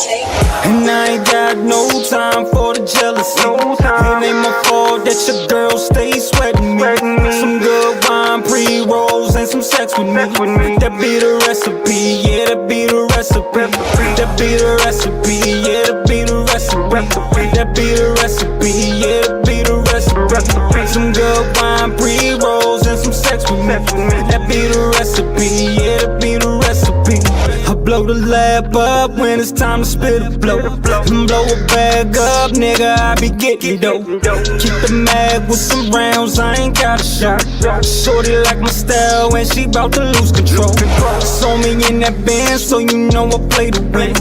And I ain't got no time for the jealousy. It ain't my fault that your girl stays sweating me. Some good wine, pre-rolls, and some sex with me. That be the recipe, yeah, that be the recipe. That be the recipe, yeah, that be the recipe. That be the recipe, yeah, that be the recipe. Some good wine, pre-rolls, and some sex with me. That be the recipe, yeah, that be the recipe. I blow the lab up when it's time to spit a blow. Blow a bag up, nigga, I be getting dope. Keep the mag with some rounds, I ain't got a shot. Shorty like my style when she bout to lose control. Saw me in that band, so you know I play to win.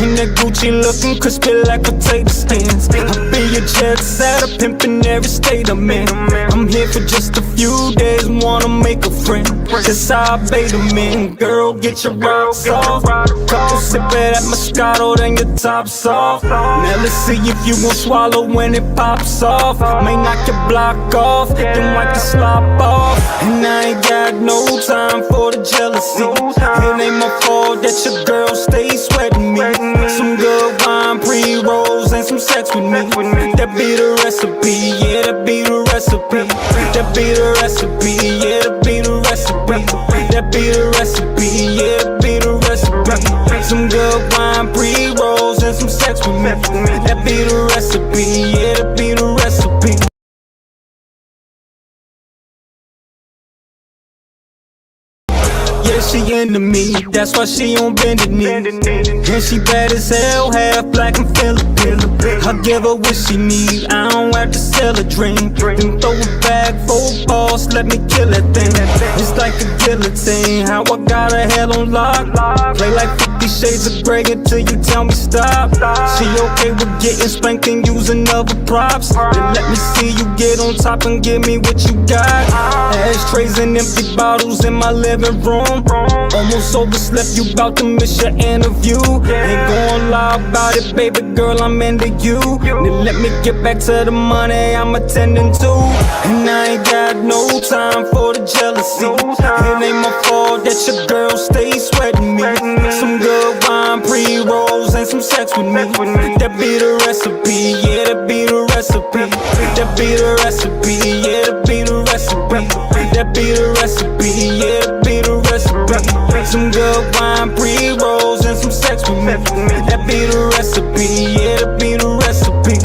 In that Gucci looking crispy like potato skins. I be a jet setter, pimpin' every state I'm in. I'm here for just a few days, wanna make a friend. That's how I bait them in. Girl, get your rocks off. Couple sip of that Moscato, then your top's off. Now let's see if you gon' swallow when it pops off. May knock your block off, then wipe the slop off. And I ain't got no time for the jealousy. It ain't my fault that your girl stays sweating me. Some good wine, pre-rolls, and some sex with me. That be the recipe, yeah, that be the recipe. That be the recipe, yeah, that be the recipe. That be the recipe, yeah, that be the recipe. Some good wine, pre-rolls, and some sex with me. That be the recipe, yeah, that be the recipe. Yeah, she into me, that's why she on bended knee. And she bad as hell, half black and Filipino. I give her what she need, I don't have to sell a dream. Then throw it back, full boss, let me kill that thing. It's like a guillotine, how I got her hell on lock. Play like 50 shades of grey until you tell me stop. She okay with getting spanked and using other props. Then let me see you get on top and give me what you got. Ashtrays and empty bottles in my living room. Almost overslept, you bout to miss your interview. Ain't gon' lie about it, baby girl, I'm into you. Then let me get back to the money I'm attending to. And I ain't got no time for the jealousy. It ain't my fault that your girl stays sweating me. Some good wine, pre-rolls, and some sex with me. That be the recipe, yeah, that be the recipe. That be the recipe, yeah, that be the recipe. That be the recipe, yeah, that be the recipe. Some good wine, pre-rolls, and some sex with me. That be the recipe, yeah, that be the recipe.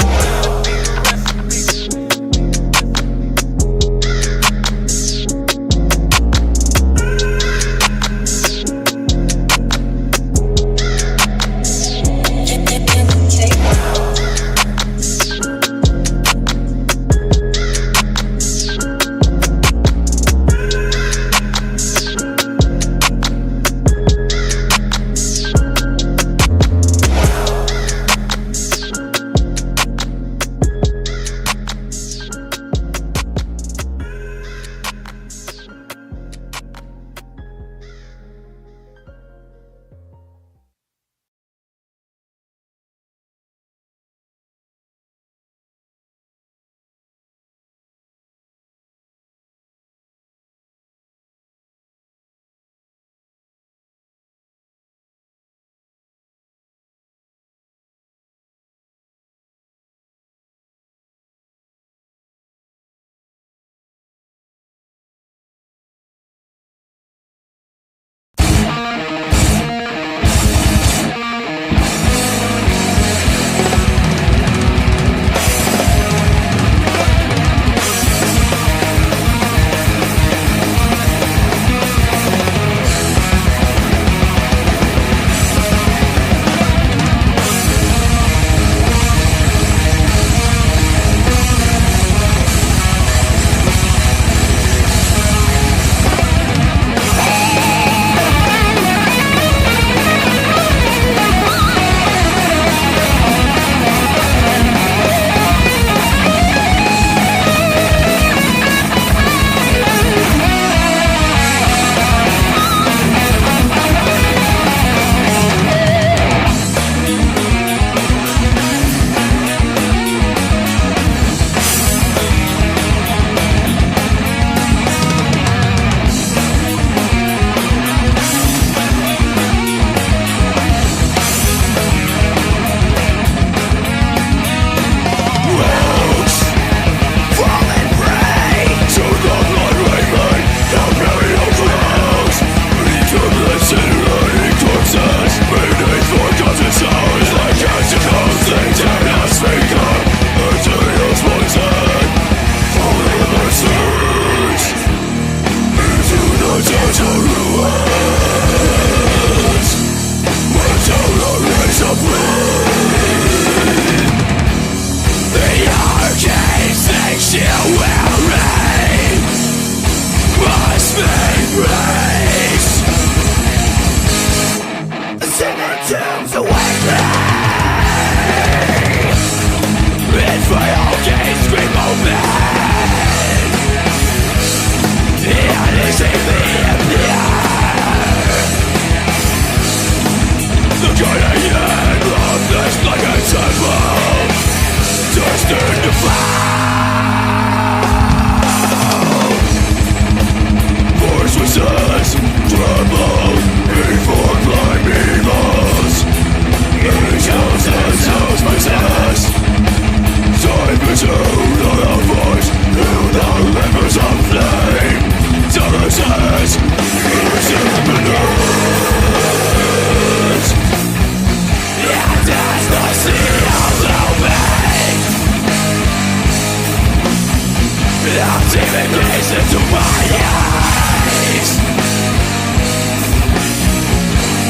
Demon gaze into my eyes.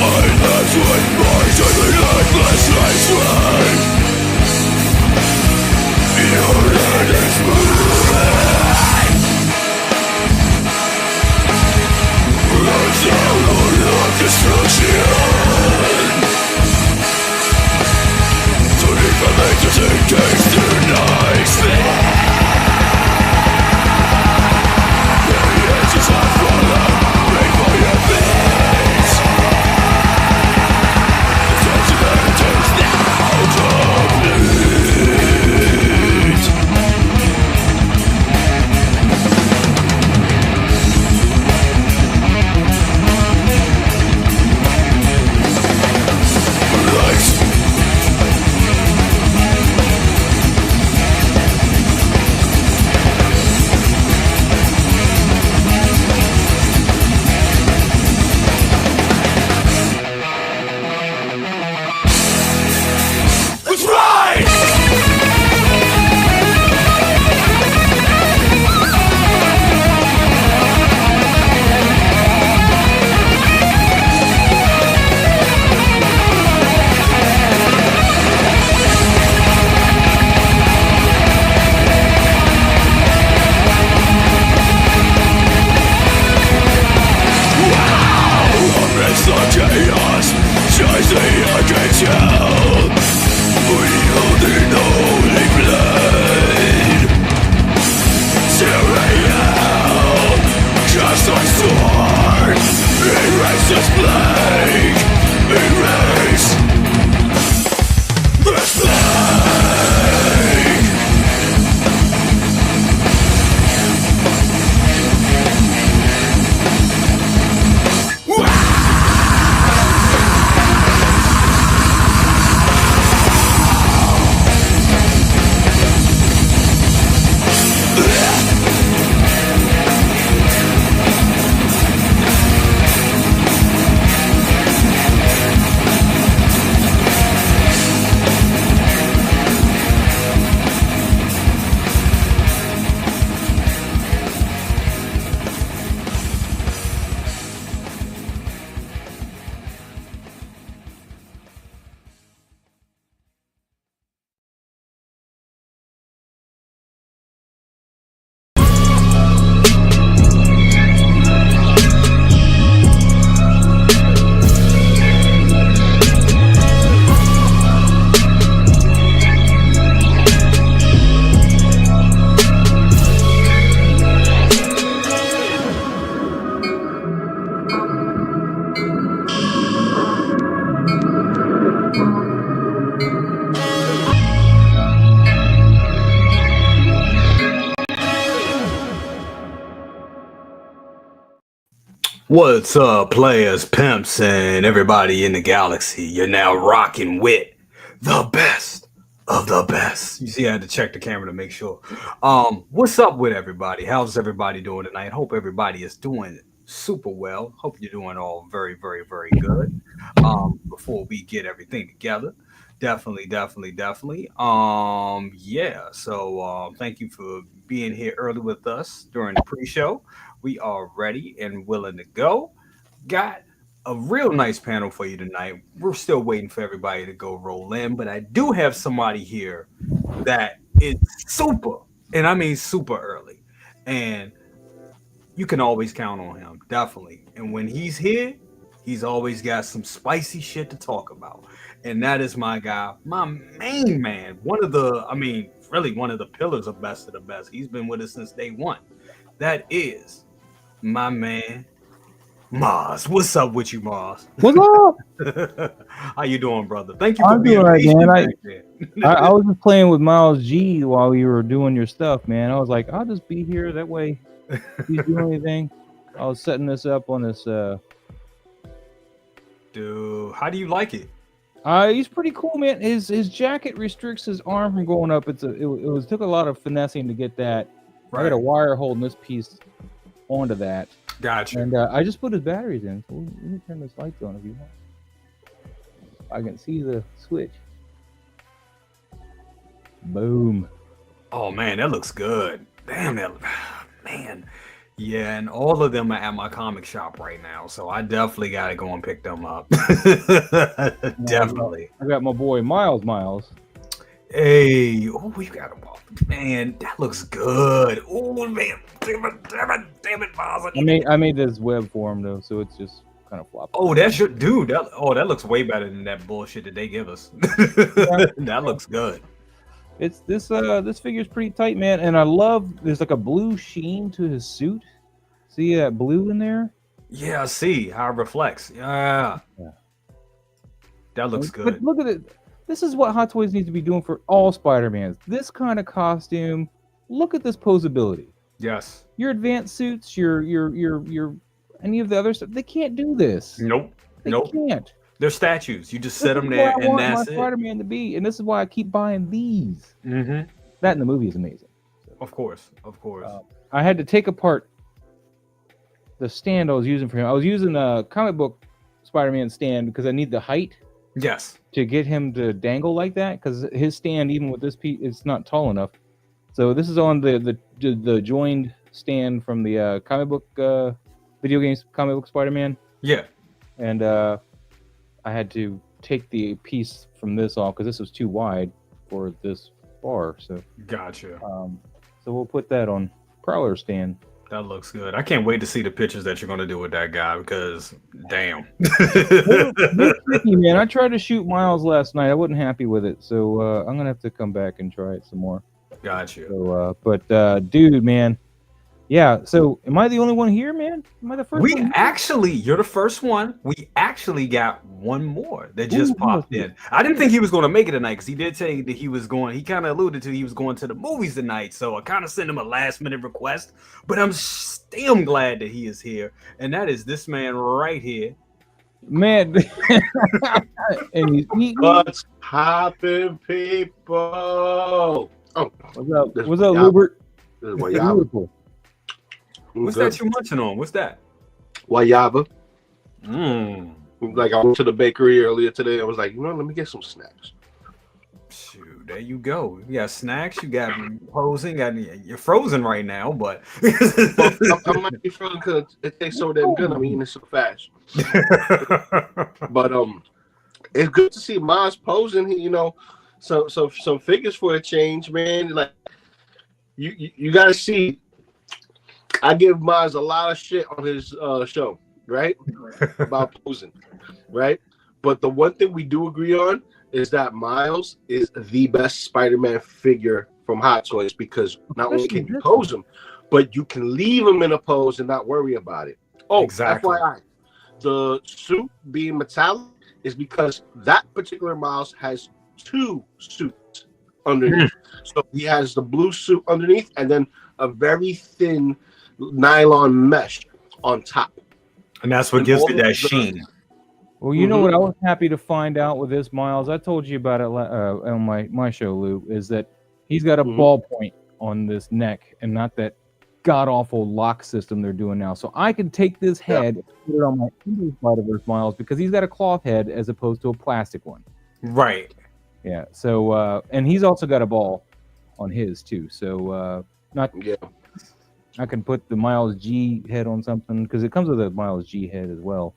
I left with my relentless hatred. Your head is moving. Let's download of destruction. To reconnect to take taste tonight. The edges have fallen, break for your face. The judgment is now complete. Lights. Let's ride! Amidst the chaos, chasing against you, wielding the holy blade. Tyrael, cast thy sword, erase this plague, erase this plague. What's up, players, pimps, and everybody in the galaxy? You're now rocking with the best of the best. You see, I had to check the camera to make sure. What's up with everybody? How's everybody doing tonight? Hope everybody is doing super well. Hope you're doing all very, very, very good. Before we get everything together, definitely. Yeah. So, thank you for being here early with us during the pre-show. We are ready and willing to go. Got a real nice panel for you tonight. We're still waiting for everybody to go roll in, but I do have somebody here that is super, and I mean super early. And you can always count on him, definitely. And when he's here, he's always got some spicy shit to talk about. And that is my guy, my main man, really one of the pillars of Best of the Best. He's been with us since day one. That is my man, Mars. What's up with you, Mars? What's up? How you doing, brother? Thank you for I'm being doing right, patient man. back there. I was just playing with Miles G while you were doing your stuff, man. I was like, I'll just be here. That way, if he's doing anything. I was setting this up on this. Dude, how do you like it? He's pretty cool, man. His jacket restricts his arm from going up. It took a lot of finessing to get that. Right. I got a wire holding this piece onto that. Gotcha. And I just put his batteries in. So let me turn this lights on if you want. I can see the switch. Boom. Oh man, that looks good. Damn that. Man, yeah, and all of them are at my comic shop right now, so I definitely got to go and pick them up. Definitely. I got my boy Miles. Hey, oh, you got a ball, man. That looks good. Oh man, damn it, Miles. I made this web for him though, so it's just kind of floppy. Oh, that's your dude. That looks way better than that bullshit that they give us. That looks good. It's this figure's pretty tight, man, and I love there's like a blue sheen to his suit. See that blue in there? Yeah, I see how it reflects. Yeah. That looks good. But look at it. This is what Hot Toys needs to be doing for all Spider-Mans. This kind of costume. Look at this posability. Yes. Your advanced suits, your any of the other stuff, they can't do this. Nope. They Nope. can't. They're statues. You just set them there, and that's it. Spider-Man to be, and this is why I keep buying these. Mm-hmm. That in the movie is amazing. Of course. I had to take apart the stand I was using for him. I was using a comic book Spider-Man stand because I need the height. Yes. To get him to dangle like that, because his stand, even with this piece, it's not tall enough. So this is on the joined stand from the comic book video games comic book Spider-Man. Yeah. And I had to take the piece from this off because this was too wide for this bar. So gotcha. So we'll put that on Prowler stand. That looks good. I can't wait to see the pictures that you're going to do with that guy because, damn. They're tricky, man. I tried to shoot Miles last night. I wasn't happy with it, so I'm going to have to come back and try it some more. Gotcha. So, but dude, man. Yeah, so am I the only one here, man? Am I the first one? You're the first one. We actually got one more that just popped in. I didn't think he was going to make it tonight because he did say that he kind of alluded to he was going to the movies tonight. So I kind of sent him a last minute request, but I'm still glad that he is here. And that is this man right here. Man. And he's eating. What's poppin', people? Oh, what's up, Lubert? This is Guayaba. What's that you munching on? What's that? Guayaba. Like I went to the bakery earlier today. I was like, let me get some snacks. Shoot, there you go. You got snacks. You got frozen. You're frozen right now, but I might be frozen because it tastes so damn good. I'm eating it so fast. But it's good to see Miles posing. So some figures for a change, man. Like you gotta see. I give Miles a lot of shit on his show, right? About posing, right? But the one thing we do agree on is that Miles is the best Spider-Man figure from Hot Toys because not only can you pose him, but you can leave him in a pose and not worry about it. Oh, exactly. FYI, the suit being metallic is because that particular Miles has two suits underneath. So he has the blue suit underneath and then a very thin nylon mesh on top, and that's what gives it that sheen. Well, you know what I was happy to find out with this, Miles. I told you about it on my show, Lou. Is that he's got a ballpoint on this neck and not that god awful lock system they're doing now. So I can take this head and put it on my Spider-Verse Miles because he's got a cloth head as opposed to a plastic one. Right. Yeah. So and he's also got a ball on his too. So I can put the Miles G head on something because it comes with a Miles G head as well.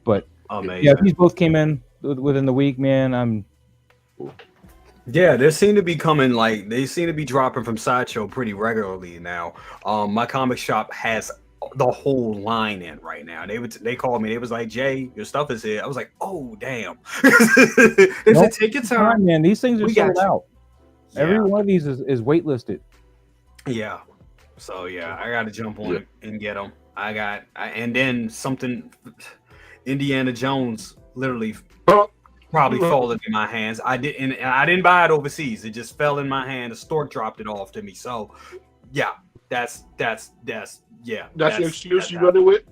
But yeah, these both came in within the week, man. Yeah, they seem to be dropping from Sideshow pretty regularly now. My comic shop has the whole line in right now. They called me. They was like, Jay, your stuff is here. I was like, oh damn. They said, take your time, man. These things are sold out. Yeah. Every one of these is waitlisted. Yeah. So yeah, I got to jump on it and get them. And then something, Indiana Jones, literally probably fallen in my hands. I didn't buy it overseas. It just fell in my hand. The store dropped it off to me. So yeah, that's your excuse you running with.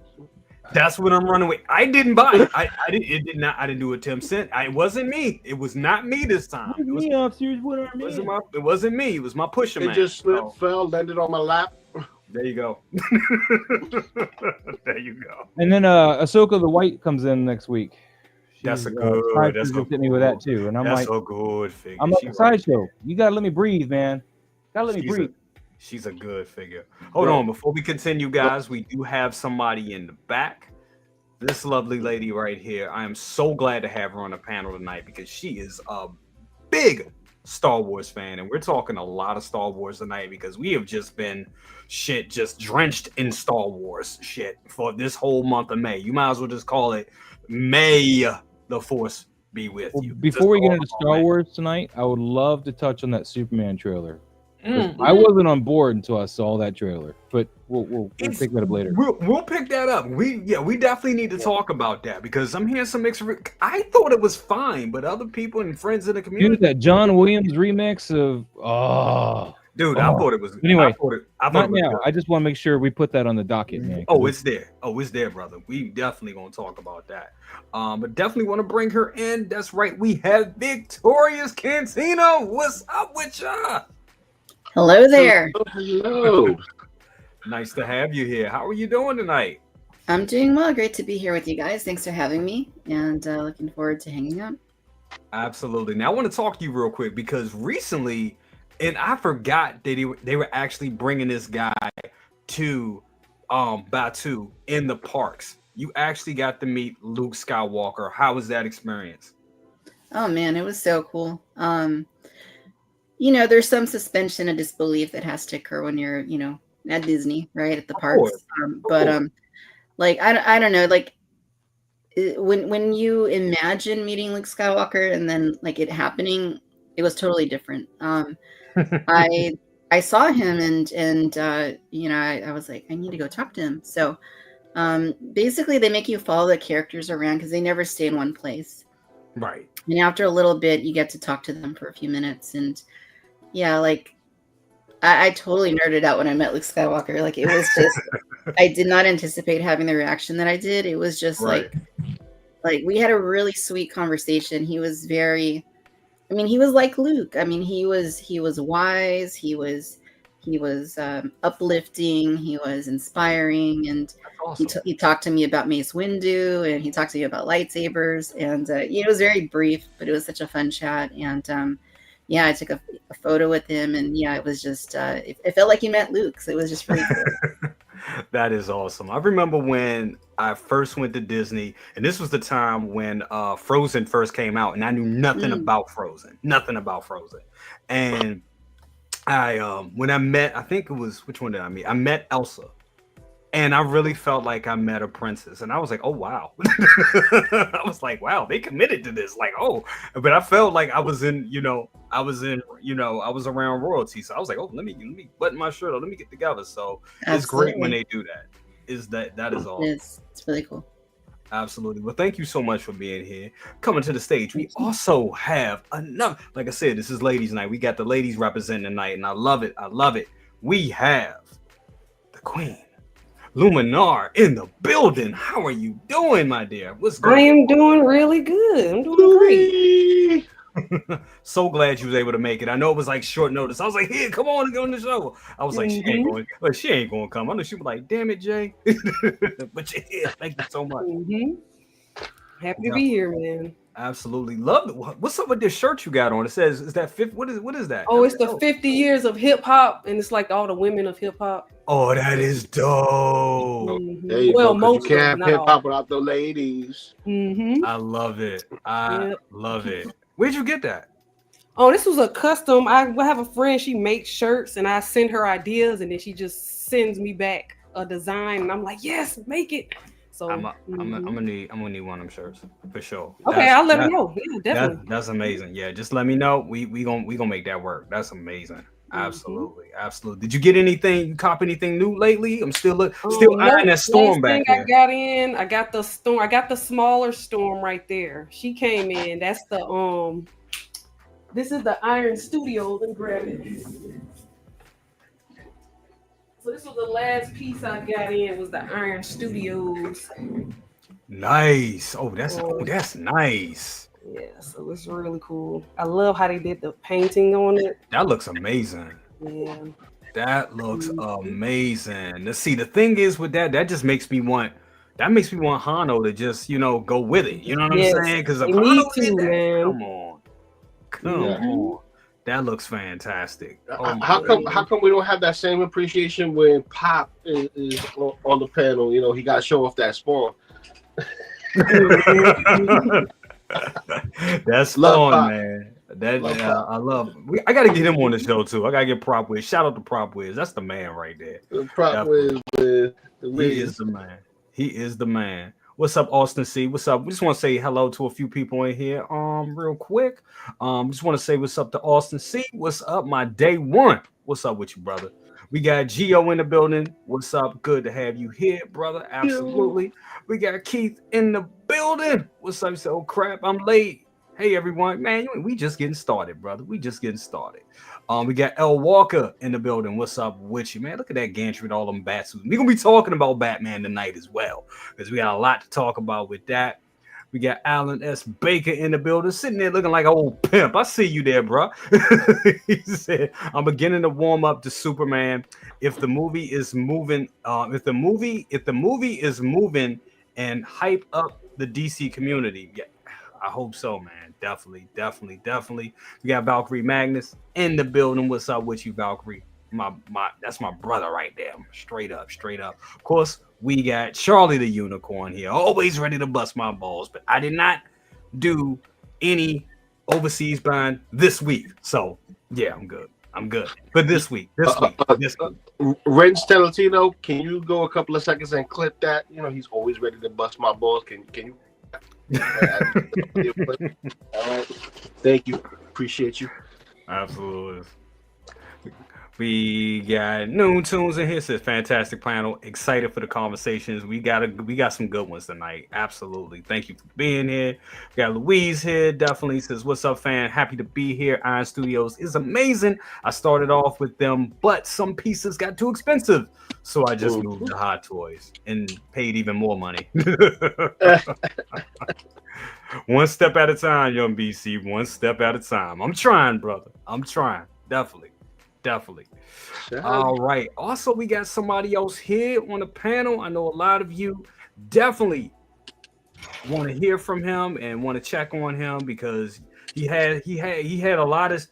That's what I'm running with. I didn't buy it. I didn't do it to him. It wasn't me. It was not me this time. It wasn't me. It was my pusher man. It just slipped, fell, landed on my lap. There you go. There you go. And then Ahsoka the White comes in next week. That's a good. That's so hit me with that too. And I'm that's like, so good figure. I'm like Sideshow. You gotta let me breathe, man. Gotta let me breathe. She's a good figure. Hold on, before we continue, guys, we do have somebody in the back. This lovely lady right here. I am so glad to have her on the panel tonight because she is a big Star Wars fan, and we're talking a lot of Star Wars tonight because we have just been just drenched in Star Wars shit for this whole month of May. You might as well just call it May the Force be with you. Before we get into Star Wars tonight, I would love to touch on that Superman trailer. I wasn't on board until I saw that trailer, but we'll pick that up later. We'll pick that up. We definitely need to talk about that because I'm hearing some mixed. I thought it was fine, but other people and friends in the community. Dude, that John Williams remix of I thought it was. Anyway, I thought not it was now. good. I just want to make sure we put that on the docket, man. Oh, it's there. It's there, brother. We definitely gonna talk about that. But definitely want to bring her in. That's right. We have Victoria's Cantina. What's up with ya? Hello there. Hello. Nice to have you here. How are you doing tonight? I'm doing well. Great to be here with you guys. Thanks for having me, and looking forward to hanging out. Absolutely. Now I want to talk to you real quick because recently, and I forgot that they were actually bringing this guy to Batu in the parks. You actually got to meet Luke Skywalker. How was that experience? Oh man, it was so cool. There's some suspension of disbelief that has to occur when you're, at Disney, right, at the parks. I don't know, like when you imagine meeting Luke Skywalker and then like it happening, it was totally different. I saw him and I was like, I need to go talk to him. So basically they make you follow the characters around because they never stay in one place. Right. And after a little bit, you get to talk to them for a few minutes. And yeah, like I totally nerded out when I met Luke Skywalker. Like it was just, I did not anticipate having the reaction that I did. It was just like we had a really sweet conversation. He was he was like Luke. I mean, he was wise. He was uplifting. He was inspiring. And awesome. he talked to me about Mace Windu, and he talked to me about lightsabers. And it was very brief, but it was such a fun chat. And I took a photo with him, and it was just it felt like he met Luke. So it was just really cool. That is awesome. I remember when I first went to Disney, and this was the time when Frozen first came out, and I knew nothing about Frozen. And when I met, I think it was, which one did I meet? I met Elsa. And I really felt like I met a princess. And I was like, oh, wow. I was like, wow, they committed to this. Like, oh, but I felt like I was I was around royalty. So I was like, oh, let me button my shirt up. Let me get together. So It's great when they do that. That is awesome. It's really cool. Absolutely. Well, thank you so much for being here. Coming to the stage, we also have another, like I said, this is ladies' night. We got the ladies representing tonight, and I love it. We have the queen, Luminar, in the building. How are you doing, my dear? What's going on? I am doing really good. I'm doing great. So glad you was able to make it. I know it was like short notice. I was like, here, come on and go on the show. I was like, she ain't going to come. I know she was like, damn it, Jay. But you're here. Thank you so much. Happy to be here, man. Absolutely. Love it. What's up with this shirt you got on? It says, is that fifth? What is that? Oh, it's the 50 years of hip hop, and it's like all the women of hip hop. Oh, that is dope. There you go, 'cause you can't have hip hop without the ladies. I love it. Love it. Where'd you get that? Oh, this was a custom. I have a friend, she makes shirts, and I send her ideas, and then she just sends me back a design, and I'm like, yes, make it. So I'm gonna need one of them shirts for sure. Okay, I'll let her know. Yeah, definitely. That's amazing. Yeah, just let me know. We gonna make that work. That's amazing. Absolutely. Did you get anything? Cop anything new lately? I'm still eyeing that storm back there. I got the storm. I got the smaller storm right there. She came in. That's the This is the Iron Studio. Let me grab it. So this was the last piece I got in. Was the Iron Studios. Nice. Oh, that's nice. Yeah, so it's really cool. I love how they did the painting on it. That looks amazing. Yeah. That looks amazing. Let's see. The thing is with that just makes me want Hano to just, go with it. You know what I'm saying? Because Hano did that. man. Come on. That looks fantastic. How come we don't have that same appreciation when Pop is on the panel? You know, he got to show off that Spawn. That's fun, man. I love. I gotta get him on the show too. I gotta get Prop Wiz. Shout out to Prop Wiz. That's the man right there. Prop Wiz. He is the man. He is the man. What's up, Austin C? What's up? We just want to say hello to a few people in here. Real quick. Just want to say what's up to Austin C. What's up, my day one? What's up with you, brother? We got Gio in the building. What's up? Good to have you here, brother. Absolutely. We got Keith in the building. What's up? So crap, I'm late. Hey everyone, man, we just getting started, brother. We just getting started. We got L Walker in the building. What's up with you, man? Look at that gantry with all them bats. We're gonna be talking about Batman tonight as well, because we got a lot to talk about with that. We got Alan S. Baker in the building, sitting there looking like an old pimp. I see you there, bro. He said, "I'm beginning to warm up to Superman. If the movie is moving, if the movie is moving and hype up the DC community, yeah, I hope so, man. Definitely. We got Valkyrie Magnus in the building. What's up with you, Valkyrie? That's my brother right there. Straight up. Of course, we got Charlie the Unicorn here, always ready to bust my balls. But I did not do any overseas buying this week, so yeah, I'm good. But this week. Renz Talentino, can you go a couple of seconds and clip that? You know, he's always ready to bust my balls. Can you? All right. Thank you. Appreciate you. Absolutely. We got Noon Tunes in here. Says fantastic panel. Excited for the conversations. We got some good ones tonight. Absolutely. Thank you for being here. We got Louise here. Definitely says, "What's up, fan? Happy to be here. Iron Studios is amazing. I started off with them, but some pieces got too expensive, so I just moved to Hottoys and paid even more money." One step at a time, young BC. One step at a time. I'm trying, brother. I'm trying. Definitely. All right. Also, we got somebody else here on the panel. I know a lot of you definitely want to hear from him and want to check on him, because he had a lot of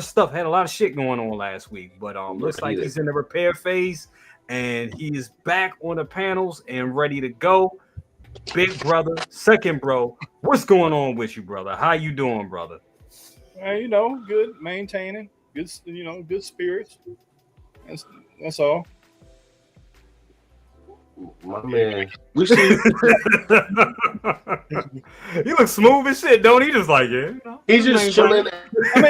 stuff, had a lot of shit going on last week. But looks like he's in the repair phase, and he is back on the panels and ready to go. Big brother, second bro, what's going on with you, brother? How you doing, brother? Good, maintaining. Good, good spirits. That's all. My man, we see. He looks smooth as shit, don't he? Just like it. He's just chilling. I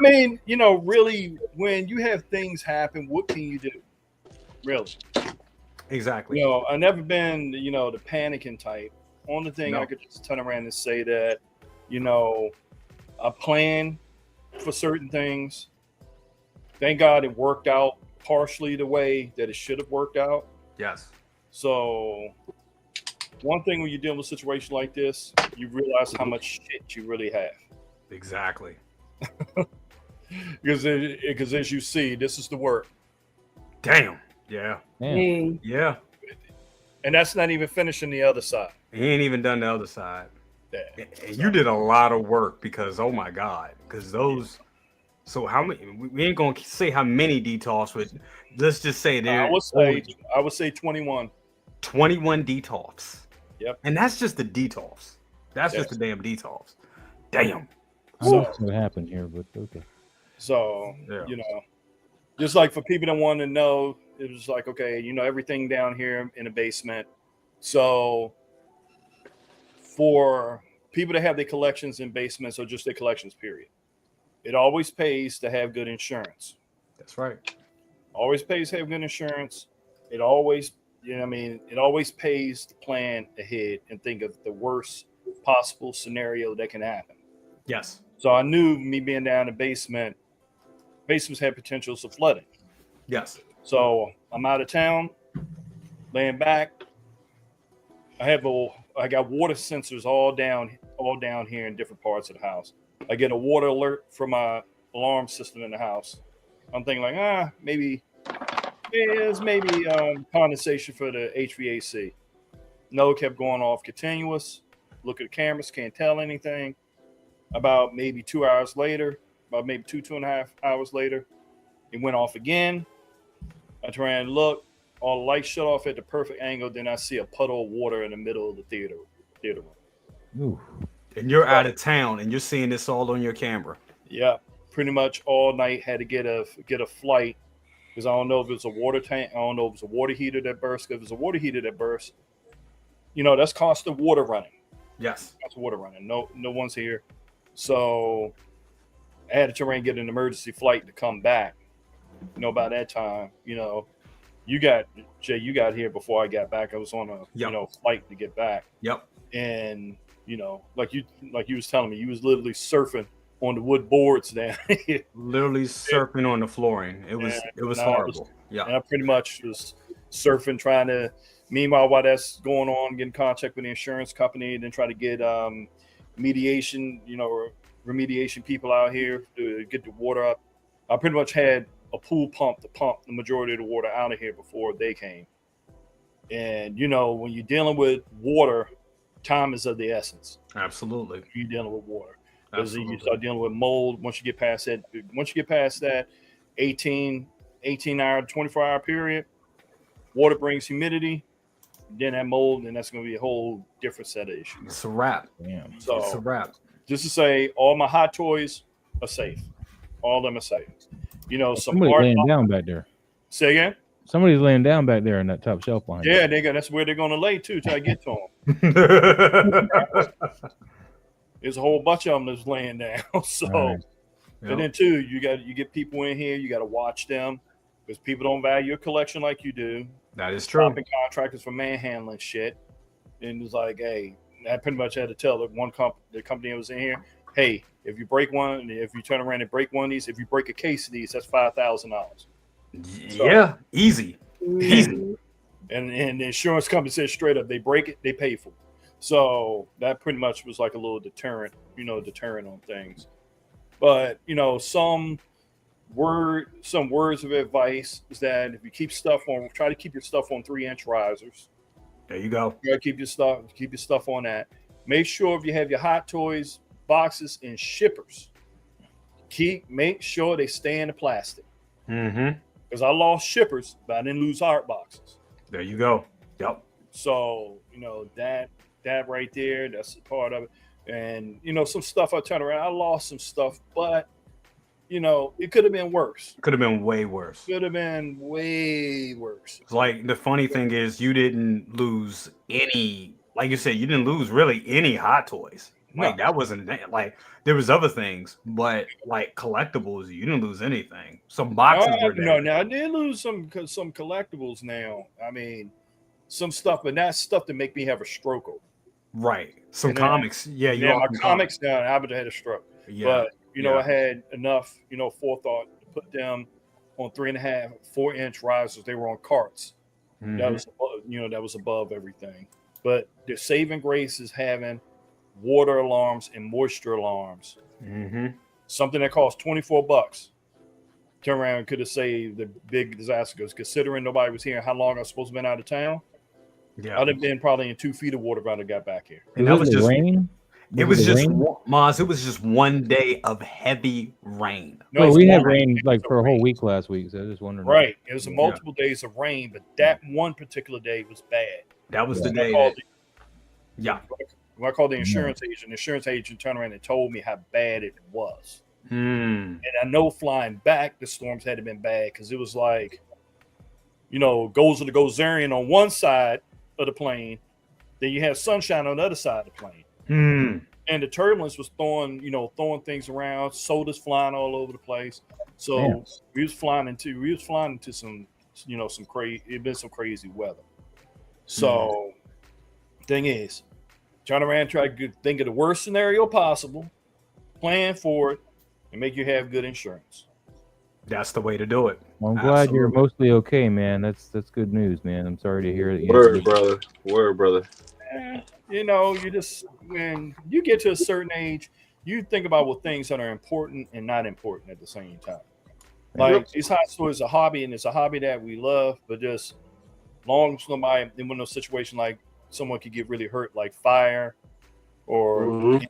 mean, really, when you have things happen, what can you do? Really? Exactly. I've never been, the panicking type. Only thing I could just turn around and say that, I plan for certain things. Thank God it worked out partially the way that it should have worked out. Yes. So one thing when you're dealing with a situation like this, you realize how much shit you really have. Exactly. Because as you see, this is the work. Damn. Yeah. Yeah. And that's not even finishing the other side. He ain't even done the other side. Yeah. And you did a lot of work, because oh my God, because those. So how many? We ain't gonna say how many detours, but let's just say there. I would say 21. 21 detours. Yep. And that's just the detours. That's just the damn detours. Damn. I don't know what happened here, but okay. So just like for people that want to know, it was like, okay, everything down here in the basement. So for people that have their collections in basements or just their collections, period, it always pays to have good insurance. That's right. Always pays to have good insurance. It always, it always pays to plan ahead and think of the worst possible scenario that can happen. Yes. So I knew, me being down in the basement, basements had potentials of flooding. Yes. So I'm out of town, laying back. I got water sensors all down here in different parts of the house. I get a water alert from my alarm system in the house. I'm thinking like, maybe condensation for the HVAC. No, it kept going off continuous. Look at the cameras, can't tell anything. About maybe 2 hours later, about maybe 2.5 hours later, it went off again. I try and look, all the lights shut off at the perfect angle. Then I see a puddle of water in the middle of the theater room. Ooh. And you're out of town, and you're seeing this all on your camera. Yeah, pretty much all night had to get a flight because I don't know if it was a water tank. I don't know if it was a water heater that burst. If it was a water heater that burst, that's cost of water running. Yes, that's water running. No one's here, so I had to try and get an emergency flight to come back. By that time, you got here before I got back. I was on a flight to get back. Yep. And like you was telling me, you was literally surfing on the wood boards down here. Literally surfing on the flooring. It was horrible. And I pretty much was surfing, trying to. Meanwhile, while that's going on, get in contact with the insurance company, and then try to get mediation, remediation people out here to get the water up. I pretty much had a pool pump to pump the majority of the water out of here before they came. And when you're dealing with water, time is of the essence. Absolutely. You're dealing with water. Because you start dealing with mold. Once you get past that 18-hour, 24-hour period, water brings humidity, then that mold, and that's going to be a whole different set of issues. It's a wrap. Damn. So it's a wrap. Just to say, all my hot toys are safe. All of them are safe. Somebody's laying down back there. Say again? Somebody's laying down back there in that top shelf behind. Yeah, that's where they're going to lay too till I get to them. There's a whole bunch of them that's laying down. So, right. And then too, you get people in here. You got to watch them because people don't value your collection like you do. That is true. Stopping contractors for manhandling shit, and it's like, hey, I pretty much had to tell the company that was in here, hey, if you break one, if you turn around and break one of these, if you break a case of these, that's $5,000. Yeah, easy. And the insurance company said straight up, they break it, they pay for it. So that pretty much was like a little deterrent on things. But some words of advice is that if you try to keep your stuff on 3-inch risers. There you go. You gotta keep your stuff on that. Make sure if you have your Hot Toys boxes and shippers, make sure they stay in the plastic. Mm-hmm. Because I lost shippers, but I didn't lose art boxes. There you go. Yep. So that right there, that's a part of it. And some stuff I turned around, I lost some stuff, but it could have been worse. Could have been way worse. Could have been way worse. Like the funny thing is, you didn't lose any. Like you said, you didn't lose really any Hot Toys. Like that wasn't like there was other things, but like collectibles, you didn't lose anything. Some boxes were there. No, I did lose some collectibles. Now, I mean, some stuff, but that's stuff that make me have a stroke over. Right. Some comics. Yeah, my comics down. I would have had a stroke. Yeah. But I had enough, forethought to put them on 3.5, 4-inch risers. They were on carts. Mm-hmm. That was above everything. But the saving grace is having water alarms and moisture alarms. Mm-hmm. Something that costs $24. Turn around and could have saved the big disaster. Because considering nobody was here, how long I was supposed to have been out of town, I'd have been probably in 2 feet of water by the time I got back here. And that was just rain. It was just Maz. It was just one day of heavy rain. No, we had rain like for a whole week last week. So I was just wondering. Right, it was multiple days of rain, but that one particular day was bad. That was the day. When I called the insurance agent turned around and told me how bad it was. And I know flying back, the storms had been bad because it was like, goes of the Gozerian on one side of the plane, then you have sunshine on the other side of the plane. And the turbulence was throwing things around, sodas flying all over the place. So we was flying into some crazy. It been some crazy weather. So thing is, turn around, try to think of the worst scenario possible, plan for it, and make you have good insurance. That's the way to do it. Well, I'm glad you're mostly okay, man. That's good news, man. I'm sorry to hear that. Word, brother. You just, when you get to a certain age, you think about what things that are important and not important at the same time. Like these hot toys is a hobby, and it's a hobby that we love, but just long as somebody in one of those situations, like someone could get really hurt, like fire or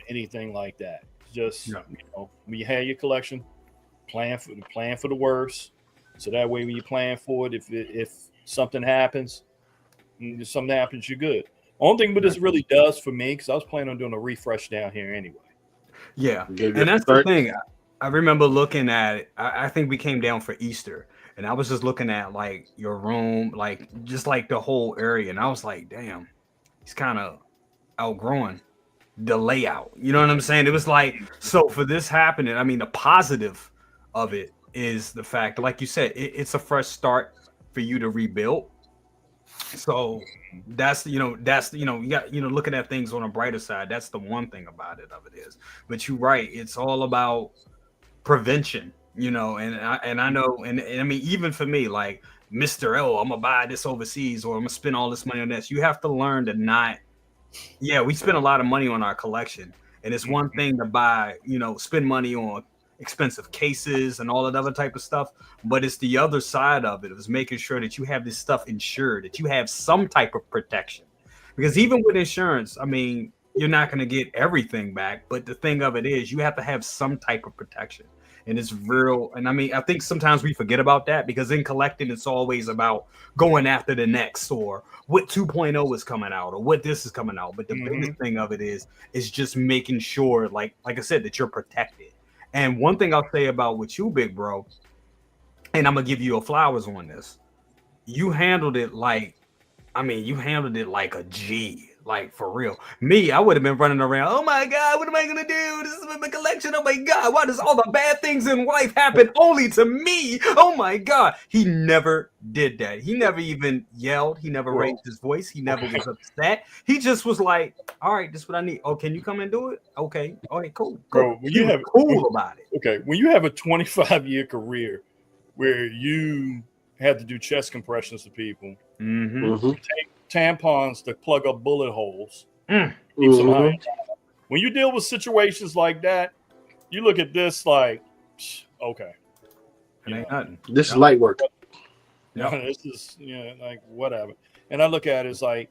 anything like that. Just you know, when you have your collection, plan for the worst. So that way, when you plan for it, if something happens, you're good. Only thing what this really does for me, because I was planning on doing a refresh down here anyway. Yeah, and that's the thing. I remember looking at it. I think we came down for Easter, and I was just looking at like your room, like just like the whole area, and I was like, damn, he's kind of outgrowing the layout. You know what I'm saying? It was like, so for this happening, I mean, the positive of it is the fact, like you said, it's a fresh start for you to rebuild. So that's you got looking at things on a brighter side. That's the one thing about it is. But you're right, it's all about prevention, and I know, and I mean, even for me, like Mr. L, I'm gonna buy this overseas or I'm gonna spend all this money on this. You have to learn to not. Yeah, we spend a lot of money on our collection, and it's one thing to buy, spend money on expensive cases and all that other type of stuff, but it's the other side of it. It was making sure that you have this stuff insured, that you have some type of protection, because even with insurance, I mean, you're not going to get everything back, but the thing of it is you have to have some type of protection, and it's real. And I mean, I think sometimes we forget about that, because in collecting, it's always about going after the next, or what 2.0 is coming out, or what this is coming out. But the biggest thing of it is just making sure, like I said, that you're protected. And one thing I'll say about with you, big bro, and I'm gonna give you your flowers on this. You handled it like a G. Like, for real. Me, I would have been running around. Oh my God, what am I gonna do? This is my collection. Oh my God, why does all the bad things in life happen only to me? Oh my God. He never did that. He never even yelled. He never raised his voice. He never was upset. He just was like, all right, this is what I need. Oh, can you come and do it? Okay. All right, cool. Bro, when you have cool about it. Okay, when you have a 25-year career where you had to do chest compressions to people, take tampons to plug up bullet holes. When you deal with situations like that, you look at this like, okay, it ain't nothing. This is light work. This is like whatever. And I look at it as like,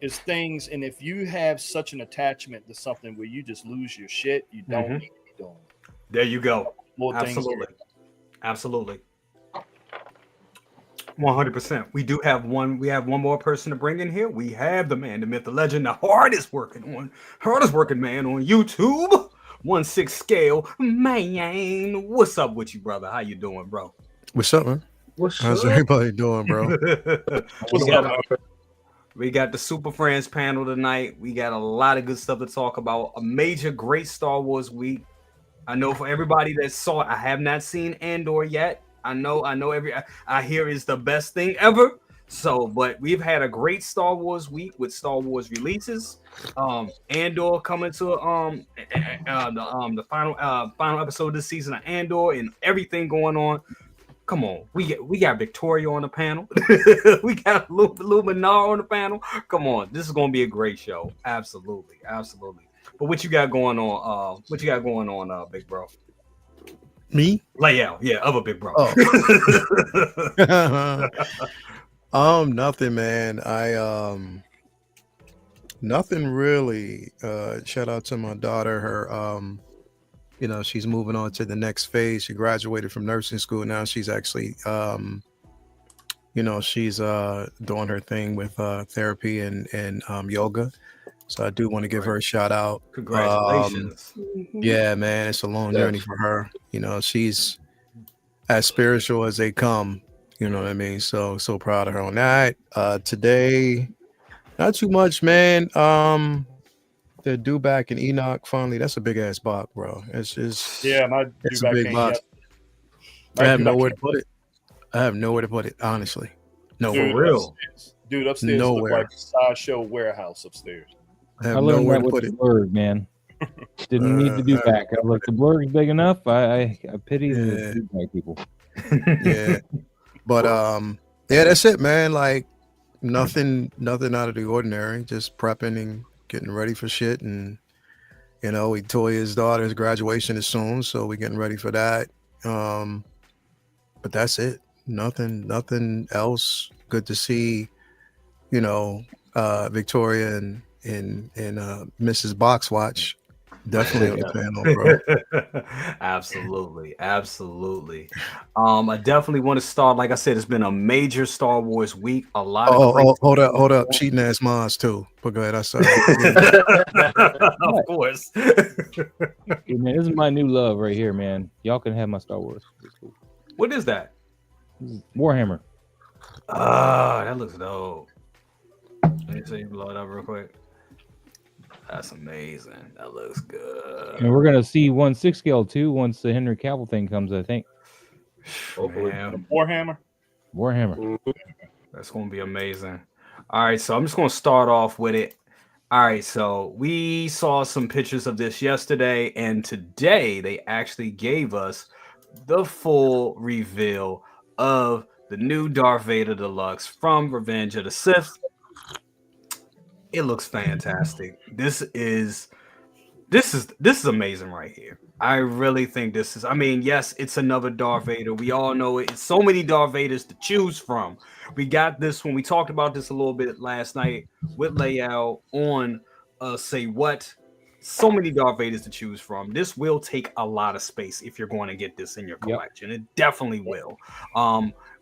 it's things. And if you have such an attachment to something where you just lose your shit, you don't need to be doing it. There you go. Absolutely. 100%. We have one more person to bring in here. We have the man, the myth, the legend, the hardest working man on YouTube. 1/6ScaleMan. What's up with you, brother? How you doing, bro? What's up, man? How's everybody doing, bro? What's up? We got the Super Friends panel tonight. We got a lot of good stuff to talk about. A major, great Star Wars week. I know for everybody that saw it, I have not seen Andor yet. I hear it's the best thing ever. So, but we've had a great Star Wars week with Star Wars releases. Andor coming to the final episode of this season of Andor, and everything going on. Come on, we got Victoria on the panel. We got Luminar on the panel. Come on, this is gonna be a great show. Absolutely. But what you got going on? Big bro? Me? Like yeah, other big bro. Nothing, man. Nothing really. Shout out to my daughter. Her she's moving on to the next phase. She graduated from nursing school. Now she's actually she's doing her thing with therapy and yoga. So I do want to give her a shout out. Congratulations. Yeah, man, it's a long journey for her. She's as spiritual as they come. You know what I mean? So proud of her on that. Today, not too much, man. The Dewback and Enoch finally, that's a big ass box, bro. It's just it's a big box. I have nowhere to put it. Honestly. No, dude, for real. Dude, upstairs look like a sideshow warehouse upstairs. I learned that with the blurg, man. Didn't need to do back. I was like, the blurg is big enough. I pity the black people. Yeah. But that's it, man. Like nothing out of the ordinary. Just prepping and getting ready for shit. And Toya's daughter's graduation is soon, so we're getting ready for that. But that's it. Nothing else. Good to see, Victoria and Mrs. Boxwatch Definitely a good panel, bro. Absolutely. I definitely want to start. Like I said, it's been a major Star Wars week. A lot of crazy Hold up. Cheating ass Mons too. But go ahead, I saw. Of course. Hey, man, this is my new love right here, man. Y'all can have my Star Wars. It's cool. What is that? This is Warhammer. Ah, that looks dope. Let me see, blow it up real quick. That's amazing. That looks good. And we're gonna see 1/6 scale too once the Henry Cavill thing comes, I think. Man, Warhammer. Warhammer. that's gonna be amazing. All right, so I'm just gonna start off with it. All right, so we saw some pictures of this yesterday, and today they actually gave us the full reveal of the new Darth Vader Deluxe from Revenge of the Sith. It looks fantastic. This is amazing right here. I really think this is. I mean, yes, it's another Darth Vader. We all know it. It's so many Darth Vaders to choose from. We got this when we talked about this a little bit last night with layout on Say What. So many Darth Vaders to choose from. This will take a lot of space if you're going to get this in your collection. It definitely will.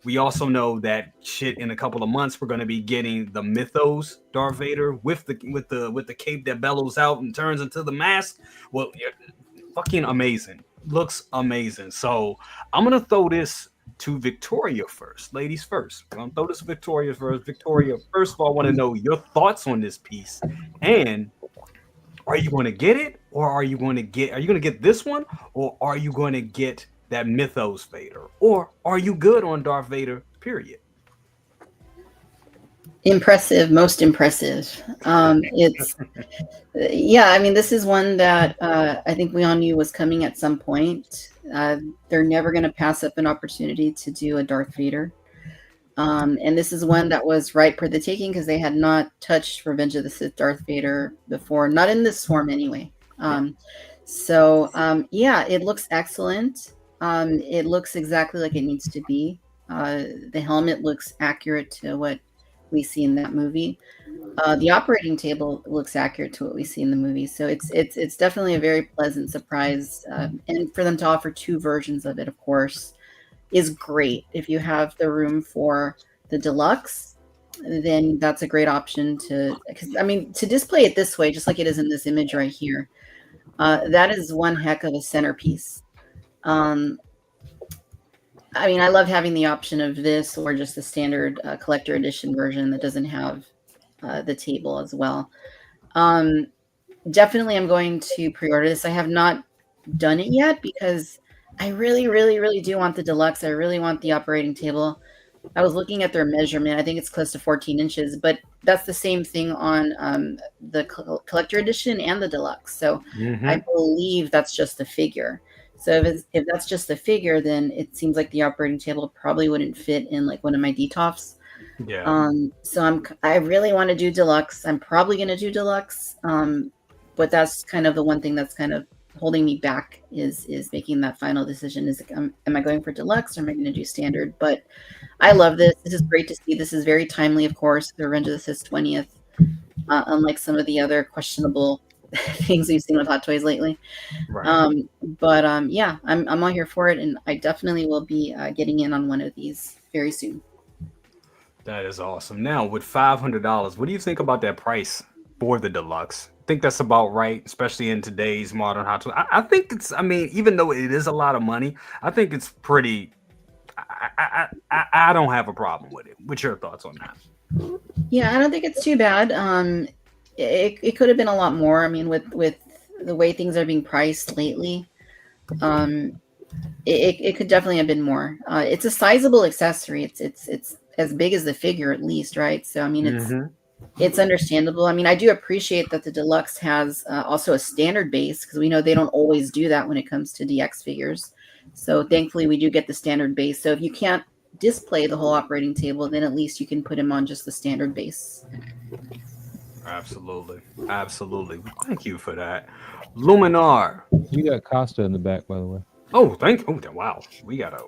We also know that shit in a couple of months we're going to be getting the Mythos Darth Vader with the cape that bellows out and turns into the mask. Well, fucking amazing. Looks amazing. So I'm gonna throw this to Victoria first. Ladies first. I'm gonna throw this to Victoria first. Victoria, first of all, I want to know your thoughts on this piece. And are you going to get it, or are you going to get this one, or are you going to get that Mythos Vader, or are you good on Darth Vader? Period. Impressive, most impressive. It's I mean, this is one that I think we all knew was coming at some point. They're never going to pass up an opportunity to do a Darth Vader. And this is one that was ripe for the taking because they had not touched Revenge of the Sith Darth Vader before, not in this form anyway. It looks excellent. It looks exactly like it needs to be. The helmet looks accurate to what we see in that movie. The operating table looks accurate to what we see in the movie. So it's definitely a very pleasant surprise. And for them to offer two versions of it, of course, is great. If you have the room for the deluxe, then that's a great option to display it this way, just like it is in this image right here. That is one heck of a centerpiece. I love having the option of this or just the standard collector edition version that doesn't have the table as well. Definitely I'm going to pre-order this. I have not done it yet because I really, really, really do want the deluxe. I really want the operating table. I was looking at their measurement. I think it's close to 14 inches, but that's the same thing on the collector edition and the deluxe. So I believe that's just the figure. So if that's just the figure, then it seems like the operating table probably wouldn't fit in like one of my DTOFs. Yeah. So I really want to do deluxe. I'm probably going to do deluxe. But that's kind of the one thing that's kind of holding me back is making that final decision. Am I going for deluxe or am I going to do standard? But I love this. This is great to see. This is very timely, of course. The Revenge of the Sith 20th, unlike some of the other questionable things we've seen with Hot Toys lately. Right. I'm all here for it, and I definitely will be getting in on one of these very soon. That is awesome. Now, with $500, what do you think about that price for the deluxe? I think that's about right, especially in today's modern Hot Toys. I think it's, even though it is a lot of money, I think it's pretty, I don't have a problem with it. What's your thoughts on that? Yeah, I don't think it's too bad. It could have been a lot more. With the way things are being priced lately, it could definitely have been more. It's a sizable accessory. It's as big as the figure at least, right? So it's understandable. I do appreciate that the deluxe has also a standard base because we know they don't always do that when it comes to DX figures. So thankfully we do get the standard base. So if you can't display the whole operating table, then at least you can put him on just the standard base. Absolutely. Thank you for that. Luminar. You got Costa in the back, by the way. Oh, wow. We got a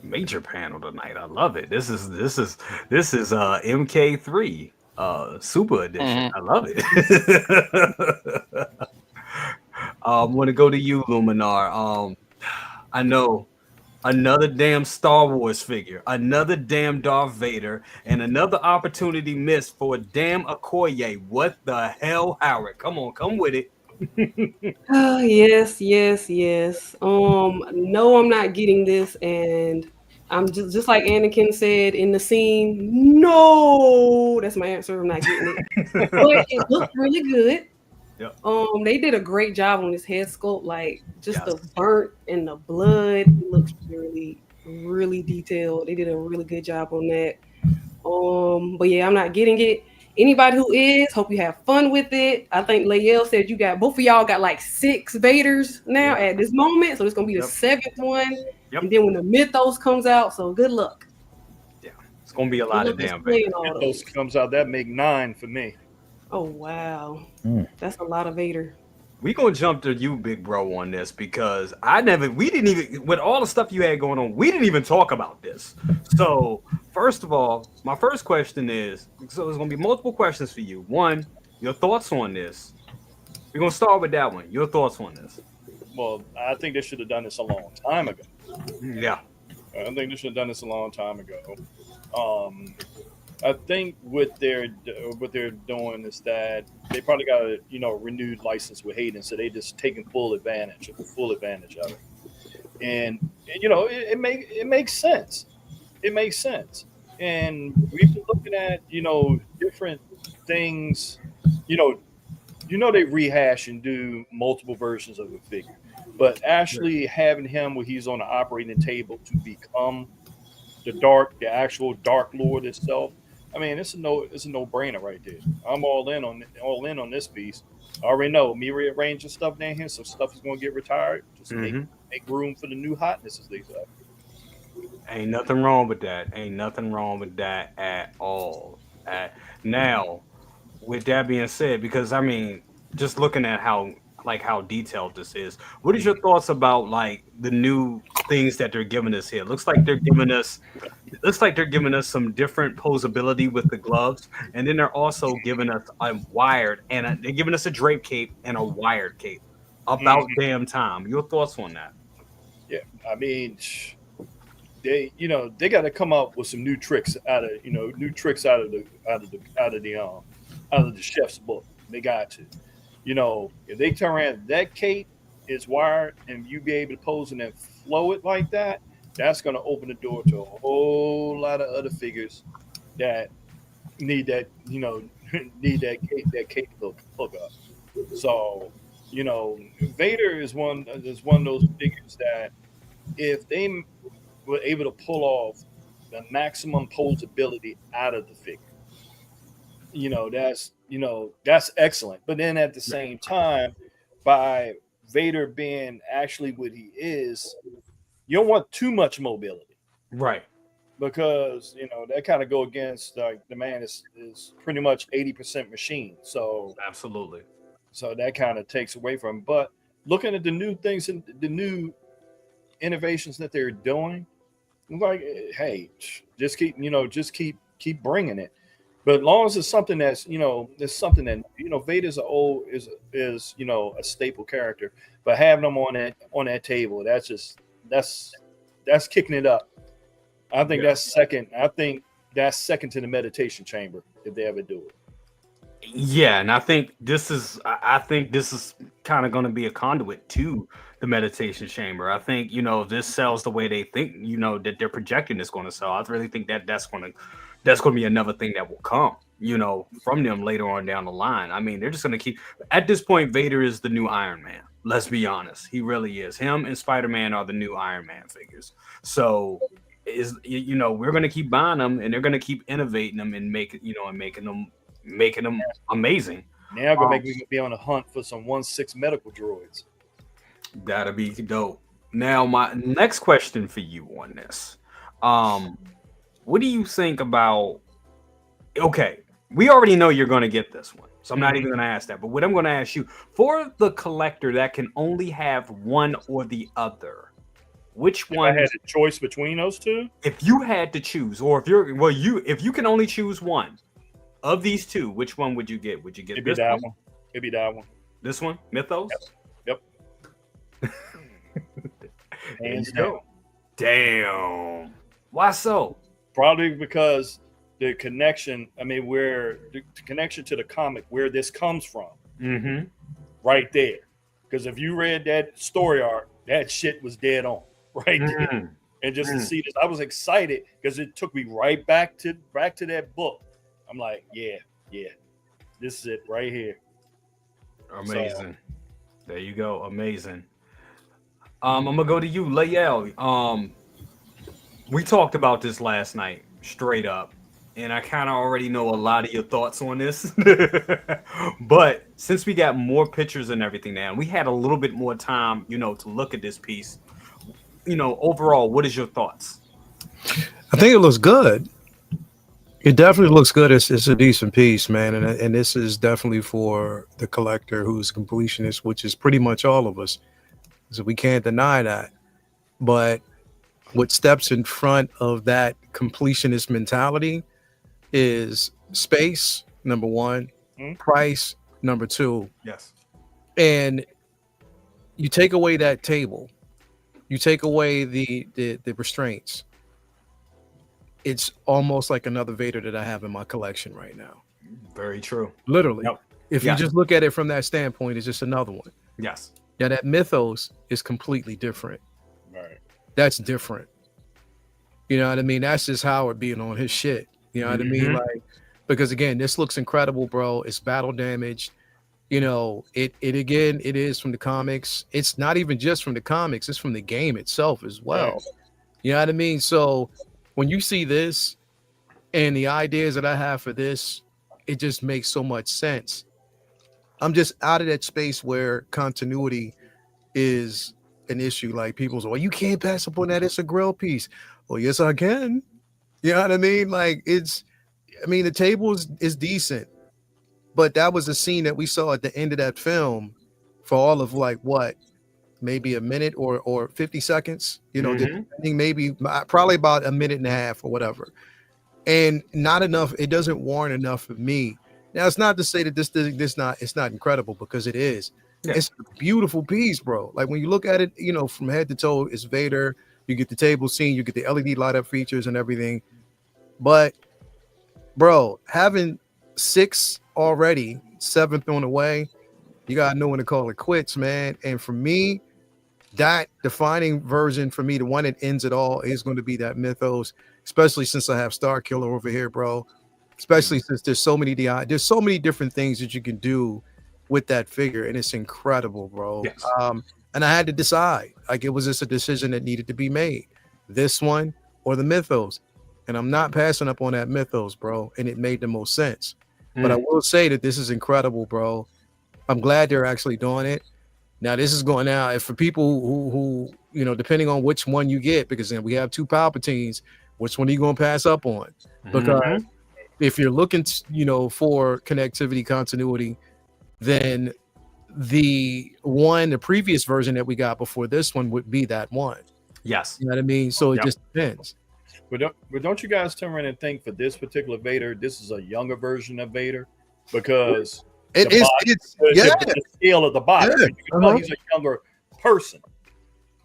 major panel tonight. I love it. This is MK3 Super edition. I love it. I want to go to you, Luminar. I know another damn Star Wars figure, another damn Darth Vader, and another opportunity missed for a damn Okoye. What the hell, Howard? Come on, come with it. Yes, yes, yes. No, I'm not getting this, and I'm just like Anakin said in the scene. No, that's my answer. I'm not getting it, but it looked really good. Yep. They did a great job on this head sculpt, like just Yes. the burnt and the blood. It looks really, really detailed. They did a really good job on that. But yeah, I'm not getting it. Anybody who is, hope you have fun with it. I think Layel said you got both of y'all got like 6 Vaders now at this moment, so it's gonna be the 7th one. Yep. And then when the Mythos comes out, so good luck. Yeah, it's gonna be a lot of damn Vader. Vader. Mythos comes out, that make 9 for me. Oh wow, that's a lot of Vader. We gonna jump to you, big bro, on this because we didn't even, with all the stuff you had going on, we didn't even talk about this. So first of all, my first question is, so there's gonna be multiple questions for you. One, your thoughts on this. We're gonna start with that one. Your thoughts on this. Well, I think they should have done this a long time ago. Yeah. I think they should have done this a long time ago. I think what they're doing is that they probably got a renewed license with Hayden, so they just taking full advantage of it. And it makes sense. It makes sense. And we've been looking at different things. They rehash and do multiple versions of a figure, but actually having him where he's on the operating table to become the actual Dark Lord itself. I mean, it's a no-brainer right there. I'm all in on this piece. I already know me rearranging stuff down here. Some stuff is going to get retired. Just make room for the new hotness, as they say. Ain't nothing wrong with that. Ain't nothing wrong with that at all. Now, with that being said, because I mean, just looking at how detailed this is, what is your thoughts about like the new things that they're giving us here? Looks like they're giving us some different posability with the gloves, and then they're also giving us a wired they're giving us a drape cape and a wired cape. About damn time. Your thoughts on that? Yeah, I mean, they got to come up with some new tricks out of the chef's book. They got to. If they turn around, that cape is wired and you be able to pose and then flow it like that, that's going to open the door to a whole lot of other figures that need that cape hook up. So, Vader is one of those figures that if they were able to pull off the maximum posability out of the figure, that's excellent. But then at the same time, by Vader being actually what he is, you don't want too much mobility, right? Because that kind of go against like the man is pretty much 80% machine. So absolutely. So that kind of takes away from him. But looking at the new things and the new innovations that they're doing, like, hey, just keep bringing it. But as long as it's something that's there's something that Vader's is a staple character, but having them on that table, that's kicking it up. I think that's second. I think that's second to the meditation chamber if they ever do it. Yeah, and I think this is kind of going to be a conduit to the meditation chamber. I think if this sells the way they think that they're projecting it's going to sell, I really think that's going to be another thing that will come from them later on down the line. I mean, they're just going to keep, at this point, Vader is the new Iron Man. Let's be honest, he really is. Him and Spider-Man are the new Iron Man figures. So we're going to keep buying them, and they're going to keep innovating them and making them amazing. Now gonna make me be on a hunt for some 1/6 medical droids. That'll be dope. Now, my next question for you on this, what do you think about? Okay, we already know you're going to get this one, so I'm not even going to ask that. But what I'm going to ask you, for the collector that can only have one or the other, which one? I had a choice between those two. If you had to choose, or if you can only choose one. of these two, which one would you get? Would you get It'd be this that one? one. It'd be that one. This one, Mythos. Yep. There Hands you go. Damn. Why so? Probably because the connection. I mean, where the connection to the comic, where this comes from, Mm-hmm. right there. Because if you read that story arc, that shit was dead on, right there. And just to see this, I was excited because it took me right back to that book. I'm like, yeah, this is it right here. Amazing. There you go. Amazing. I'm gonna go to you, Layel. We talked about this last night, straight up, and I kind of already know a lot of your thoughts on this. But since we got more pictures and everything now, and we had a little bit more time, to look at this piece. Overall, what is your thoughts? I think it looks good. It definitely looks good. It's a decent piece, man, and this is definitely for the collector who's a completionist, which is pretty much all of us. So we can't deny that. But what steps in front of that completionist mentality is space, number one, price, number two. Yes. And you take away that table, you take away the restraints. It's almost like another Vader that I have in my collection right now. Very true. Literally. Yep. If you just look at it from that standpoint, it's just another one. Yes. Now that Mythos is completely different. Right. That's different. You know what I mean? That's just Howard being on his shit. You know what I mean? Like, because again, this looks incredible, bro. It's battle damaged. It is from the comics. It's not even just from the comics, it's from the game itself as well. Yes. You know what I mean? So when you see this and the ideas that I have for this, it just makes so much sense. I'm just out of that space where continuity is an issue. Like people say, well, you can't pass up on that. It's a grill piece. Well, yes, I can. You know what I mean? Like the table is decent, but that was a scene that we saw at the end of that film for all of maybe a minute or 50 seconds, depending, maybe probably about a minute and a half or whatever. And not enough. It doesn't warrant enough of me. Now, it's not to say that it's not incredible, because it is. Yeah. It's a beautiful piece, bro. Like when you look at it, from head to toe, it's Vader. You get the table scene, you get the LED light up features and everything. But, bro, having 6 already, 7th on the way, you gotta know when to call it quits, man. And for me, that defining version for me, the one that ends it all, is going to be that Mythos, especially since I have Star Killer over here, bro. Especially since there's so many different things that you can do with that figure, and it's incredible, bro. Yes. And I had to decide. Like, it was just a decision that needed to be made. This one or the Mythos. And I'm not passing up on that Mythos, bro. And it made the most sense. But I will say that this is incredible, bro. I'm glad they're actually doing it. Now, this is going out for people who depending on which one you get, because then we have 2 Palpatines, which one are you going to pass up on? Because if you're looking, for connectivity, continuity, then the previous version that we got before this one would be that one. Yes. You know what I mean? So it just depends. But don't you guys turn around and think for this particular Vader, this is a younger version of Vader? Because the scale of the body. Yeah. You can tell he's a younger person.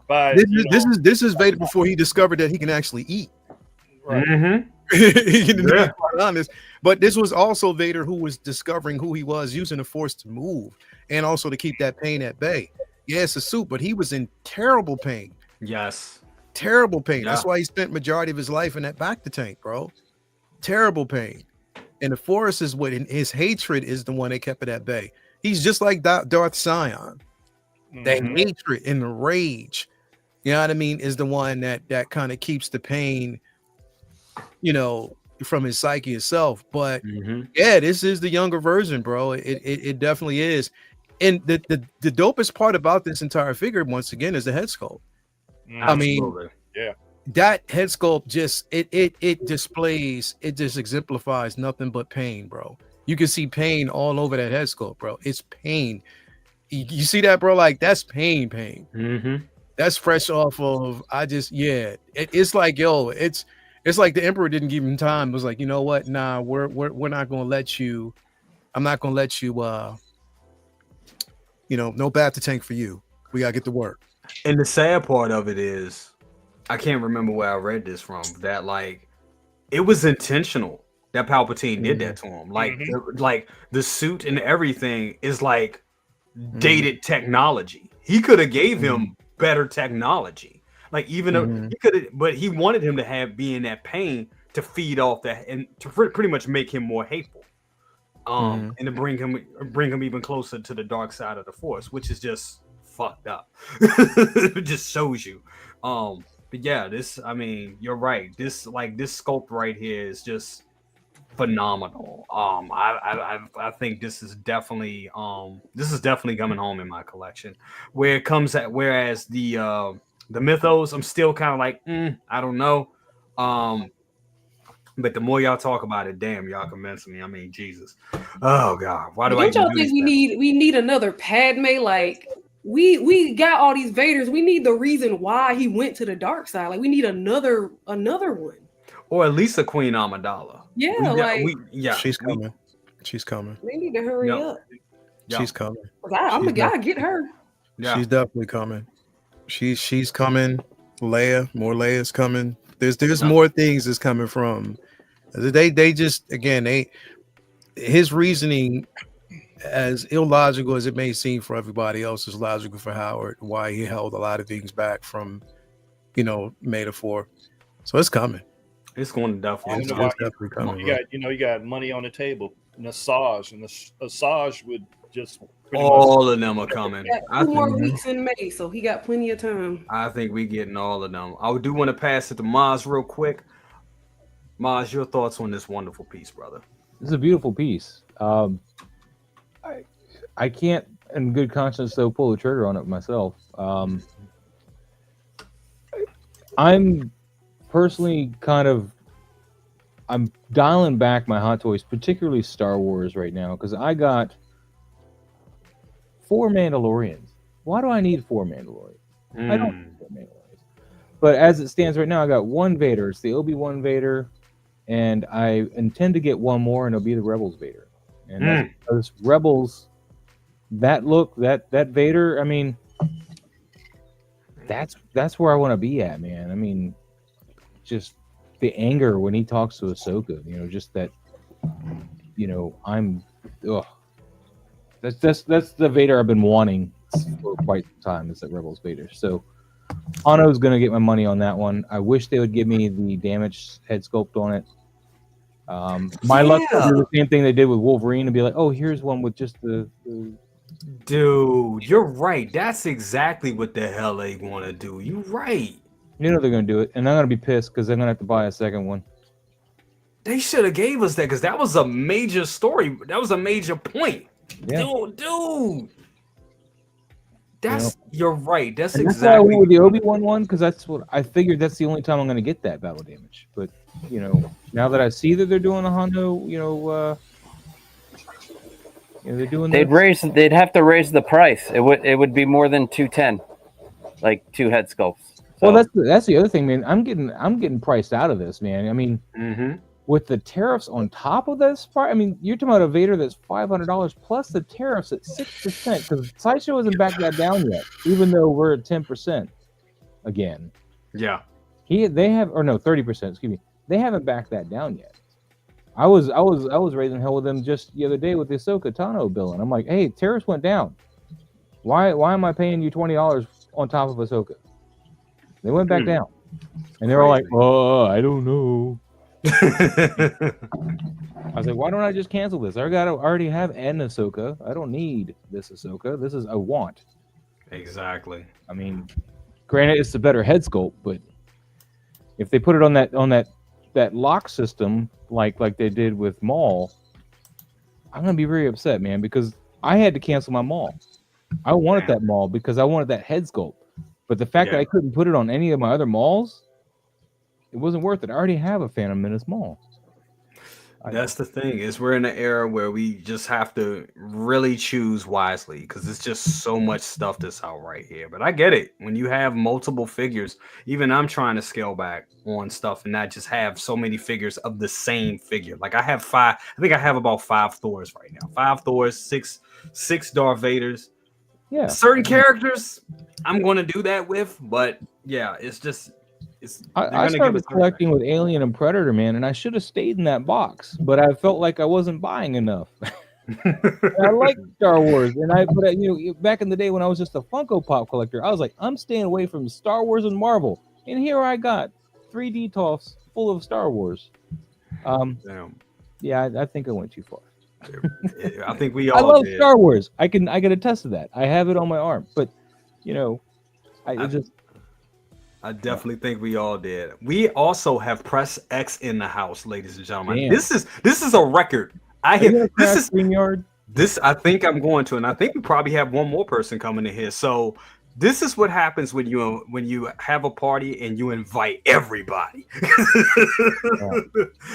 This is Vader before he discovered that he can actually eat. Right. Be quite honest. But this was also Vader who was discovering who he was, using the Force to move and also to keep that pain at bay. Yeah, it's a suit, but he was in terrible pain. Yes. Terrible pain. Yeah. That's why he spent majority of his life in that Bacta tank, bro. Terrible pain. And the Force is what, and his hatred is the one that kept it at bay. He's just like Darth Sion. That hatred and the rage, you know what I mean, is the one that kind of keeps the pain, from his psyche itself. But yeah, this is the younger version, bro. It definitely is. And the dopest part about this entire figure, once again, is the head sculpt. I mean, that head sculpt just it displays, it just exemplifies nothing but pain, bro. You can see pain all over that head sculpt, bro. It's pain. You see that, bro? Like, that's pain. That's fresh off of, it's like, yo, it's It's like the Emperor didn't give him time. It was like, you know what? Nah, we're not gonna let you. I'm not gonna let you. No bath to tank for you. We gotta get to work. And the sad part of it is, I can't remember where I read this from. That like, it was intentional that Palpatine did that to him. Like, the suit and everything is like dated technology. He could have gave him better technology. Like, even though he could have, but he wanted him to be in that pain to feed off that and to pretty much make him more hateful. And to bring him even closer to the dark side of the Force, which is just fucked up. It just shows you. But yeah, you're right. This sculpt right here is just phenomenal. I think this is definitely coming home in my collection. Whereas the Mythos, I'm still kind of like, I don't know. But the more y'all talk about it, damn, y'all convince me. I mean, Jesus. Oh God. Why do I don't y'all think we need another Padme? Like, we got all these Vaders. We need the reason why he went to the dark side. Like, we need another one. Or at least a Queen Amidala. Yeah, she's coming. She's coming. They need to hurry up. She's coming. I'm the guy. Get her. Yeah. She's definitely coming. She's coming. More Leia's coming. There's more things that's coming from. They just, again, his reasoning, as illogical as it may seem for everybody else, is logical for Howard. Why he held a lot of things back from, Metaphor. So it's coming. It's going to definitely. It's definitely coming. You got money on the table. Asajj, and Asajj would just. All of them are coming. Two more weeks in May, so he got plenty of time. I think we're getting all of them. I do want to pass it to Maz real quick. Maz, your thoughts on this wonderful piece, brother? This is a beautiful piece. I can't, in good conscience, though, pull the trigger on it myself. I'm personally I'm dialing back my Hot Toys, particularly Star Wars right now, because I got 4 Mandalorians. Why do I need 4 Mandalorians? I don't need 4 Mandalorians. But as it stands right now, I got 1 Vader. It's the Obi-Wan Vader, and I intend to get 1 more, and it'll be the Rebels Vader. And that's because Rebels, that look, that Vader, I mean, that's where I want to be at, man. I mean, just the anger when he talks to Ahsoka, just that, That's the Vader I've been wanting for quite some time. Is that Rebels Vader? So Hanno's gonna get my money on that one. I wish they would give me the damaged head sculpt on it. My luck will do the same thing they did with Wolverine and be like, oh, here's one with just the. Dude, you're right. That's exactly what the hell they want to do. You're right. They're gonna do it, and I'm gonna be pissed because I'm gonna have to buy a second one. They should have gave us that because that was a major story. That was a major point. Yeah. Dude, you're right. That's exactly why I went with the Obi-Wan one, because that's what I figured. That's the only time I'm going to get that battle damage. But now that I see that they're doing a Hondo, they're doing. They'd have to raise the price. It would be more than 210, like 2 head sculpts. So. Well, that's the other thing, man. I'm getting priced out of this, man. I mean. With the tariffs on top of this part, I mean, you're talking about a Vader that's $500 plus the tariffs at 6%, because Sideshow hasn't backed that down yet, even though we're at 10% again. Yeah. They have, or no, 30%, excuse me. They haven't backed that down yet. I was raising hell with them just the other day with the Ahsoka Tano bill, and I'm like, hey, tariffs went down. Why am I paying you $20 on top of Ahsoka? They went back down. And they were like, oh, I don't know. I was like, why don't I just cancel this? I already have an Ahsoka. I don't need this Ahsoka. This is a want. Exactly. I mean, granted, it's a better head sculpt, but if they put it on that lock system like they did with Maul, I'm gonna be very upset, man, because I had to cancel my Maul. I wanted that Maul because I wanted that head sculpt, but the fact that I couldn't put it on any of my other Mauls, it wasn't worth it. I already have a Phantom Menace Maul. That's the thing, is we're in an era where we just have to really choose wisely because it's just so much stuff that's out right here. But I get it. When you have multiple figures, even I'm trying to scale back on stuff and not just have so many figures of the same figure. Like I have I think I have about 5 Thors right now. 5 Thors, six Darth Vaders. Yeah. Certain characters I'm going to do that with, but yeah, it's just I started collecting with Alien and Predator, man, and I should have stayed in that box, but I felt like I wasn't buying enough. I like Star Wars, but you know, back in the day when I was just a Funko Pop collector, I was like, I'm staying away from Star Wars and Marvel, and here I got 3D toffs full of Star Wars. Yeah, I think I went too far. I think we all. I love did. Star Wars. I can attest to that. I have it on my arm, but you know, I definitely think we all did. We also have Press X in the house, ladies and gentlemen. Damn. This is a record. This I think I'm going to, and I think we probably have one more person coming in here. So this is what happens when you have a party and you invite everybody.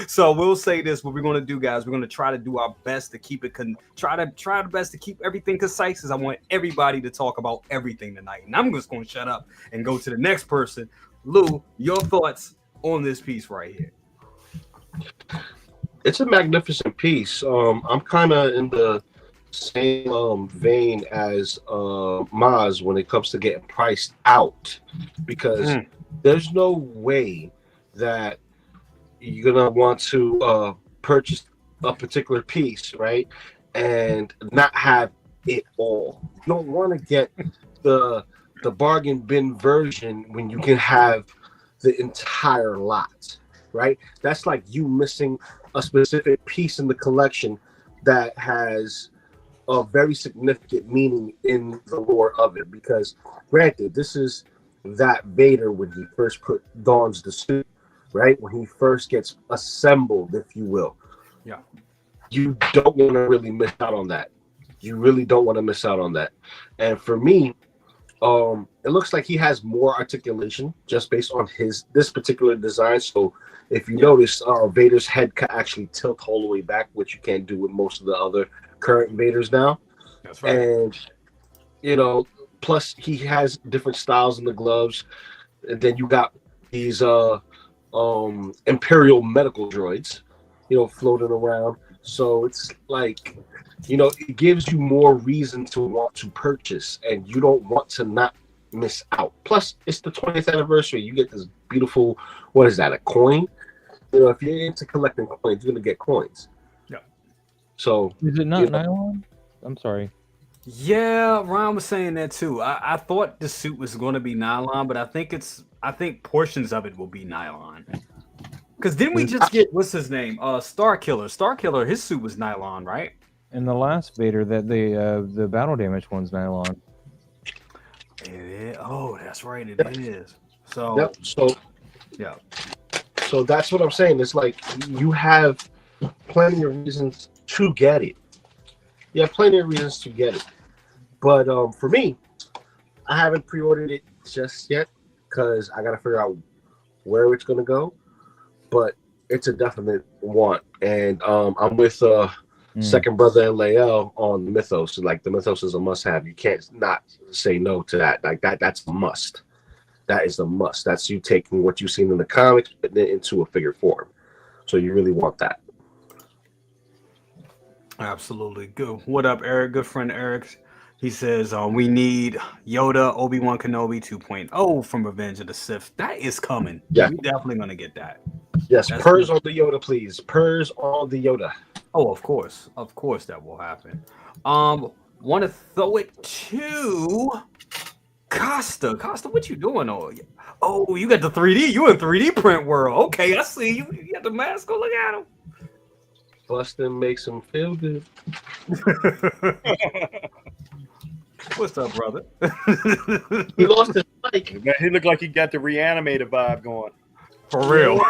So we'll say this: what we're going to do, guys, we're going to try to do our best to keep it try the best to keep everything concise, because I want everybody to talk about everything tonight. And I'm just going to shut up and go to the next person. Lou, your thoughts on this piece right here? It's a magnificent piece. I'm kind of in the same vein as Maz when it comes to getting priced out, because there's no way that you're gonna want to purchase a particular piece, right, and not have it all. You don't want to get the bargain bin version when you can have the entire lot, right? That's like you missing a specific piece in the collection that has a very significant meaning in the lore of it. Because granted, this is that Vader when he first dons the suit, right? When he first gets assembled, if you will. Yeah. You don't want to really miss out on that. You really don't want to miss out on that. And for me, it looks like he has more articulation just based on this particular design. So if you notice, Vader's head can actually tilt all the way back, which you can't do with most of the other current Vaders now. That's right. And you know, plus he has different styles in the gloves. And then you got these Imperial medical droids, you know, floating around. So it's like, you know, it gives you more reason to want to purchase, and you don't want to not miss out. Plus, it's the 20th anniversary. You get this beautiful, what is that, a coin? You know, if you're into collecting coins, you're gonna get coins. Yeah. So is it not nylon? I'm sorry. Yeah, Ron was saying that too. I thought the suit was going to be nylon, but I think portions of it will be nylon. Because didn't we just get, what's his name? Star Killer. Star Killer, his suit was nylon, right? And the last Vader, that the battle damage one's nylon. Oh, that's right, it is. So yep. Yeah. So that's what I'm saying. It's like you have plenty of reasons to get it. You have plenty of reasons to get it. But for me, I haven't pre-ordered it just yet because I got to figure out where it's going to go. But it's a definite want. And I'm with second brother and Lael on the Mythos. Like, the Mythos is a must-have. You can't not say no to that. Like, that's a must. That is a must. That's you taking what you've seen in the comics, but then into a figure form. So you really want that. Absolutely. Good. What up, Eric? Good friend Eric. He says we need Yoda, Obi-Wan Kenobi 2.0 from Revenge of the Sith. That is coming. Yeah. We're definitely going to get that. Yes, purrs on the Yoda, please. Purrs on the Yoda. Oh, of course. Of course that will happen. Want to throw it to Costa. Costa, what you doing? Oh, you got the 3D. You in 3D print world. Okay, I see you. You got the mask. Go look at him. Bustin' makes him feel good. What's up, brother? He lost his mic. He looked like he got the Reanimator vibe going. For real.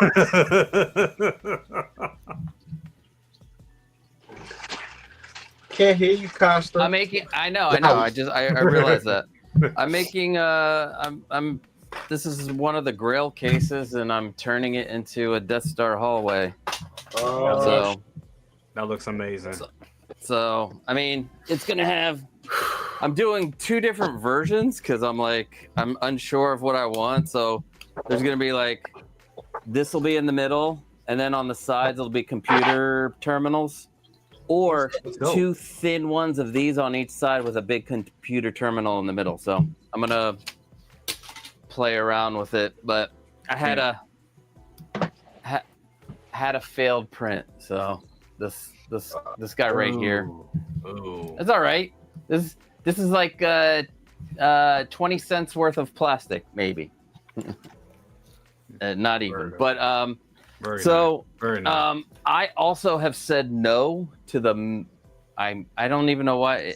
Can't hear you, Costa. I know. I realize that. I'm making this is one of the Grail cases, and I'm turning it into a Death Star hallway. So That looks amazing. So I mean, it's gonna have. I'm doing 2 different versions because I'm unsure of what I want. So there's gonna be like, this will be in the middle, and then on the sides it'll be computer terminals, or 2 thin ones of these on each side with a big computer terminal in the middle. So I'm gonna play around with it, but I had a failed print, so this guy right here. Ooh. It's all right. This is like 20 cents worth of plastic, maybe. Not even. But so nice. I also have said no to the. I don't even know why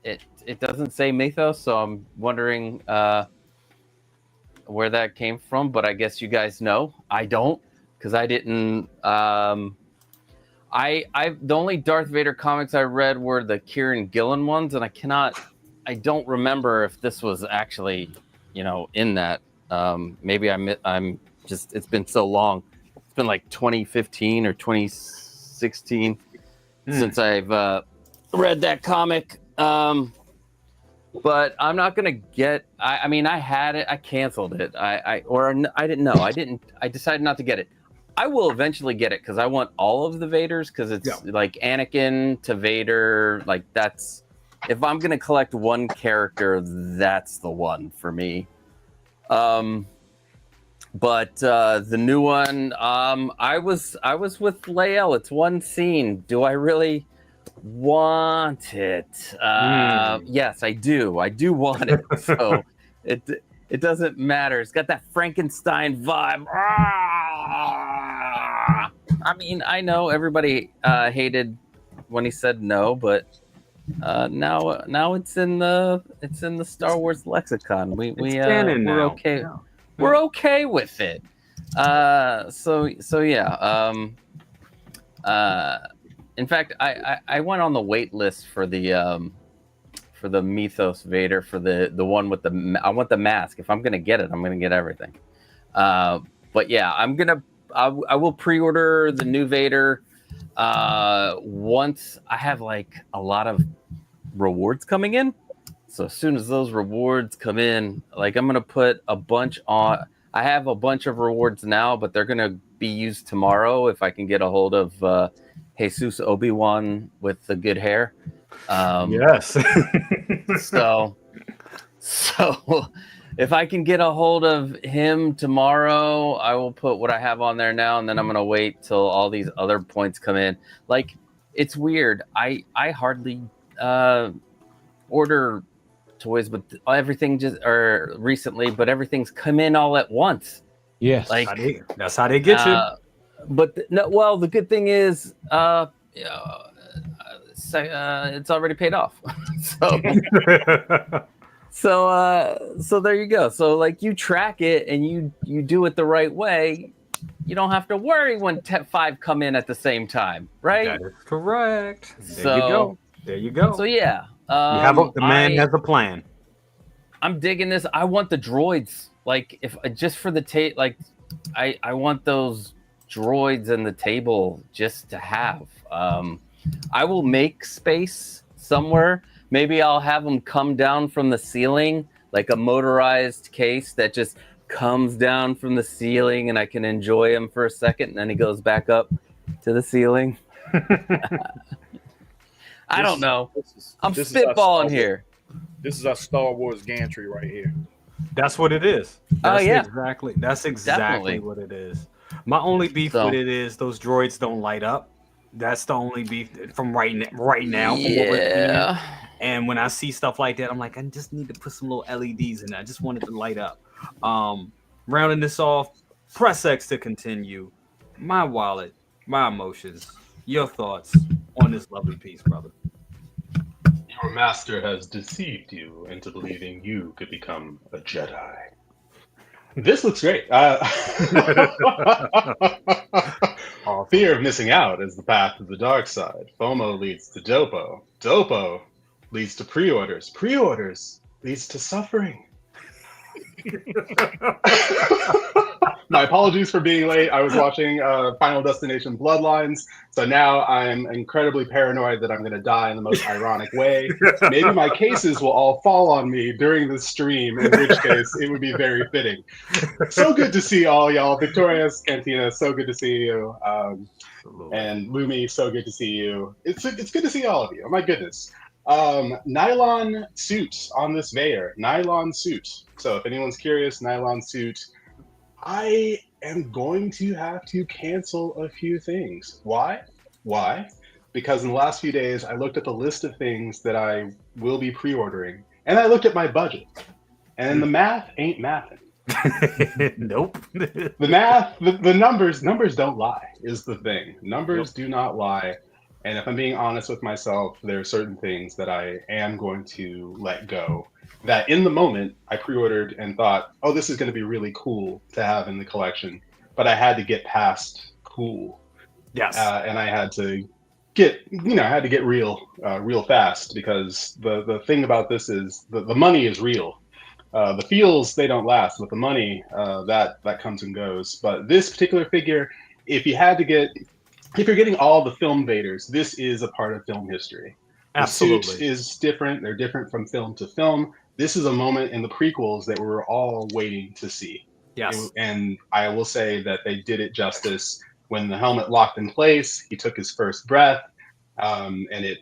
it doesn't say Mythos, so I'm wondering where that came from. But I guess you guys know. I don't, because I didn't. The only Darth Vader comics I read were the Kieran Gillen ones, and I don't remember if this was actually, in that. Maybe I'm just, it's been so long. It's been like 2015 or 2016 since I've read that comic. But I'm not gonna get. I mean, I had it. I canceled it. I didn't know. I decided not to get it. I will eventually get it because I want all of the Vaders, because it's like Anakin to Vader. Like, that's, if I'm gonna collect one character, that's the one for me. But the new one, I was with Lael. It's one scene. Do I really want it? Yes, I do. I do want it. So it doesn't matter. It's got that Frankenstein vibe. I mean, I know everybody hated when he said no, but now it's in the Star Wars lexicon. We're okay. Yeah. We're okay with it. So yeah. In fact, I went on the wait list for the Mythos Vader, for the one with I want the mask. If I'm gonna get it, I'm gonna get everything. But yeah, I will pre-order the new Vader once I have like a lot of rewards coming in. So as soon as those rewards come in, like, I'm gonna put a bunch on. I have a bunch of rewards now, but they're gonna be used tomorrow if I can get a hold of Jesus Obi-Wan with the good hair. Yes. so if I can get a hold of him tomorrow, I will put what I have on there now, and then I'm gonna wait till all these other points come in. Like, it's weird. I hardly order toys, but everything recently, but everything's come in all at once. Yes, like that's how they get you. But the good thing is, it's already paid off. So there you go. So, like, you track it and you do it the right way. You don't have to worry when 5 come in at the same time, right? That is correct. There you go. So yeah, the man has a plan. I'm digging this. I want the droids. Like, if just for the like, I want those droids in the table just to have. I will make space somewhere. Maybe I'll have them come down from the ceiling, like a motorized case that just comes down from the ceiling, and I can enjoy him for a second, and then he goes back up to the ceiling. I don't know. I'm spitballing here. This is our Star Wars gantry right here. That's what it is. That's exactly Definitely what it is. My only beef with it is those droids don't light up. That's the only beef from right now. Yeah. And when I see stuff like that, I'm like, I just need to put some little LEDs in there. I just want it to light up. Rounding this off, press X to continue. My wallet, my emotions, your thoughts on this lovely piece, brother. Your master has deceived you into believing you could become a Jedi. This looks great. Fear of missing out is the path to the dark side. FOMO leads to Dopo. Dopo leads to pre-orders. Pre-orders leads to suffering. My apologies for being late. I was watching Final Destination Bloodlines, so now I'm incredibly paranoid that I'm going to die in the most ironic way. Maybe my cases will all fall on me during the stream, in which case it would be very fitting. So good to see all y'all. Victoria's Cantina, so good to see you. And Lumi, so good to see you. It's good to see all of you. Oh my goodness. Nylon suit on this Veyer. Nylon suit. So if anyone's curious, nylon suit. I am going to have to cancel a few things. Why? Because in the last few days, I looked at the list of things that I will be pre-ordering, and I looked at my budget, and the math ain't mathing. Nope. The math, the numbers don't lie, is the thing. Numbers do not lie. And if I'm being honest with myself, there are certain things that I am going to let go. That in the moment I pre-ordered and thought, oh, this is going to be really cool to have in the collection. But I had to get past cool. Yes. And I had to get real fast, because the thing about this is the money is real. The feels, they don't last, but the money, that comes and goes. But this particular figure, if you're getting all the film vaders, this is a part of film history. Absolutely. The suit is different. They're different from film to film. This is a moment in the prequels that we were all waiting to see. Yes. And I will say that they did it justice. When the helmet locked in place, he took his first breath. And it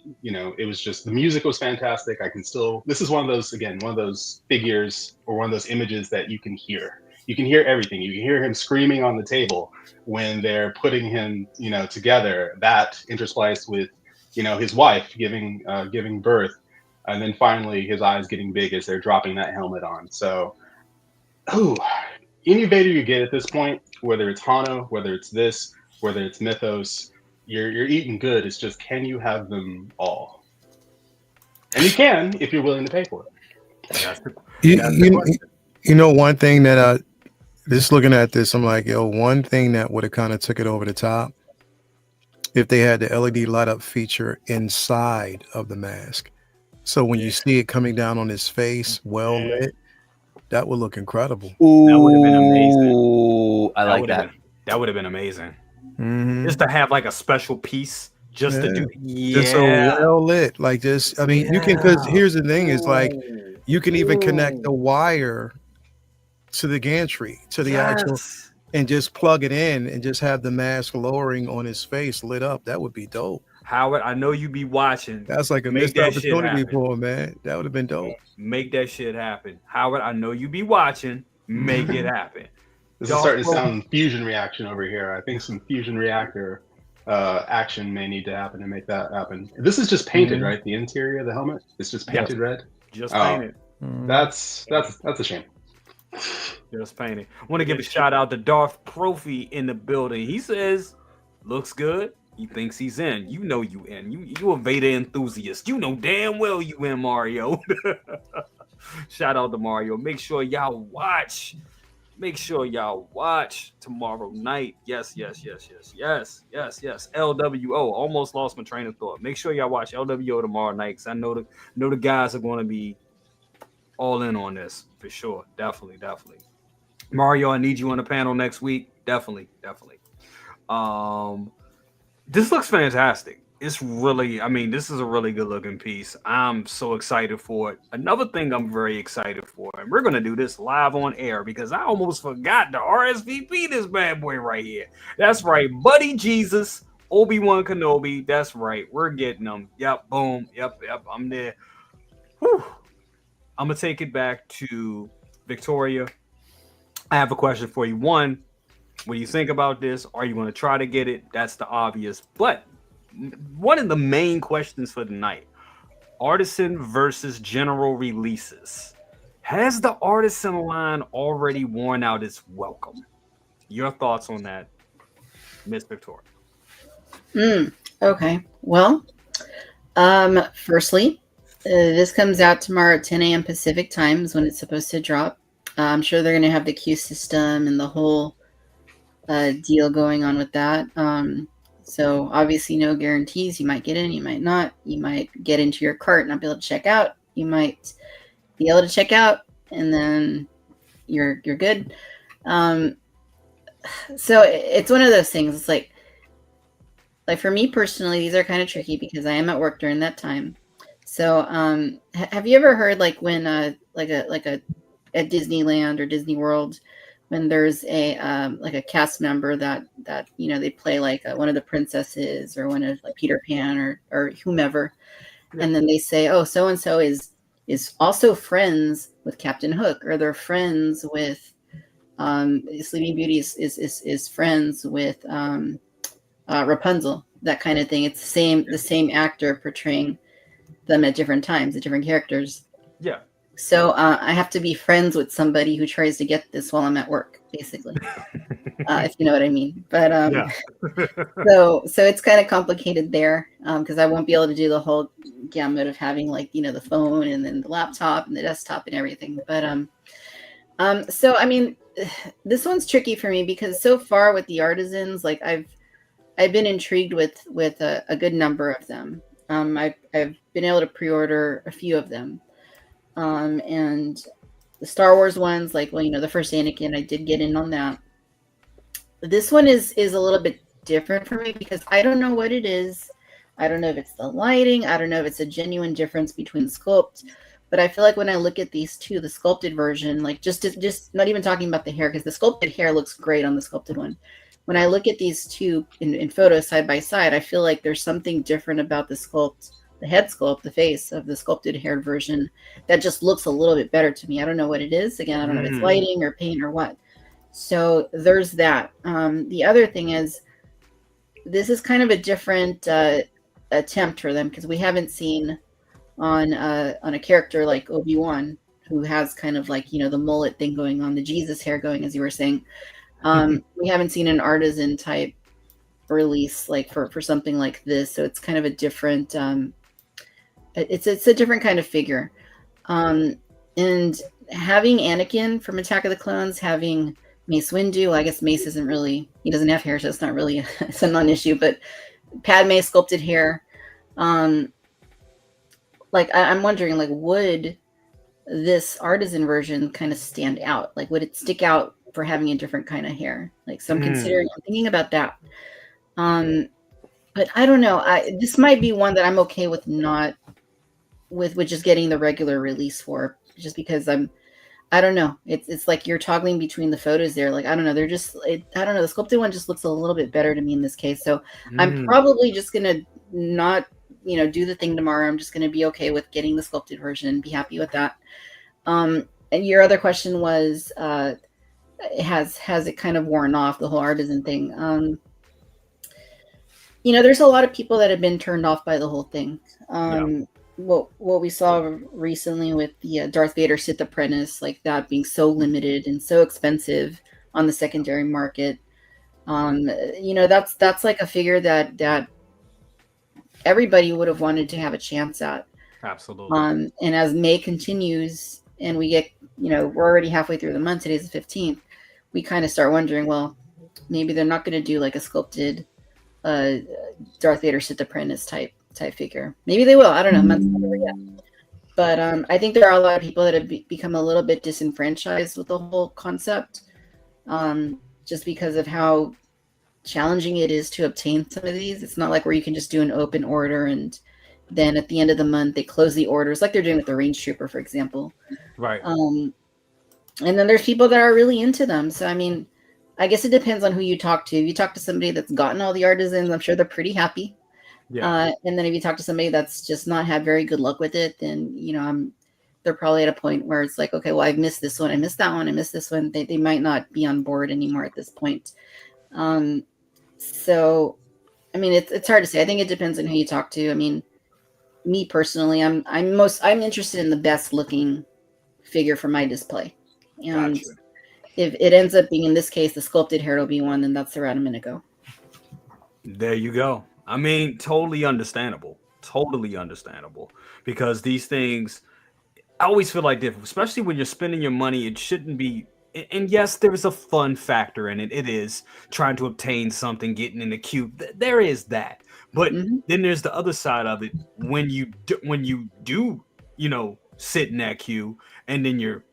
was just, the music was fantastic. This is one of those figures, or one of those images that you can hear. You can hear everything. You can hear him screaming on the table when they're putting him, together. That interspliced with, his wife giving birth, and then finally his eyes getting big as they're dropping that helmet on. So, any Vader you get at this point, whether it's Hano, whether it's this, whether it's Mythos, you're eating good. It's just, can you have them all? And you can if you're willing to pay for it. One thing that just looking at this, I'm like, one thing that would have kind of took it over the top, if they had the LED light up feature inside of the mask. So when you see it coming down on his face, well lit, that would look incredible. Ooh, that would have been amazing. I like that. That would have been amazing. Mm-hmm. Just to have like a special piece just to do. Just so well lit. Like this, I mean, you can, because here's the thing, is like you can even connect the wire to the gantry, to the actual, and just plug it in and just have the mask lowering on his face lit up. That would be dope. Howard, I know you be watching. That's like a missed opportunity for him, man. That would have been dope. Make that shit happen. Howard, I know you be watching. Make it happen. This is starting to sound fusion reaction over here. I think some fusion reactor action may need to happen to make that happen. This is just painted, right? The interior of the helmet, it's just painted red. Just painted. That's a shame. Just painted. I want to give a shout out to Darth Profi in the building. He says, looks good. He thinks he's in. You know you in. You a Vader enthusiast. You know damn well you in, Mario. Shout out to Mario. Make sure y'all watch. Make sure y'all watch tomorrow night. Yes. LWO. Almost lost my train of thought. Make sure y'all watch LWO tomorrow night, because I know the guys are going to be all in on this for sure. Definitely. Mario, I need you on the panel next week. Definitely. This looks fantastic. It's really, this is a really good looking piece. I'm so excited for it. Another thing I'm very excited for, and we're going to do this live on air because I almost forgot to RSVP this bad boy right here. That's right. Buddy Jesus, Obi-Wan Kenobi. That's right. We're getting them. Yep. Boom. Yep. I'm there. Whew. I'm going to take it back to Victoria. I have a question for you. One, what do you think about this? Are you going to try to get it? That's the obvious. But one of the main questions for tonight, Artisan versus general releases. Has the Artisan line already worn out its welcome? Your thoughts on that, Miss Victoria? Okay. Well, firstly, this comes out tomorrow at 10 a.m. Pacific times when it's supposed to drop. I'm sure they're going to have the queue system and the whole deal going on with that. So obviously no guarantees. You might get in, you might not. You might get into your cart and not be able to check out. You might be able to check out and then you're good. So it's one of those things. It's like for me personally, these are kind of tricky because I am at work during that time. So have you ever heard like when like a at Disneyland or Disney World, when there's a like a cast member that you know, they play like one of the princesses or one of like Peter Pan or whomever, and then they say, oh, so and so is also friends with Captain Hook, or they're friends with Sleeping Beauty is friends with Rapunzel, that kind of thing. It's the same actor portraying them at different times, at different characters. Yeah. So I have to be friends with somebody who tries to get this while I'm at work, basically, if you know what I mean. But Yeah. so it's kind of complicated there because I won't be able to do the whole gamut of having, like, you know, the phone and then the laptop and the desktop and everything. But so I mean, this one's tricky for me because so far with the artisans, like I've been intrigued with a good number of them. I've been able to pre-order a few of them. And the Star Wars ones, like, well, you know, the first Anakin, I did get in on that. This one is a little bit different for me because I don't know what it is. I don't know if it's the lighting. I don't know if it's a genuine difference between sculpt. But I feel like when I look at these two, the sculpted version, like just not even talking about the hair, because the sculpted hair looks great on the sculpted one. When I look at these two in photos side by side, I feel like there's something different about the sculpt, the head sculpt, the face of the sculpted haired version that just looks a little bit better to me. I don't know what it is. Again, I don't know if it's lighting or paint or what. So there's that. The other thing is, this is kind of a different attempt for them because we haven't seen on a character like Obi-Wan, who has kind of like, you know, the mullet thing going on, the Jesus hair going, as you were saying. We haven't seen an artisan type release like for something like this, so it's kind of a different it's a different kind of figure. And having Anakin from Attack of the Clones, having Mace Windu, well, I guess Mace isn't really, he doesn't have hair, so it's not really it's a non-issue, but Padme sculpted hair, like I'm wondering, like, would this artisan version kind of stand out? Like, would it stick out for having a different kind of hair? Like, so I'm thinking about that. But I don't know. This might be one that I'm okay with not with just getting the regular release for, just because I don't know. It's like you're toggling between the photos there. Like, I don't know. They're just, I don't know. The sculpted one just looks a little bit better to me in this case. So I'm probably just going to not, you know, do the thing tomorrow. I'm just going to be okay with getting the sculpted version and be happy with that. And your other question was, has it kind of worn off, the whole artisan thing? You know, there's a lot of people that have been turned off by the whole thing. What we saw recently with the Darth Vader Sith Apprentice, like that being so limited and so expensive on the secondary market. You know, that's like a figure that everybody would have wanted to have a chance at. Absolutely. And as May continues and we get, you know, we're already halfway through the month, today's the 15th, we kind of start wondering, well, maybe they're not going to do like a sculpted Darth Vader Sith Apprentice type figure. Maybe they will. I don't know. I'm not over yet. But I think there are a lot of people that have become a little bit disenfranchised with the whole concept, just because of how challenging it is to obtain some of these. It's not like where you can just do an open order and then at the end of the month they close the orders, like they're doing with the Range Trooper, for example. Right. And then there's people that are really into them. So I mean, I guess it depends on who you talk to. If you talk to somebody that's gotten all the artisans, I'm sure they're pretty happy. Yeah. And then if you talk to somebody that's just not had very good luck with it, then, you know, they're probably at a point where it's like, okay, well, I've missed this one, I missed that one, I missed this one. They might not be on board anymore at this point. So, I mean, it's hard to say. I think it depends on who you talk to. I mean, me personally, I'm interested in the best looking figure for my display. And gotcha. If it ends up being, in this case, the sculpted hair Obi-Wan, then that's the route I'm going to go. There you go. I mean, totally understandable. Totally understandable. Because these things, I always feel like different, especially when you're spending your money. It shouldn't be. And yes, there is a fun factor in it. It is trying to obtain something, getting in the queue. There is that. But then there's the other side of it. When you do, you know, sit in that queue, and then you're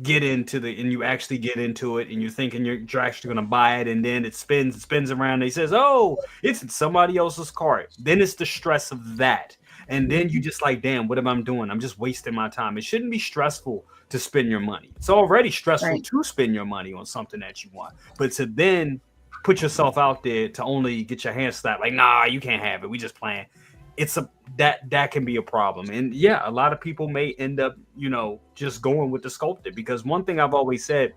get into and you actually get into it and you're thinking you're actually going to buy it, and then it spins around and he says, oh, it's in somebody else's cart. Then it's the stress of that. And then you just like, damn, what am I doing? I'm just wasting my time. It shouldn't be stressful to spend your money. It's already stressful to spend your money on something that you want. But to then put yourself out there to only get your hands slapped, like, nah, you can't have it. We just playing. It's that can be a problem. And yeah, a lot of people may end up, just going with the sculpted, because one thing I've always said,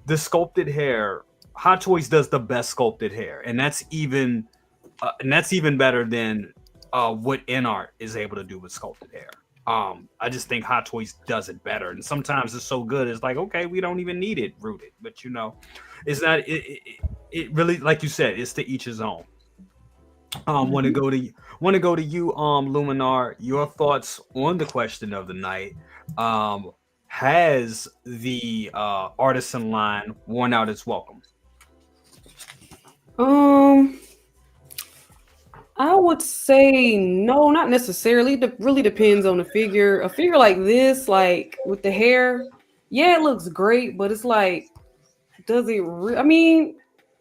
the sculpted hair, Hot Toys does the best sculpted hair. And that's even better than what InArt is able to do with sculpted hair. I just think Hot Toys does it better, and sometimes it's so good it's like, okay, we don't even need it rooted. But it's not. It really, like you said, it's to each his own. Want to go to you, Luminar. Your thoughts on the question of the night? Has the Artisan line worn out its welcome? I would say no, not necessarily. It really depends on the figure. A figure like this, like with the hair, yeah, it looks great, but it's like, does it?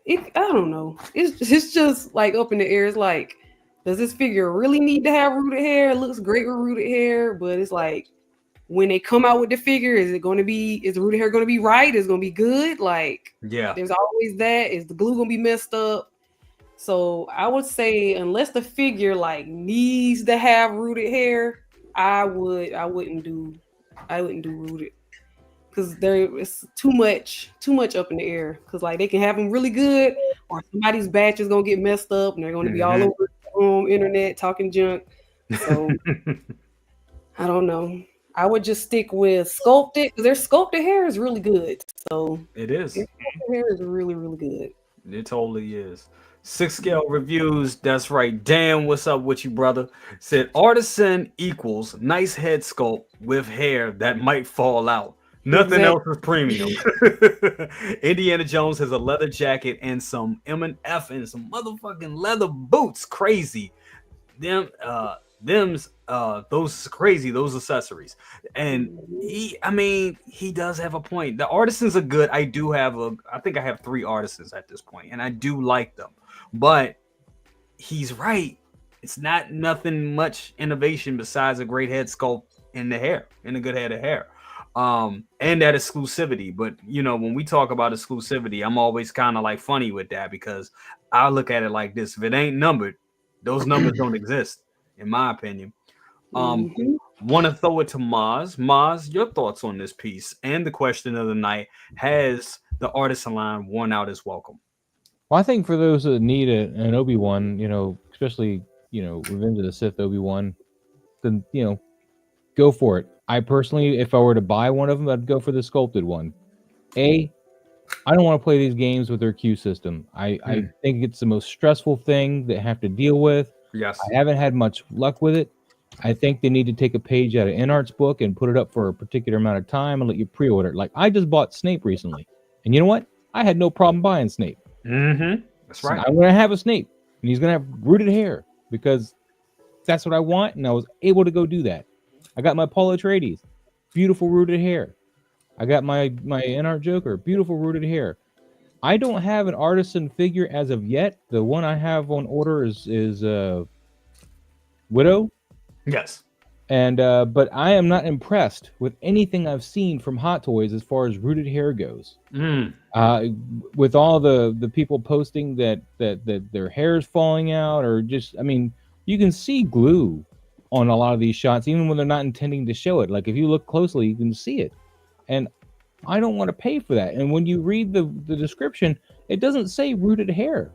I don't know. It's just like up in the air. It's like, does this figure really need to have rooted hair? It looks great with rooted hair, but it's like, when they come out with the figure, is the rooted hair going to be right? Is it going to be good? Like, yeah, there's always that. Is the glue going to be messed up? So I would say, unless the figure like needs to have rooted hair, I wouldn't do rooted, because it's too much up in the air. Because like they can have them really good, or somebody's batch is gonna get messed up and they're gonna be all over the internet talking junk. So I don't know. I would just stick with sculpted, because their sculpted hair is really good. So it is. Their sculpted hair is really, really good. It totally is. 6 Scale Reviews, that's right. Dan, what's up with you, brother? Said Artisan equals nice head sculpt with hair that might fall out. Nothing else is premium. Indiana Jones has a leather jacket and some M&F and some motherfucking leather boots. Crazy. Those crazy, those accessories. And he does have a point. The Artisans are good. I think I have 3 Artisans at this point, and I do like them. But he's right. It's nothing much innovation besides a great head sculpt in the hair, in a good head of hair. And that exclusivity. But when we talk about exclusivity, I'm always kind of like funny with that, because I look at it like this: if it ain't numbered, those numbers don't exist, in my opinion. Want to throw it to Maz. Maz, your thoughts on this piece and the question of the night: has the Artisan line worn out its welcome? Well, I think for those that need an Obi-Wan, especially, Revenge of the Sith Obi-Wan, then, go for it. I personally, if I were to buy one of them, I'd go for the sculpted one. I don't want to play these games with their queue system. I think it's the most stressful thing they have to deal with. Yes. I haven't had much luck with it. I think they need to take a page out of InArt's book and put it up for a particular amount of time and let you pre-order it. Like, I just bought Snape recently. And you know what? I had no problem buying Snape. That's right. So I'm going to have a Snape, and he's going to have rooted hair, because that's what I want, and I was able to go do that. I got my Paul Atreides, beautiful rooted hair. I got my InArt Joker, beautiful rooted hair. I don't have an Artisan figure as of yet. The one I have on order is Widow. Yes. And but I am not impressed with anything I've seen from Hot Toys as far as rooted hair goes. With all the people posting that their hair is falling out, or just, you can see glue on a lot of these shots, even when they're not intending to show it. Like, if you look closely, you can see it. And I don't want to pay for that. And when you read the description, it doesn't say rooted hair.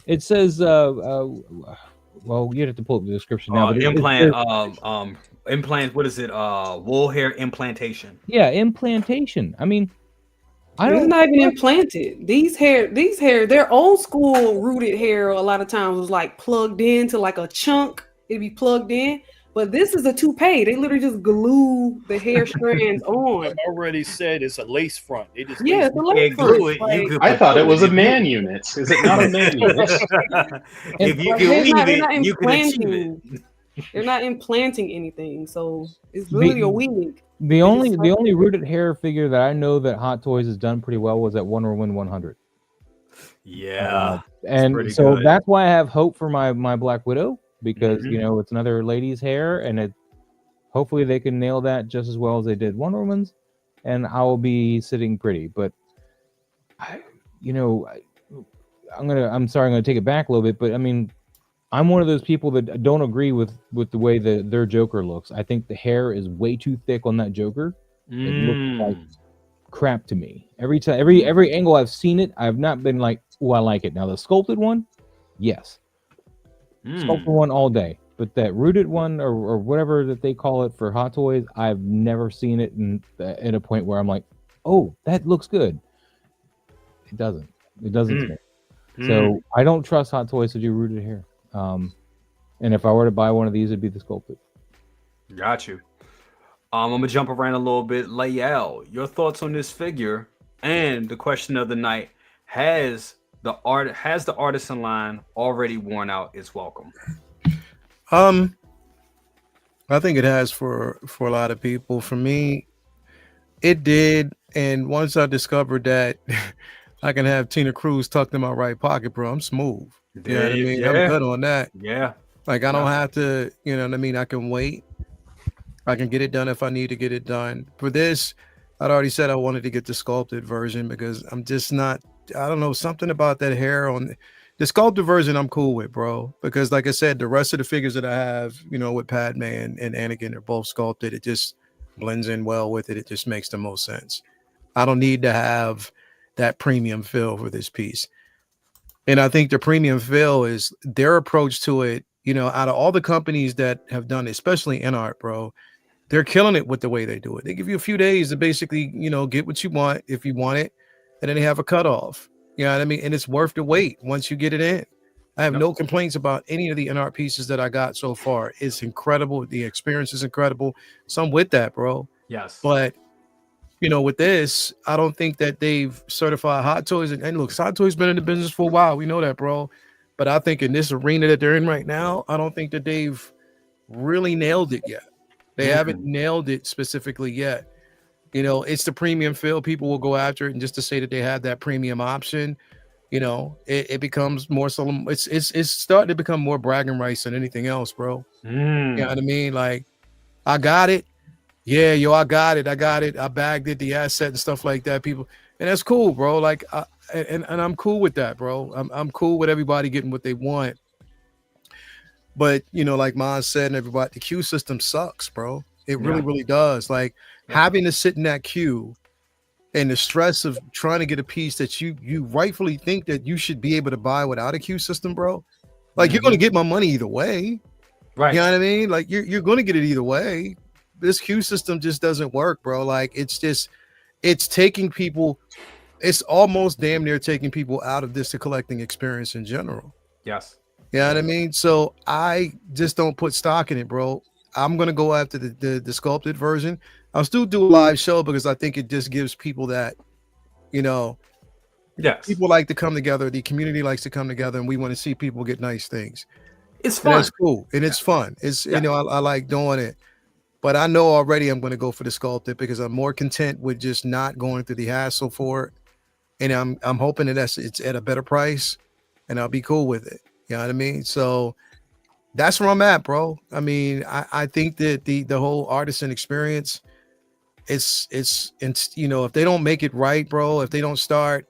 It says, well, you have to pull up the description now. But implant. What is it? Wool hair implantation. Yeah, implantation. It's not even implanted. These hair, their old school rooted hair a lot of times was like plugged into like a chunk. It'd be plugged in. But this is a toupee. They literally just glue the hair strands on. I've already said it's a lace front. They just it's a lace front. I thought it was a man unit. Is it not a man unit? If you can weave it, you can achieve it. They're not implanting anything, so it's really a weave. The only rooted hair figure that I know that Hot Toys has done pretty well was that Wonder Woman 100. Yeah, and so good. that's why I have hope for my Black Widow, because you know it's another lady's hair, and it hopefully they can nail that just as well as they did Wonder Woman's, and I will be sitting pretty. But I'm sorry, I'm gonna take it back a little bit, but I mean, I'm one of those people that don't agree with the way their Joker looks. I think the hair is way too thick on that Joker. It looks like crap to me. Every time, every angle I've seen it, I've not been like, oh, I like it. Now the sculpted one, yes, sculpted one all day. But that rooted one or whatever that they call it for Hot Toys, I've never seen it at a point where I'm like, oh, that looks good. It doesn't. It doesn't. To me. So I don't trust Hot Toys to do rooted hair. And if I were to buy one of these, it'd be the sculpted. Got you. I'm gonna jump around a little bit. Layel, your thoughts on this figure and the question of the night: Has the Artisan line already worn out its welcome? I think it has for a lot of people. For me, it did. And once I discovered that I can have Tina Cruz tucked in my right pocket, bro, I'm smooth. You know what I mean? Yeah. I'm good on that. Yeah. Like I don't have to, you know what I mean? I can wait. I can get it done if I need to get it done. For this, I'd already said I wanted to get the sculpted version because I'm just not, I don't know, something about that hair on the sculpted version I'm cool with, bro. Because like I said, the rest of the figures that I have, you know, with Padme and Anakin, they're both sculpted. It just blends in well with it. It just makes the most sense. I don't need to have that premium feel for this piece. And I think the premium feel is their approach to it. You know, out of all the companies that have done it, especially in art, bro, they're killing it with the way they do it. They give you a few days to basically, you know, get what you want if you want it, and then they have a cutoff. You know what I mean? And it's worth the wait once you get it in. I have no complaints about any of the in art pieces that I got so far. It's incredible. The experience is incredible. So I'm with that, bro. Yes. But you know, with this, I don't think that they've certified Hot Toys. And look, Hot Toys been in the business for a while. We know that, bro. But I think in this arena that they're in right now, I don't think that they've really nailed it yet. They haven't nailed it specifically yet. You know, it's the premium feel. People will go after it. And just to say that they have that premium option, you know, it becomes more so. It's starting to become more bragging rights than anything else, bro. You know what I mean? Like, I got it. Yeah, yo, I got it. I bagged it, the asset and stuff like that. People, and that's cool, bro. Like, and I'm cool with that, bro. I'm cool with everybody getting what they want. But you know, like Maz said, and everybody, the queue system sucks, bro. It really, really does. Like having to sit in that queue and the stress of trying to get a piece that you rightfully think that you should be able to buy without a queue system, bro. Like you're gonna get my money either way. Right. You know what I mean? Like you're gonna get it either way. This queue system just doesn't work, bro. Like it's taking people, it's almost damn near taking people out of the collecting experience in general. Yes. You know what I mean? So I just don't put stock in it, bro. I'm gonna go after the sculpted version. I'll still do a live show because I think it just gives people that, you know, people like to come together. The community likes to come together, and we want to see people get nice things. It's fun. And that's cool, and it's fun. It's you know, I like doing it. But I know already I'm going to go for the sculpted because I'm more content with just not going through the hassle for it. And I'm hoping that it's at a better price and I'll be cool with it. You know what I mean? So that's where I'm at, bro. I mean, I think that the whole Artisan experience, it's you know, if they don't make it right, bro, if they don't start,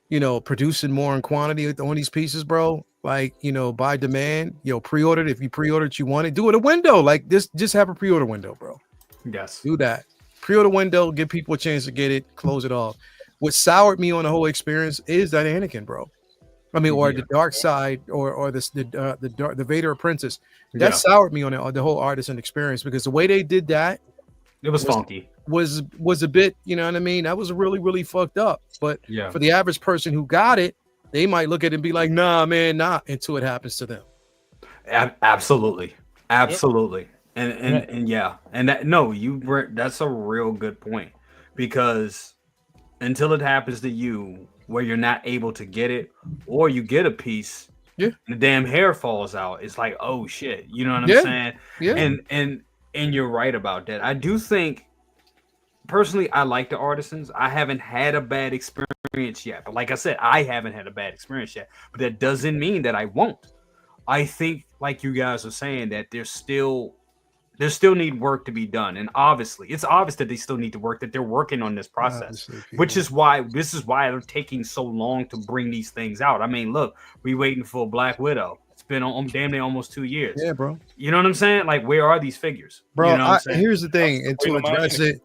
you know, producing more in quantity on these pieces, bro, like, you know, by demand, you know, pre-ordered. If you pre-ordered, you want it, do it a window like this. Just have a pre-order window, bro. Yes. Do that. Pre-order window, give people a chance to get it, close it off. What soured me on the whole experience is that Anakin, bro. I mean, or the dark side, or the Vader apprentice. That soured me on the whole Artisan experience because the way they did that, it was funky. Was a bit, you know what I mean? That was really, really fucked up. But for the average person who got it, they might look at it and be like, nah, man, nah, until it happens to them. Absolutely. And yeah. And that's a real good point because until it happens to you where you're not able to get it or you get a piece and the damn hair falls out, it's like, oh shit. You know what I'm saying? Yeah. And you're right about that. I do think personally, I like the Artisans. I haven't had a bad experience yet. But like I said, I haven't had a bad experience yet. But that doesn't mean that I won't. I think, like you guys are saying, that there still need work to be done. And obviously, it's obvious that they still need to work, that they're working on this process, which is why they're taking so long to bring these things out. I mean, look, we waiting for Black Widow. It's been damn near almost 2 years. Yeah, bro. You know what I'm saying? Like, where are these figures? Bro, you know what I'm saying? Here's the thing, and to address it,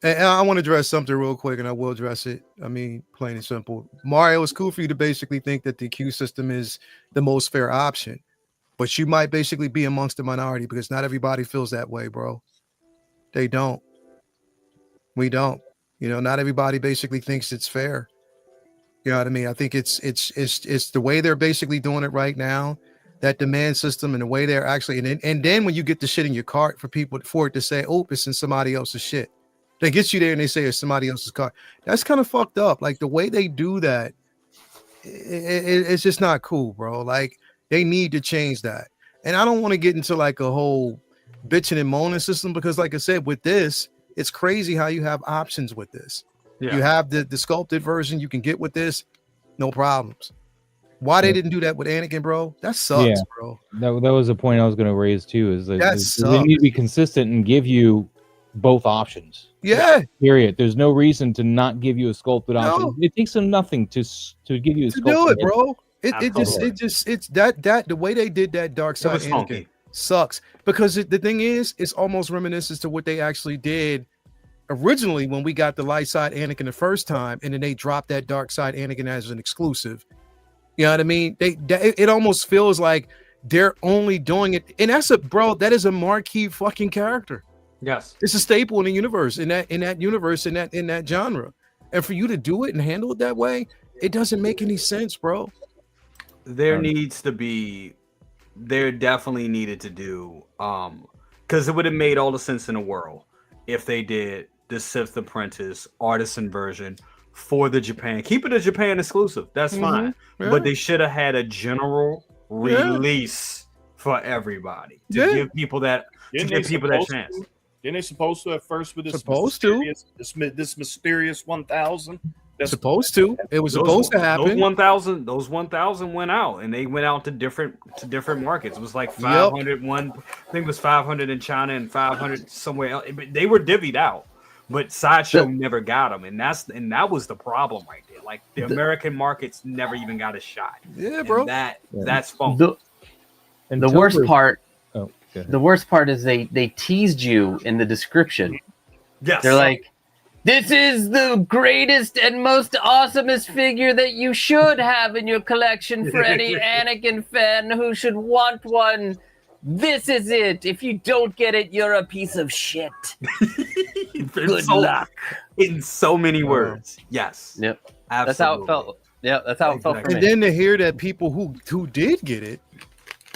and I want to address something real quick, and I will address it. I mean, plain and simple. Mario, it's cool for you to basically think that the queue system is the most fair option, but you might basically be amongst the minority because not everybody feels that way, bro. They don't. We don't. You know, not everybody basically thinks it's fair. You know what I mean? I think it's the way they're basically doing it right now, that demand system, and the way they're actually, and then when you get the shit in your cart for it to say, oh, it's in somebody else's shit. They get you there and they say it's somebody else's cart. That's kind of fucked up. Like the way they do that, it's just not cool, bro. Like they need to change that. And I don't want to get into like a whole bitching and moaning system because, like I said, with this, it's crazy how you have options with this. Yeah. You have the sculpted version you can get with this, no problems. Why they didn't do that with Anakin, bro? That sucks, bro. That was the point I was going to raise too. Is that they need to be consistent and give you both options. Yeah. Period. There's no reason to not give you a sculpted option. It takes them nothing to give you a sculpted. Do it, bro. It's that the way they did that dark side Anakin sucks because the thing is, it's almost reminiscent to what they actually did originally when we got the light side Anakin the first time, and then they dropped that dark side Anakin as an exclusive. You know what I mean? It almost feels like they're only doing it, and that is a marquee fucking character. Yes, it's a staple in the universe, in that universe, in that genre, and for you to do it and handle it that way, it doesn't make any sense, bro. There definitely needed to do, because it would have made all the sense in the world if they did the Sith Apprentice Artisan version for the Japan. Keep it a Japan exclusive. That's fine, but they should have had a general release for everybody to give people that chance. Didn't they supposed to at first with this this mysterious 1000? It was supposed to happen. Those 1000 went out, and they went out to different markets. It was like 500 one. I think it was 500 in China and 500 somewhere else. They were divvied out, but Sideshow never got them, and that was the problem right there. Like the American markets never even got a shot. Yeah, bro. That's fun. The worst part. The worst part is they teased you in the description. Yes. They're like, this is the greatest and most awesomest figure that you should have in your collection for any Anakin fan who should want one. This is it. If you don't get it, you're a piece of shit. Good luck. In so many words. Yes. Yep. Absolutely. That's how it felt. Yeah, that's how it felt for me. And then to hear that people who did get it,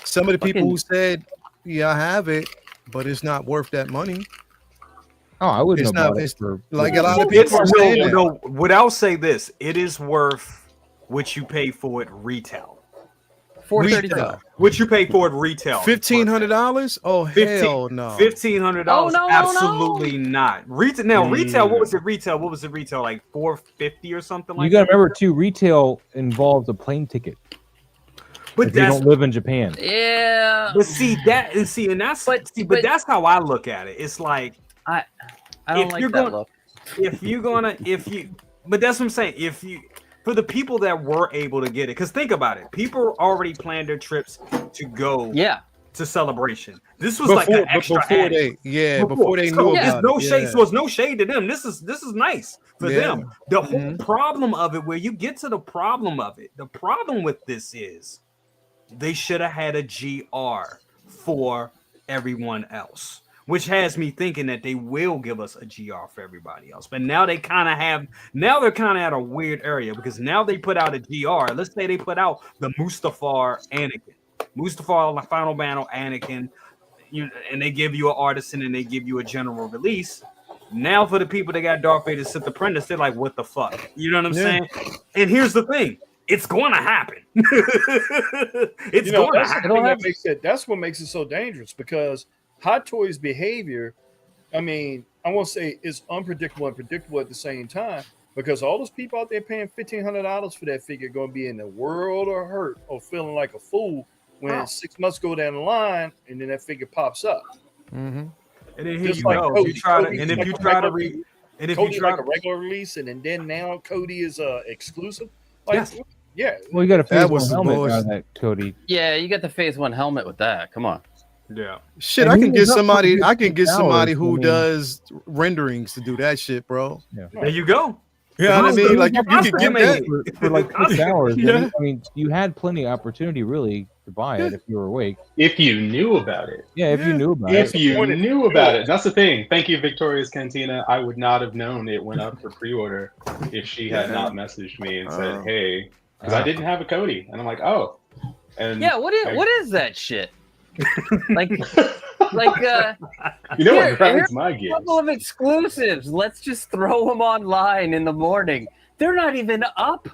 some of the people who said, yeah, I have it, but it's not worth that money. Oh, I wouldn't know about it. Like a lot of people are saying that. No, what I'll say this, it is worth what you pay for it retail. $432. What you pay for it retail. $1,500? Oh, hell no. $1,500? Oh, no, absolutely not. Retail. What was it retail? Like $450 or something like that? You got to remember too, retail involves a plane ticket. But they don't live in Japan. Yeah. But that's how I look at it. It's like I don't like that look. But that's what I'm saying. For the people that were able to get it, because think about it, people already planned their trips to go to Celebration. This was like an extra before they knew about it. So it's no shade to them. This is nice for them. The whole problem of it, where you get to the problem of it, the problem with this is they should have had a GR for everyone else, which has me thinking that they will give us a GR for everybody else. But now they're kind of at a weird area, because now they put out a GR. Let's say they put out the Mustafar the Final Battle Anakin, and they give you an Artisan and they give you a general release. Now for the people that got Darth Vader Sith Apprentice, they're like, what the fuck? You know what I'm saying? And here's the thing. It's going to happen. It's going to happen. That's what makes it so dangerous, because Hot Toys behavior, I mean, I won't say it's unpredictable and predictable at the same time, because all those people out there paying $1,500 for that figure are going to be in the world of hurt or feeling like a fool when 6 months go down the line and then that figure pops up. And then here Just you like go. Cody. You try to, Cody's and if like you a try to regular- and if Cody's you try like a to, regular release, and then now Cody is exclusive. Like, Yes. yeah. Well, you got a That phase was one the helmet most- out of that, Cody. Yeah, you got the phase 1 helmet with that. Come on. yeah. Shit, And I he can was get up for somebody. I can $50, get somebody I who mean- does renderings to do that shit, bro. There you go. You know what I mean? Like you could get that. for like 6 hours. Yeah. I mean, you had plenty of opportunity really to buy it if you were awake. If you knew about it. Yeah, if you knew about If it. you knew about it. That's the thing. Thank you, Victoria's Cantina. I would not have known it went up for pre-order if she had not messaged me and said, hey, because I didn't have a Cody. And I'm like, oh. And Yeah, what is that shit? like you know here- what grinds here's my a gears? couple of exclusives. Let's just throw them online in the morning. They're not even up.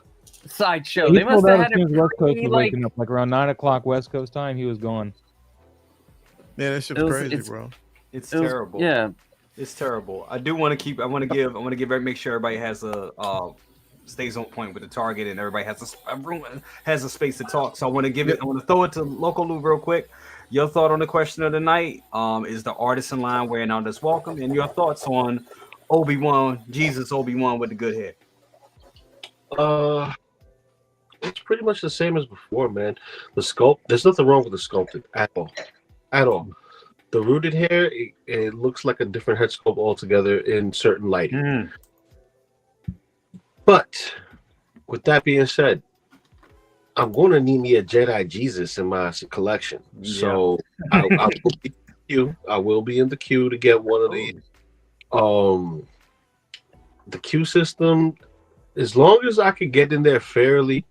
Sideshow. He They must pulled have out had as soon as West Coast it was waking up, like around 9 o'clock West Coast time. He was gone. Yeah, that shit's It was- crazy, it's- bro. It's It was- terrible. Yeah. It's terrible. I do want to keep. I want to give. Make sure everybody has a stays on point with the target, and everybody has a room, has a space to talk. So I want to give it. I want to throw it to Loco Lu real quick. Your thought on the question of the night is the Artisan line wearing out this welcome, and your thoughts on Obi-Wan, Jesus Obi-Wan with the good hair. It's pretty much the same as before, man. The sculpt, there's nothing wrong with the sculpted at all. At all. The rooted hair, it looks like a different head sculpt altogether in certain lighting. But with that being said, I'm going to need me a Jedi Jesus in my collection. Yeah. So I will be in the queue to get one of these. The queue system, as long as I can get in there fairly,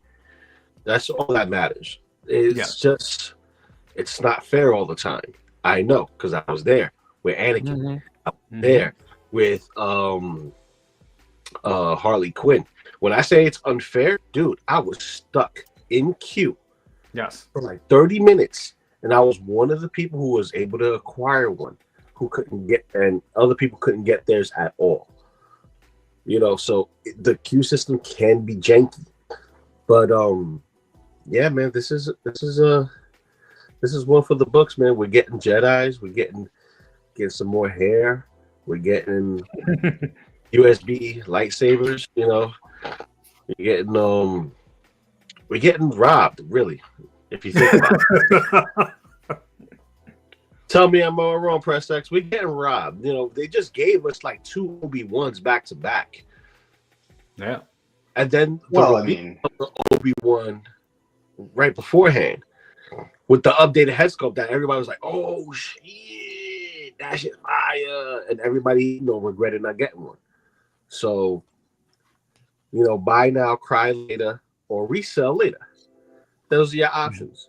that's all that matters. It's just, it's not fair all the time. I know, because I was there with Anakin. I was there with Harley Quinn. When I say it's unfair, dude, I was stuck in queue for like 30 minutes, and I was one of the people who was able to acquire one, who couldn't get, and other people couldn't get theirs at all. You know, so the queue system can be janky, but yeah, man, this is one for the books, man. We're getting Jedis, we're getting some more hair, we're getting USB lightsabers. You know, we're getting robbed, really, if you think about it. Tell me I'm all wrong, Press X. We're getting robbed. You know, they just gave us like 2 Obi-Wans back to back. Yeah. And then the Obi-Wan right beforehand with the updated head sculpt that everybody was like, oh shit, that shit fire. And everybody, you know, regretted not getting one. So, you know, buy now, cry later, or resell later. Those are your options.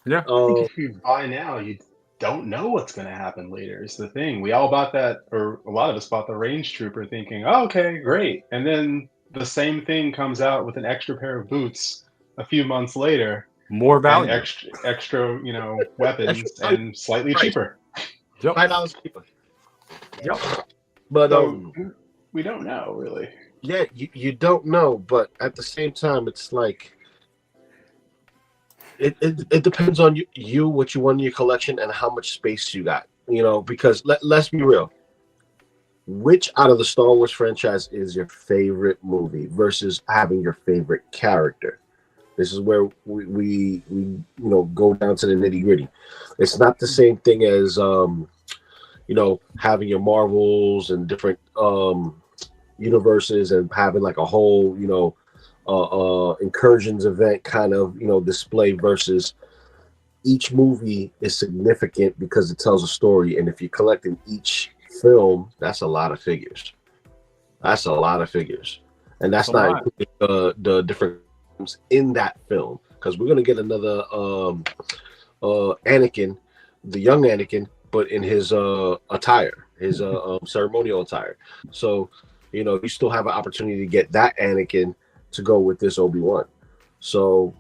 Yeah. If you buy now, you don't know what's going to happen later. Is the thing. We all bought that, or a lot of us bought the Range Trooper thinking, oh, okay, great. And then the same thing comes out with an extra pair of boots a few months later. More value. Extra, you know, weapons and slightly cheaper. Yep. $5 cheaper. Yep. But So, we don't know, really. Yeah, you don't know, but at the same time, it's like it depends on you what you want in your collection and how much space you got. You know, because let's be real. Which out of the Star Wars franchise is your favorite movie versus having your favorite character? This is where we you know, go down to the nitty gritty. It's not the same thing as you know, having your Marvels and different universes and having like a whole, you know, incursions event kind of, you know, display versus each movie is significant because it tells a story. And if you're collecting each film, that's a lot of figures. That's a lot of figures. And that's not including the different films in that film, because we're going to get another Anakin, the young Anakin, but in his attire, his ceremonial attire. So, you know, you still have an opportunity to get that Anakin to go with this Obi-Wan. So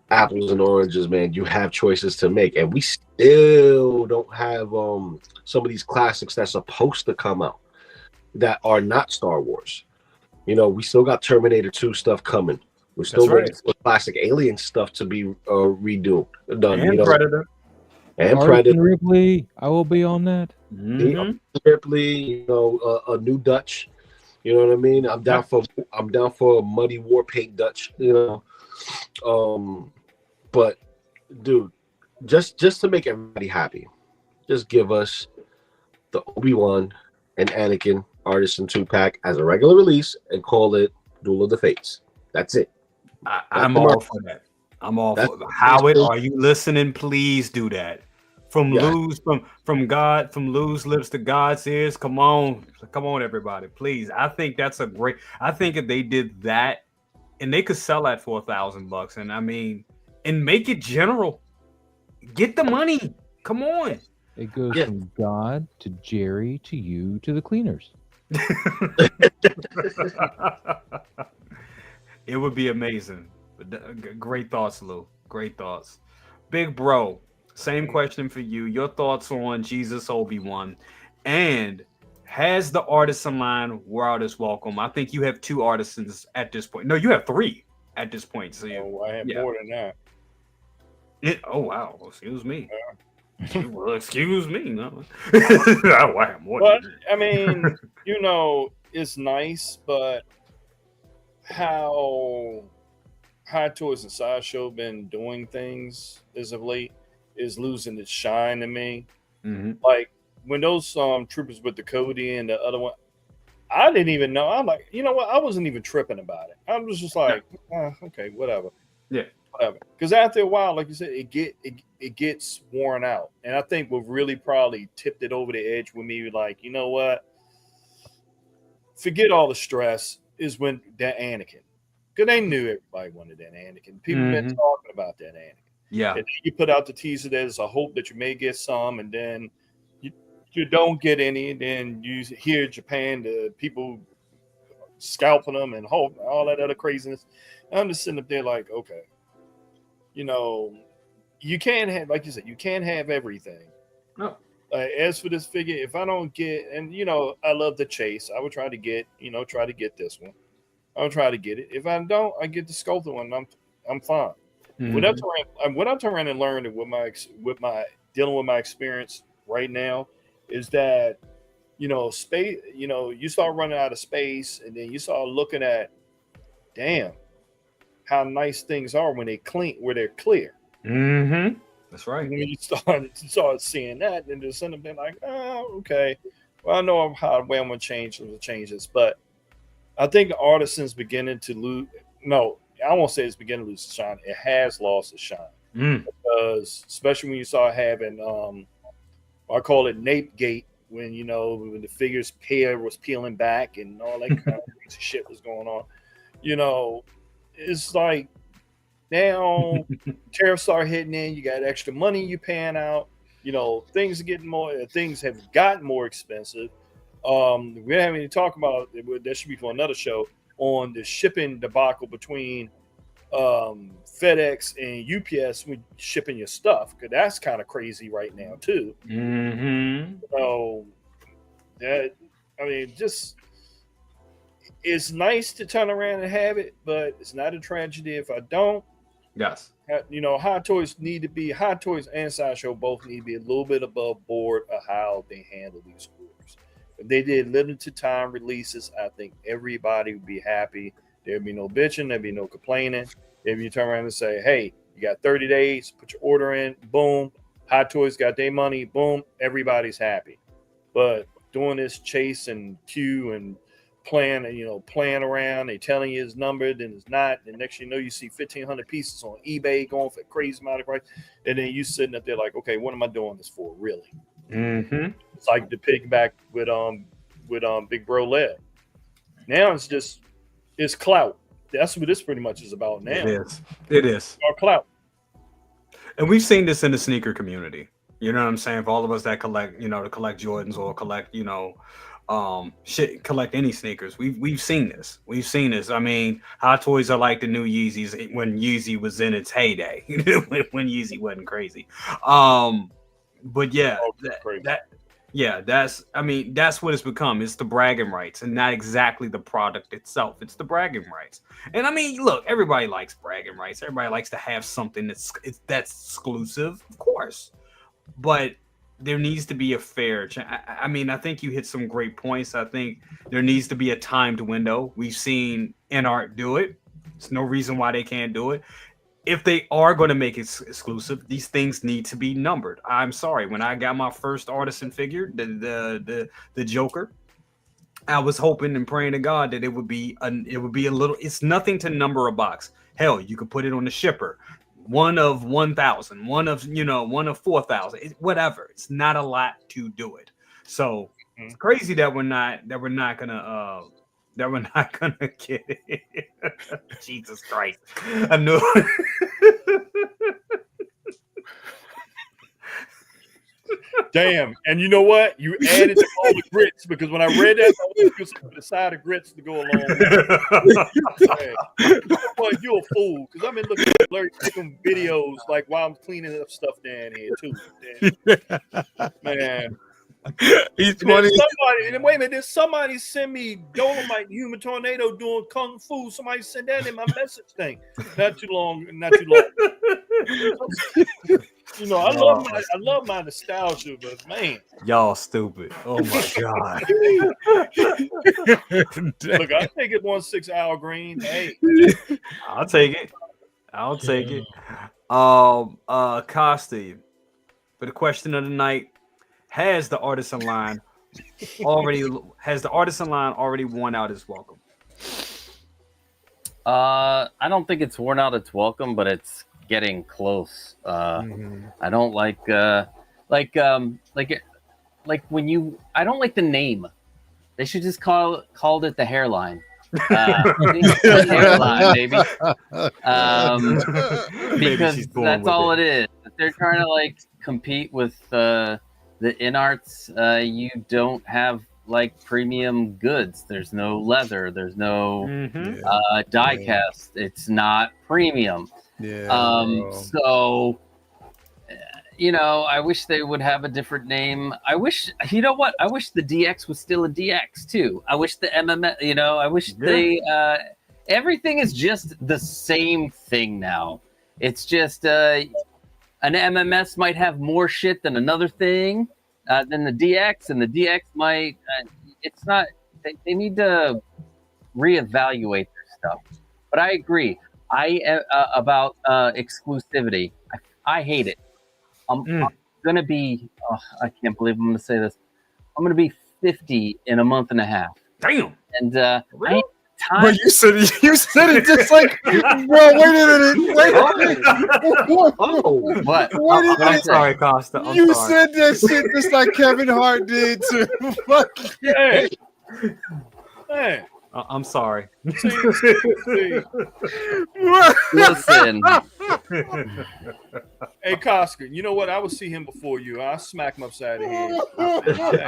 apples and oranges, man. You have choices to make, and we still don't have some of these classics that's supposed to come out that are not Star Wars. You know, we still got Terminator 2 stuff coming. We're still waiting for classic Alien stuff to be done. And you know, Predator. And Artisan Predator. Ripley, I will be on that. Ripley, you know, a new Dutch. You know what I mean? I'm down for a muddy war paint Dutch. You know, but dude, just to make everybody happy, just give us the Obi-Wan and Anakin Artisan 2-pack as a regular release and call it Duel of the Fates. That's it. I'm all for that. I'm all for that. Howard, are you listening? Please do that. From Lou's lips to God's ears. Come on, everybody, please. I think that's a great. I think if they did that, and they could sell that for $1,000, and I mean, and make it general. Get the money. Come on. It goes from God to Jerry to you to the cleaners. It would be amazing. Great thoughts, Lou. Great thoughts. Big bro, same question for you. Your thoughts on Jesus Obi-Wan, and has the Artisan line wore out its welcome? I think you have 2 Artisans at this point. No, you have 3 at this point. So I have more than that. Oh wow! Excuse me. Well, excuse me. No. But I mean, you know, it's nice, but how Hottoys and Sideshow been doing things as of late is losing its shine to me. Like when those troopers with the Cody and the other one, I didn't even know. I'm like, you know what? I wasn't even tripping about it. I was just like, okay, whatever. Yeah. Whatever. Because after a while, like you said, it gets worn out. And I think what really probably tipped it over the edge with me, like, you know what? Forget all the stress is when that Anakin. Because they knew everybody wanted that Anakin. People been talking about that Anakin. Yeah. And then you put out the teaser, there's a hope that you may get some, and then you don't get any, and then you hear Japan, the people scalping them and all that other craziness. And I'm just sitting up there like, okay. You know, you can't have, like you said, you can't have everything. No. As for this figure, if I don't get, and you know, I love the chase. I would try to get, try to get this one. I'll try to get it. If I don't, I get the sculpted one. I'm fine. What I turn around and learned with my dealing with my experience right now is that, you know, space. You know, you start running out of space, and then you start looking at, damn, how nice things are when they're clear. That's right. When you start seeing that, and just send them like, oh, okay. Well, I know how I'm going to change this, but I think the Artisan's beginning to lose. No, I won't say it's beginning to lose its shine. It has lost its shine because, especially when you start having, I call it Nape Gate, when when the figure's hair was peeling back and all that kind of crazy shit was going on. You know, it's like now tariffs start hitting in. You got extra money you paying out. You know, things are getting more. Things have gotten more expensive. We haven't even talked about. That should be for another show on the shipping debacle between FedEx and UPS with shipping your stuff, because that's kind of crazy right now too. So that, I mean, just. It's nice to turn around and have it, but it's not a tragedy if I don't. Yes. You know, Hottoys and Sideshow both need to be a little bit above board of how they handle these orders. If they did limited time releases, I think everybody would be happy. There'd be no bitching. There'd be no complaining. If you turn around and say, hey, you got 30 days, put your order in, boom, Hottoys got their money, boom, everybody's happy. But doing this chase and queue and playing around, they telling you it's numbered and it's not, and next you know you see 1,500 pieces on eBay going for a crazy amount of price, and then you sitting up there like, okay, what am I doing this for, really? It's like the piggyback with Big Bro Lev. Now it's clout. That's what this pretty much is about now. It is our clout. And we've seen this in the sneaker community. You know what I'm saying? For all of us that collect, to collect Jordans or collect, collect any sneakers. We've seen this. We've seen this. I mean, Hottoys are like the new Yeezys when Yeezy was in its heyday, when Yeezy wasn't crazy. But yeah, that's what it's become. It's the bragging rights and not exactly the product itself. It's the bragging rights. And I mean, look, everybody likes bragging rights. Everybody likes to have something that's exclusive, of course. But there needs to be a fair I mean, I think you hit some great points. I think there needs to be a timed window. We've seen InArt do it. There's no reason why they can't do it. If they are going to make it exclusive, these things need to be numbered. I'm sorry. When I got my first Artisan figure, the Joker, I was hoping and praying to God that it would be a little. It's nothing to number a box. Hell, you could put it on the shipper. One of 1,000, one of 4,000, whatever. It's not a lot to do it. So it's crazy that we're not gonna get it. Jesus Christ. I knew Damn. And you know what? You added to all the grits, because when I read that, I was just put a side of grits to go along with it. Boy, you're a fool. Because I've been looking at Larry Chicken videos like while I'm cleaning up stuff down here too. Man. He's funny. Wait a minute, did somebody send me Dolomite Human Tornado doing Kung Fu? Somebody sent that in my message thing. Not too long. You know, I love my nostalgia, but man, y'all stupid. Oh my God. Look, I take it 1/6 Al Green. Hey, I'll take it. Costi, for the question of the night, has the Artisan line already worn out its welcome? I don't think it's worn out its welcome, but it's getting close. I don't like when you. I don't like the name. They should just called it the hairline. The hairline, baby. Because that's all it is. They're trying to like compete with the InArts. You don't have like premium goods. There's no leather. There's no die cast. It's not premium. So you know, I wish they would have a different name. I wish, you know what? I wish the DX was still a DX too. I wish the MMS, you know, I wish they, everything is just the same thing now. It's just, an MMS might have more shit than another thing, than the DX, and the DX might, it's not, they need to reevaluate their stuff. But I agree. About exclusivity. I hate it. I'm gonna be. Oh, I can't believe I'm gonna say this. I'm gonna be 50 in a month and a half. Damn. And I ain't time. But you said it just like. Bro, wait a minute. What? I'm sorry, Costa. You said that shit just like Kevin Hart did to Hey. Hey. I'm sorry. Listen. Hey, Kosker, you know what? I would see him before you. I'll smack him upside the head.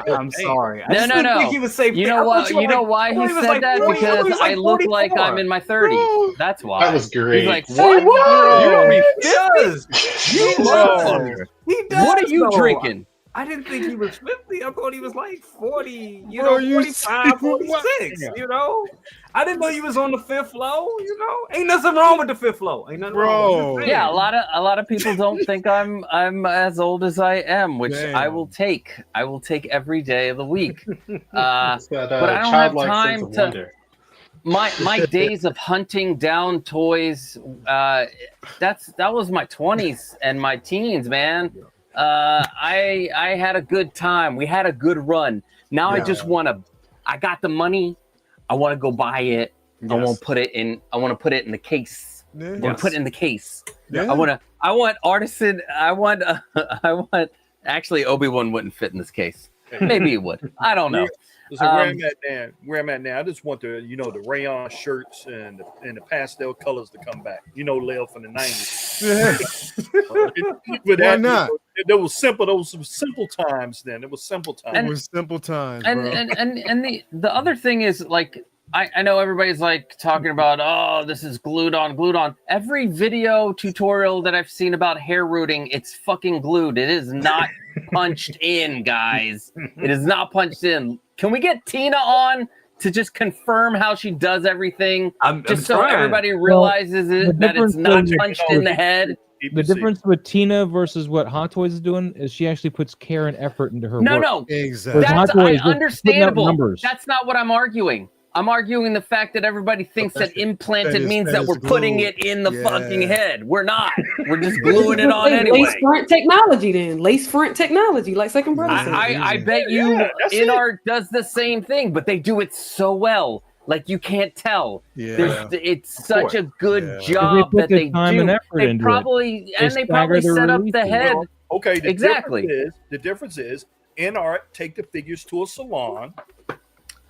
I'm sorry. No. He would say, you know what? You know why he said that? Because I look like I'm in my 30s. That's why. That was great. He's like, what? what? He does. What are you drinking? I didn't think he was 50. I thought he was like 40, Bro, 45, 46, you know? I didn't know you was on the fifth floor, you know? Ain't nothing wrong with the fifth floor. Ain't nothing wrong with Yeah, a lot of people don't think I'm as old as I am, which I will take. I will take every day of the week. But I don't have time to my days of hunting down toys, that was my 20s and my teens, man. I had a good time. We had a good run. Now I just I got the money. I want to go buy it. Yes. I want to put it in the case. I want to put it in the case. Yeah. I want Artisan. Actually, Obi-Wan wouldn't fit in this case. Maybe it would. I don't know. So where I'm at now, I just want the rayon shirts and the pastel colors to come back. Lil from the 90s. Why not? There was simple. Those were simple times. Then it was simple times. It was simple times, and bro. and the other thing is like I know everybody's like talking about, oh, this is glued on. Every video tutorial that I've seen about hair rooting, it's fucking glued. It is not punched in, guys. It is not punched in. Can we get Tina on to just confirm how she does everything? I'm so trying. everybody realizes that it's not punched in the head. The difference with Tina versus what Hottoys is doing is she actually puts care and effort into her work. No, Exactly. that's understandable. Numbers. That's not what I'm arguing. I'm arguing the fact that everybody thinks that implanted means that we're putting it in the fucking head. We're not. We're just gluing it on anyway. Lace front technology, then. Lace front technology, like Second Brother said. I bet you InArt does the same thing, but they do it so well. Like, you can't tell. It's such a good job that they do. They probably set up the head. Well, okay, exactly. The difference is InArt take the figures to a salon.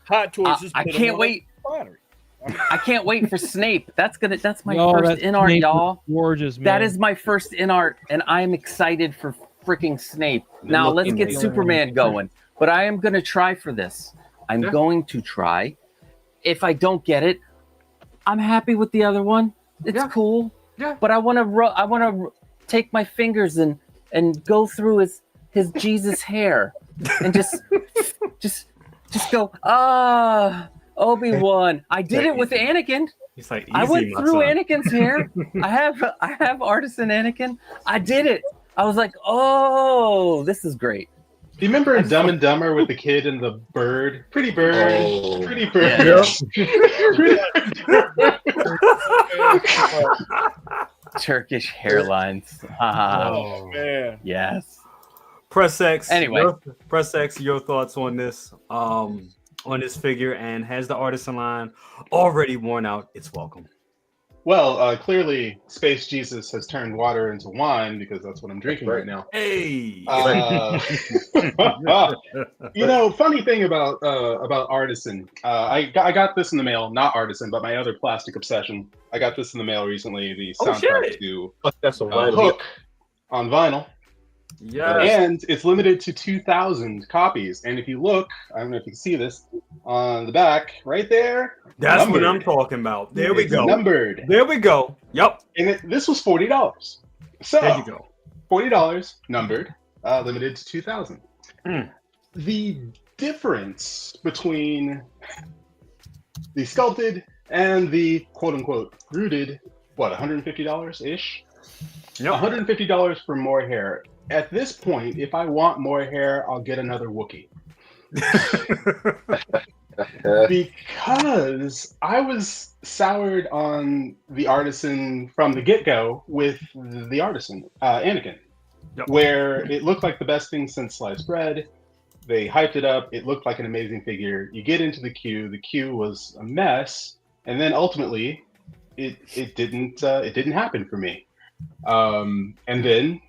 Hot Toys is I can't wait. I can't wait for Snape. That's my first InArt, y'all. Gorgeous, man. That is my first InArt, and I'm excited for freaking Snape. Now let's get Superman going. But I am gonna try for this. I'm going to try. If I don't get it, I'm happy with the other one. It's cool. Yeah. But I wanna take my fingers and go through his Jesus hair and just go, Obi-Wan. I did it with Anakin. He's like, I went through Anakin's hair. I have Artisan Anakin. I did it. I was like, oh, this is great. Do you remember Dumb and Dumber with the kid and the bird? Pretty bird. Oh. Pretty bird. Yeah. Turkish hairlines. Oh, man. Yes. Press X. Anyway, Press X. Your thoughts on this figure, and has the Artisan line already worn out its welcome? Well, clearly, Space Jesus has turned water into wine because that's what I'm drinking right now. Hey. Funny thing about Artisan. I got this in the mail. Not Artisan, but my other plastic obsession. I got this in the mail recently. The soundtrack to Hook on vinyl. Yeah, and it's limited to 2,000 copies. And if you look, I don't know if you can see this on the back, right there. That's numbered. What I'm talking about. There we go. Numbered. There we go. Yep. And this was $40. So there you go. $40 numbered, limited to 2,000. The difference between the sculpted and the quote unquote rooted, what, $150 ish? Yep. $150 for more hair. At this point, if I want more hair, I'll get another Wookiee. Because I was soured on the Artisan from the get-go with the Artisan, Anakin, where it looked like the best thing since sliced bread. They hyped it up. It looked like an amazing figure. You get into the queue. The queue was a mess, and then ultimately, it didn't happen for me. And then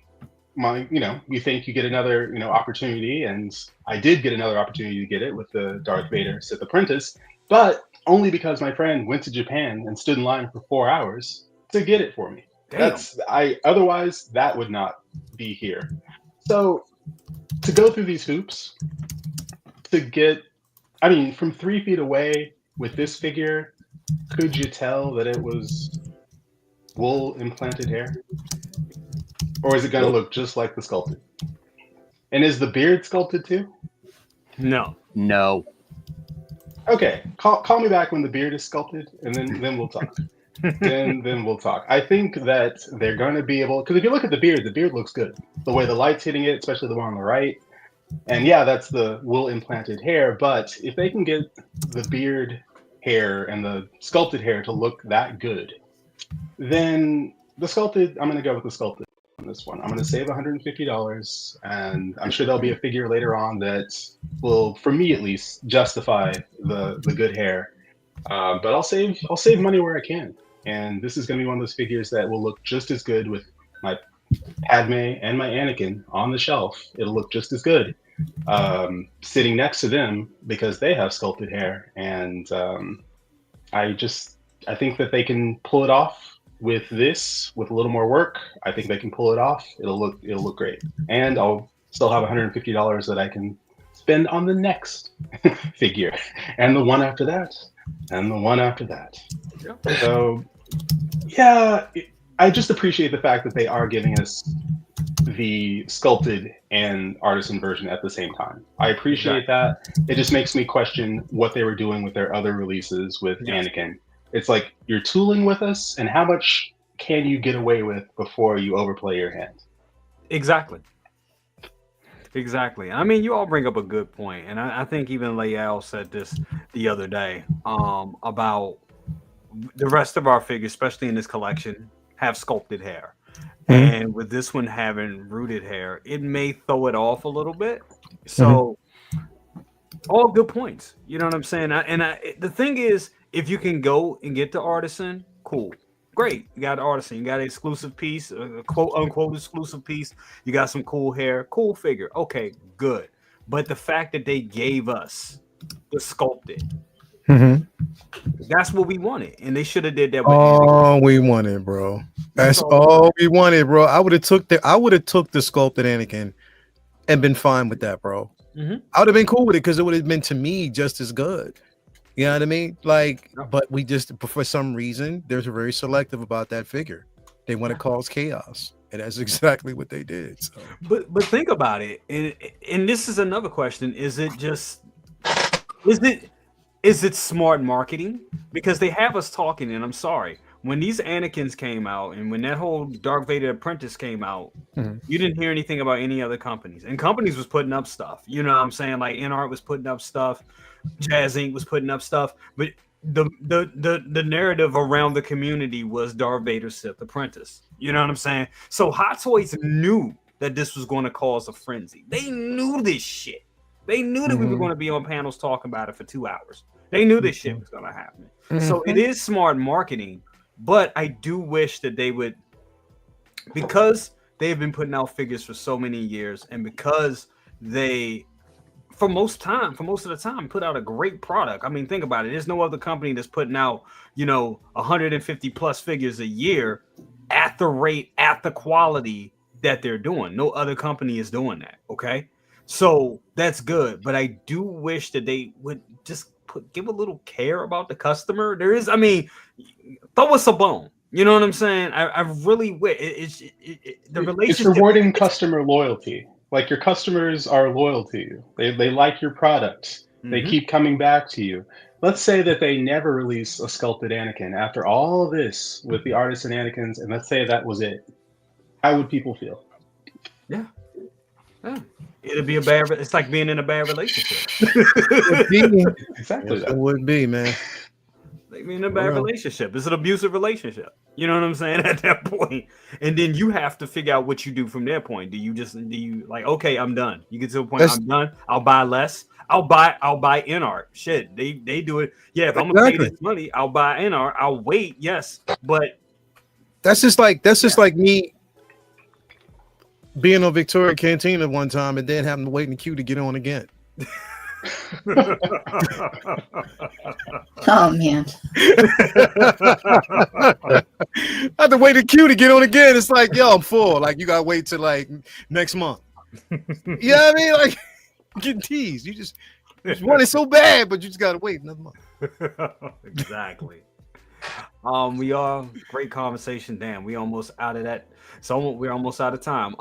you think you get another, opportunity, and I did get another opportunity to get it with the Darth Vader Sith Apprentice, but only because my friend went to Japan and stood in line for 4 hours to get it for me. Damn. Otherwise that would not be here. So to go through these hoops to get, from 3 feet away with this figure, could you tell that it was wool implanted hair? Or is it going to look just like the sculpted? And is the beard sculpted too? No. Okay, call me back when the beard is sculpted, and then we'll talk. then we'll talk. I think that they're going to be able, because if you look at the beard looks good. The way the light's hitting it, especially the one on the right. And yeah, that's the wool implanted hair. But if they can get the beard hair and the sculpted hair to look that good, then the sculpted, I'm going to go with the sculpted on this one. I'm going to save $150, and I'm sure there'll be a figure later on that will, for me at least, justify the good hair. But I'll save money where I can. And this is going to be one of those figures that will look just as good with my Padme and my Anakin on the shelf. It'll look just as good sitting next to them because they have sculpted hair. And I think that they can pull it off with this, with a little more work, I think they can pull it off. It'll look great, and I'll still have $150 that I can spend on the next figure, and the one after that, and the one after that. So, yeah, I just appreciate the fact that they are giving us the sculpted and artisan version at the same time. I appreciate that. It just makes me question what they were doing with their other releases with Anakin. It's like, you're tooling with us, and how much can you get away with before you overplay your hand? Exactly. I mean, you all bring up a good point, and I think even Layal said this the other day about the rest of our figures, especially in this collection, have sculpted hair. And with this one having rooted hair, it may throw it off a little bit. So, all good points. You know what I'm saying? The thing is, if you can go and get the Artisan, cool. Great. You got Artisan. You got an exclusive piece, a quote unquote exclusive piece. You got some cool hair, cool figure. Okay, good. But the fact that they gave us the sculpted, that's what we wanted. And they should have did that with all we wanted, bro. That's all we wanted, bro. I would have took the sculpted Anakin and been fine with that, bro. I would have been cool with it because it would have been, to me, just as good. You know what I mean? Like, but we just, for some reason, they're very selective about that figure. They want to cause chaos, and that's exactly what they did. So. But think about it, and this is another question: is it smart marketing? Because they have us talking, and I'm sorry, when these Anakins came out, and when that whole Darth Vader Apprentice came out, you didn't hear anything about any other companies, and companies was putting up stuff. You know what I'm saying? Like InArt was putting up stuff. Jazz Inc. was putting up stuff, but the narrative around the community was Darth Vader's Sith Apprentice. You know what I'm saying? So Hot Toys knew that this was going to cause a frenzy. They knew this shit. They knew that we were going to be on panels talking about it for 2 hours. They knew this shit was going to happen. So it is smart marketing, but I do wish that they would, because they have been putting out figures for so many years, and because they, for most of the time, put out a great product. I mean, think about it. There's no other company that's putting out, 150 plus figures a year at the rate, at the quality that they're doing. No other company is doing that. Okay. So that's good. But I do wish that they would just give a little care about the customer. Throw us a bone. You know what I'm saying? I really wish the relationship. It's rewarding customer loyalty. Like, your customers are loyal to you. They like your products. They keep coming back to you. Let's say that they never release a sculpted Anakin after all of this with the Artisan Anakins, and let's say that was it. How would people feel? Yeah. It'd be it's like being in a bad relationship. Exactly. It would be, man. Like being in a bad relationship. It's an abusive relationship. You know what I'm saying? At that point. And then you have to figure out what you do from their point. Do you like, okay, I'm done. You get to a point, I'm done. I'll buy less. I'll buy InArt. Shit. They do it. Yeah, if I'm gonna pay this money, I'll buy InArt. I'll wait, yes. But that's just like me being on Victoria Cantina one time and then having to wait in the queue to get on again. Oh man. I have to wait in queue to get on again. It's like, yo, I'm full. Like, you gotta wait till like next month. You know what I mean? Like, getting teased. You just want it so bad, but you just gotta wait another month. Exactly. We are great conversation. Damn, we almost out of that. So we're almost out of time.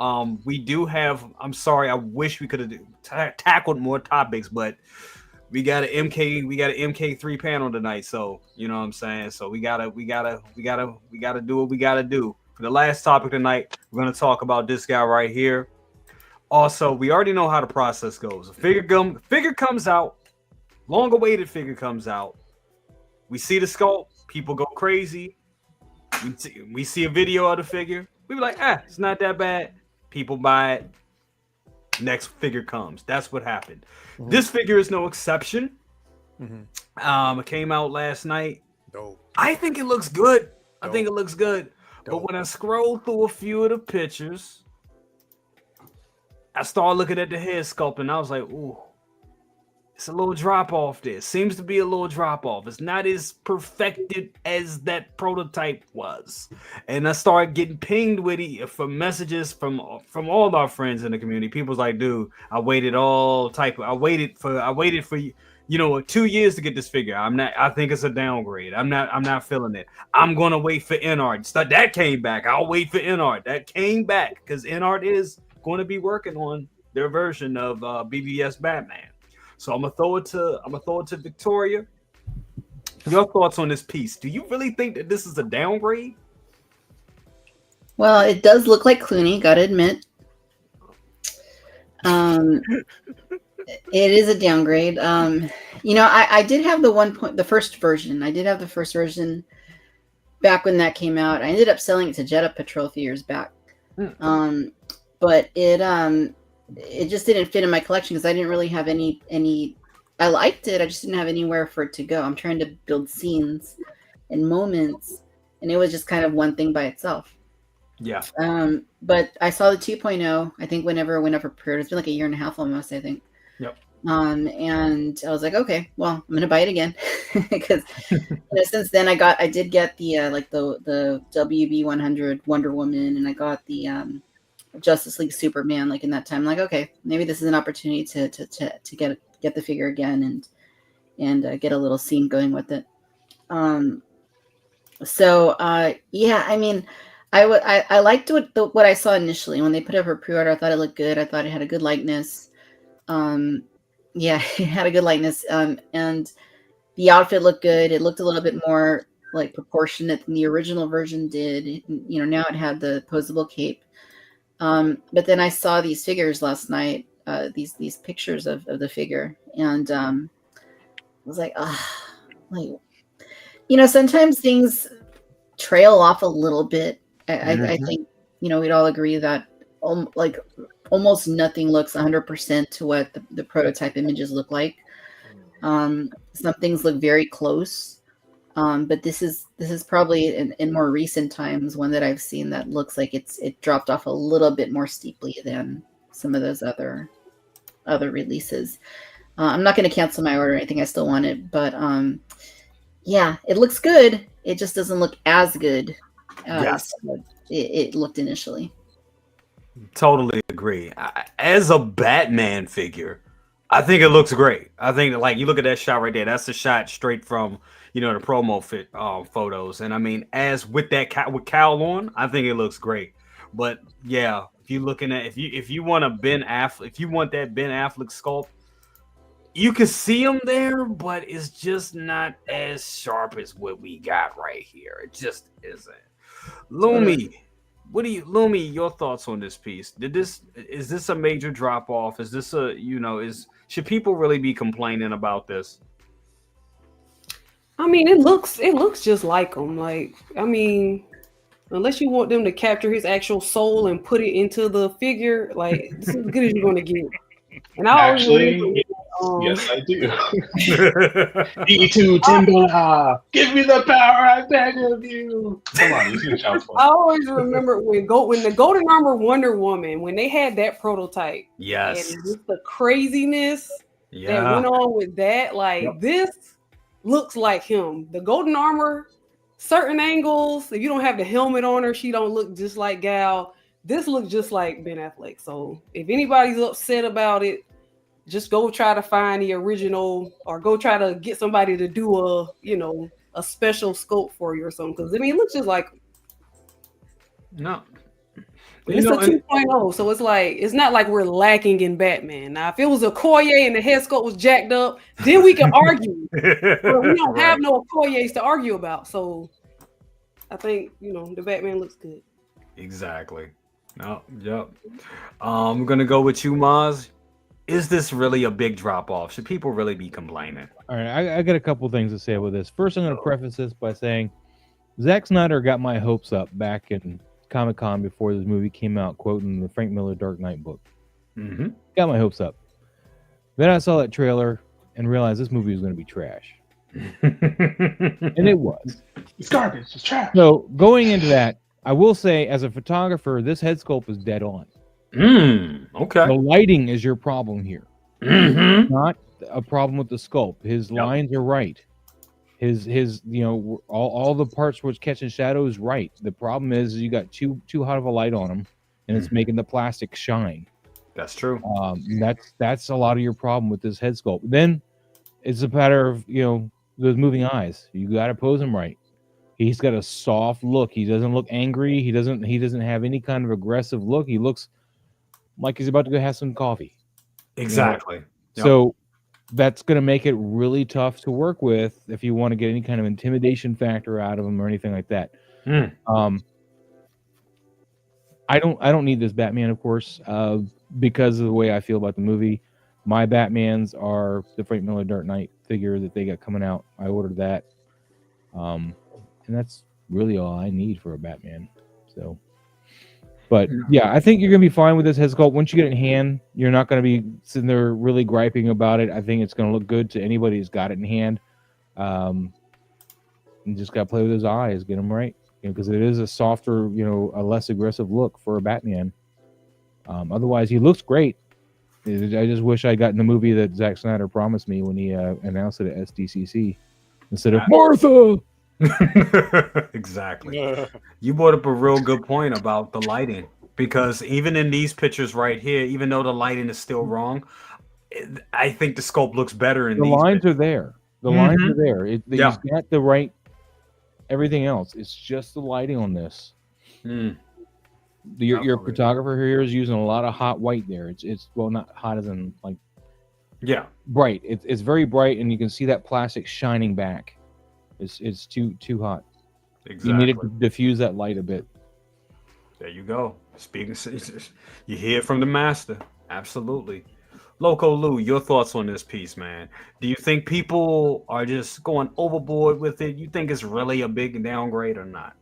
We do have. I'm sorry. I wish we could have tackled more topics, but we got an MK3 panel tonight. So you know what I'm saying. So we gotta do what we gotta do. For the last topic tonight, we're gonna talk about this guy right here. Also, we already know how the process goes. A figure comes out. Long-awaited figure comes out. We see the sculpt. People go crazy. We see a video of the figure. We be like, it's not that bad. People buy it. Next figure comes. That's what happened. This figure is no exception. It came out last night. Dope. I think it looks good. Dope. I think it looks good. But when I scroll through a few of the pictures, I started looking at the head sculpt and I was like, ooh, It's a little drop off there. Seems to be a little drop off. It's not as perfected as that prototype was. And I started getting pinged with it for messages from all of our friends in the community. People's like, dude, I waited for 2 years to get this figure. I think it's a downgrade. I'm not feeling it. I'm gonna wait for NART. So that came back. I'll wait for NART. That came back because NART is going to be working on their version of BVS Batman. So I'm gonna throw it to Victoria. Your thoughts on this piece? Do you really think that this is a downgrade? Well, it does look like Clooney, gotta admit. It is a downgrade. I did have the first version. I did have the first version back when that came out. I ended up selling it to Jet Up Patrol a few years back. But it just didn't fit in my collection because I didn't really have any. I liked it. I just didn't have anywhere for it to go. I'm trying to build scenes and moments, and it was just kind of one thing by itself. Yeah. But I saw the 2.0. I think whenever it went up for pre-order, it's been like a year and a half almost, I think. Yep. And I was like, okay, well, I'm gonna buy it again because since then I did get the the WB 100 Wonder Woman, and I got the Justice League Superman. Like in that time, I'm like, okay, maybe this is an opportunity to get the figure again and get a little scene going with it. Yeah, I mean, I liked what I saw initially when they put it up for pre-order. I thought it looked good. I thought it had a good likeness. Yeah, it had a good likeness. And the outfit looked good. It looked a little bit more like proportionate than the original version did. Now it had the posable cape. But then I saw these figures last night, these pictures of the figure, and I was like, sometimes things trail off a little bit. I think we'd all agree that almost nothing looks 100% to what the prototype images look like. Some things look very close, but this is probably in more recent times one that I've seen that looks like it dropped off a little bit more steeply than some of those other releases. I'm not going to cancel my order or anything. I still want it, but yeah, it looks good. It just doesn't look as good as it looked initially. Totally agree. As a Batman figure, I think it looks great. I think you look at that shot right there. That's a shot straight from the promo photos. And I mean, as with that with cowl on, I think it looks great. But yeah, if you're looking at if you want that Ben Affleck sculpt, you can see him there, but it's just not as sharp as what we got right here. It just isn't. Lumi. Lumi, your thoughts on this piece? Is this a major drop off? Is this should people really be complaining about this? I mean, it looks just like him. Like, I mean, unless you want them to capture his actual soul and put it into the figure, like this is as good as you're gonna get. And I actually, yes, I do. D2 Timber, give me the power, I beg of you. Come on, you can shout for it. I always remember when the Golden Armor Wonder Woman, when they had that prototype. Yes. And just the craziness that went on with that. Like, this looks like him. The Golden Armor, certain angles, if you don't have the helmet on her, she don't look just like Gal. This looks just like Ben Affleck. So if anybody's upset about it, just go try to find the original, or go try to get somebody to do a special sculpt for you or something. Because I mean, it looks just like no. It's a 2.0, so it's not like we're lacking in Batman. Now, if it was a Okoye and the head sculpt was jacked up, then we can argue. But we don't have no Okoyes to argue about. So I think the Batman looks good. Exactly. No, yep. I'm gonna go with you, Maz. Is this really a big drop off? Should people really be complaining? All right, I got a couple things to say with this. First, I'm going to preface this by saying Zack Snyder got my hopes up back in Comic-Con before this movie came out, quoting the Frank Miller Dark Knight book. Mm-hmm. Got my hopes up. Then I saw that trailer and realized this movie was going to be trash. And it was. It's garbage. It's trash. So going into that, I will say, as a photographer, this head sculpt is dead on. Okay. The lighting is your problem here. Mm-hmm. Not a problem with the sculpt. His lines are right. His you know, all the parts which catching shadow is right. The problem is you got too hot of a light on him, and it's making the plastic shine. That's true. That's a lot of your problem with this head sculpt. Then it's a matter of, you know, those moving eyes. You got to pose him right. He's got a soft look. He doesn't look angry. He doesn't have any kind of aggressive look. He looks like he's about to go have some coffee. Exactly. You know? So that's going to make it really tough to work with if you want to get any kind of intimidation factor out of him or anything like that. I don't need this Batman, of course, because of the way I feel about the movie. My Batmans are the Frank Miller Dark Knight figure that they got coming out. I ordered that. And that's really all I need for a Batman. So, but yeah, I think you're gonna be fine with this head sculpt. Once you get it in hand, you're not gonna be sitting there really griping about it. I think it's gonna look good to anybody who's got it in hand. You just gotta play with his eyes, get them right, because it is a softer, you know, a less aggressive look for a Batman. Otherwise, he looks great. I just wish I got in the movie that Zack Snyder promised me when he announced it at SDCC instead of Martha. Exactly. You brought up a real good point about the lighting, because even in these pictures right here, even though the lighting is still wrong, I think the sculpt looks better in the these lines pictures. are there. The lines are there. He's got the right everything else. It's just the lighting on this. Your photographer here is using a lot of hot white there. It's well, not hot as in like bright. It's very bright, and you can see that plastic shining back. It's too hot. Exactly. You need to diffuse that light a bit. There you go. Speaking, you hear it from the master. Absolutely. Loco Lu, your thoughts on this piece, man? Do you think people are just going overboard with it? You think it's really a big downgrade or not?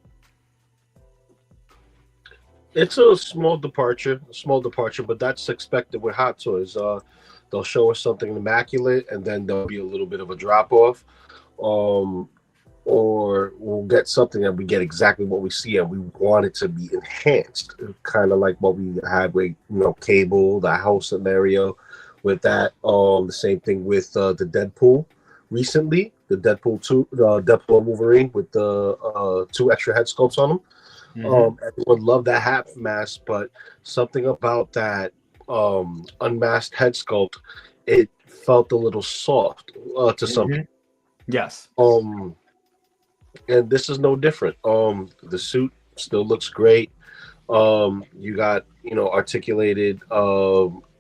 It's a small departure, but that's expected with Hot Toys. They'll show us something immaculate, and then there'll be a little bit of a drop off. Or we'll get something and we get exactly what we see and we want it to be enhanced, kind of like what we had with, you know, Cable, the house scenario with that. The same thing with the Deadpool recently, the Deadpool 2, Deadpool Wolverine with the 2 extra head sculpts on them. Everyone loved that half mask, but something about that unmasked head sculpt, it felt a little soft to some people. Yes. And this is no different. The suit still looks great. You got, you know, articulated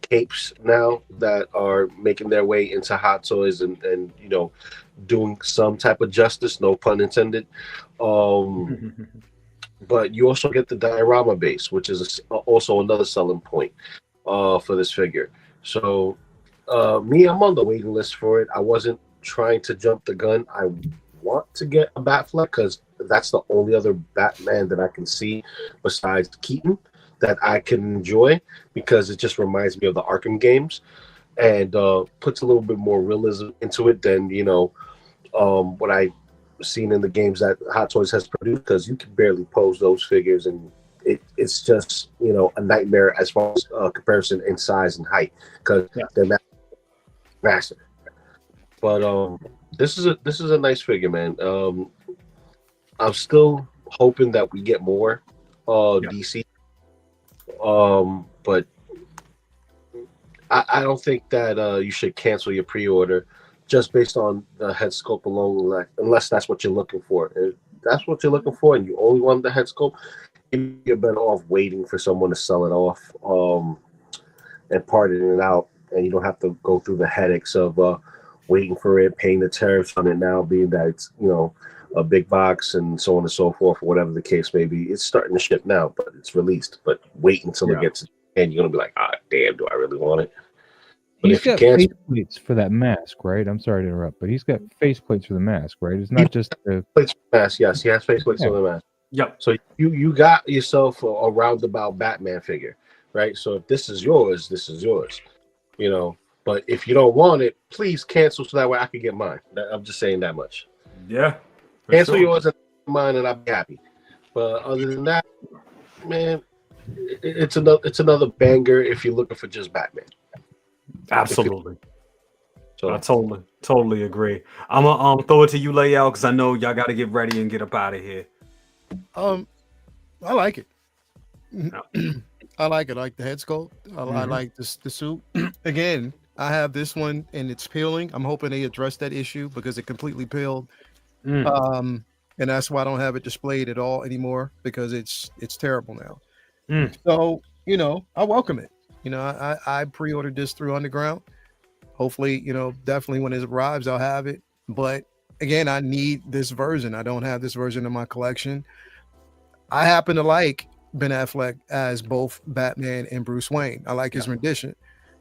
capes now that are making their way into Hot Toys and you know, doing some type of justice, no pun intended. But you also get the diorama base, which is also another selling point for this figure. So me, I'm on the waiting list for it. I wasn't trying to jump the gun. I want to get a Batfleck because that's the only other Batman that I can see besides Keaton that I can enjoy, because it just reminds me of the Arkham games and puts a little bit more realism into it than, you know, what I've seen in the games that Hot Toys has produced, because you can barely pose those figures and it's just, you know, a nightmare as far as comparison in size and height, because they're massive. But this is a nice figure, man. I'm still hoping that we get more DC. But I don't think that you should cancel your pre-order just based on the head sculpt alone, unless that's what you're looking for. If that's what you're looking for and you only want the head sculpt, you're better off waiting for someone to sell it off and parting it out, and you don't have to go through the headaches of waiting for it, paying the tariffs on it now, being that it's, you know, a big box and so on and so forth, or whatever the case may be. It's starting to ship now, but it's released. But wait until it gets, and you're gonna be like, ah, damn, do I really want it? But He's got face plates for that mask, right? I'm sorry to interrupt, but he's got face plates for the mask, right? It's not just the plates for the mask. Yes, he has face plates for the mask. Yep. So you got yourself a roundabout Batman figure, right? So if this is yours, this is yours, you know. But if you don't want it, please cancel so that way I can get mine. I'm just saying that much. Yeah. Cancel yours and mine, and I'll be happy. But other than that, man, it's another banger if you're looking for just Batman. Absolutely. So I totally agree. I'm gonna throw it to you, Layout, because I know y'all got to get ready and get up out of here. I like it. Yeah. I like it. I like the head sculpt. I like the suit. Again, I have this one and it's peeling. I'm hoping they address that issue because it completely peeled. And that's why I don't have it displayed at all anymore because it's terrible now. So, you know, I welcome it. You know, I pre-ordered this through Underground. Hopefully, you know, definitely when it arrives, I'll have it. But again, I need this version. I don't have this version in my collection. I happen to like Ben Affleck as both Batman and Bruce Wayne. I like his rendition,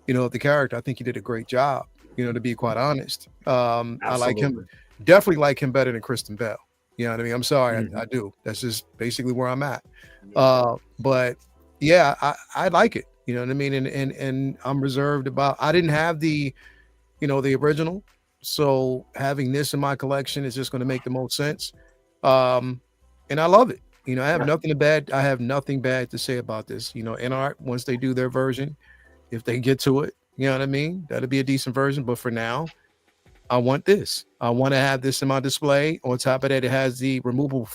you know, of the character. I think he did a great job, you know, to be quite honest. I like him, definitely like him better than Kristen Bell. You know what I mean? I'm sorry, I do. That's just basically where I'm at. But yeah, I like it. You know what I mean? And I'm reserved about, I didn't have the, you know, the original. So having this in my collection is just going to make the most sense. And I love it. You know, I have nothing bad to say about this. You know, InArt, once they do their version, if they get to it, you know what I mean? That'll be a decent version. But for now, I want this. I want to have this in my display. On top of that, it has the removable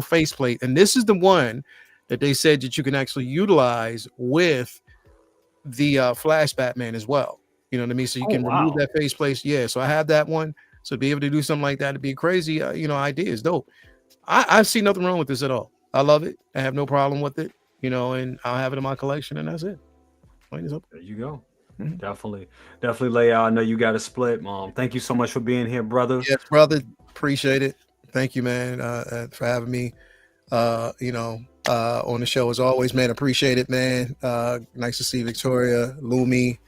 faceplate. And this is the one that they said that you can actually utilize with the Flash Batman as well. You know what I mean? So you can remove that faceplate. Yeah, so I have that one. So to be able to do something like that, to be crazy, you know, idea is dope. I see nothing wrong with this at all. I love it. I have no problem with it, you know, and I'll have it in my collection, and that's it. There you go. Definitely Layout. I know you got a split, Mom. Thank you so much for being here, brother. Yes, brother. Appreciate it. Thank you, man, for having me. You know, on the show as always, man. Appreciate it, man. Nice to see Victoria, Lumi,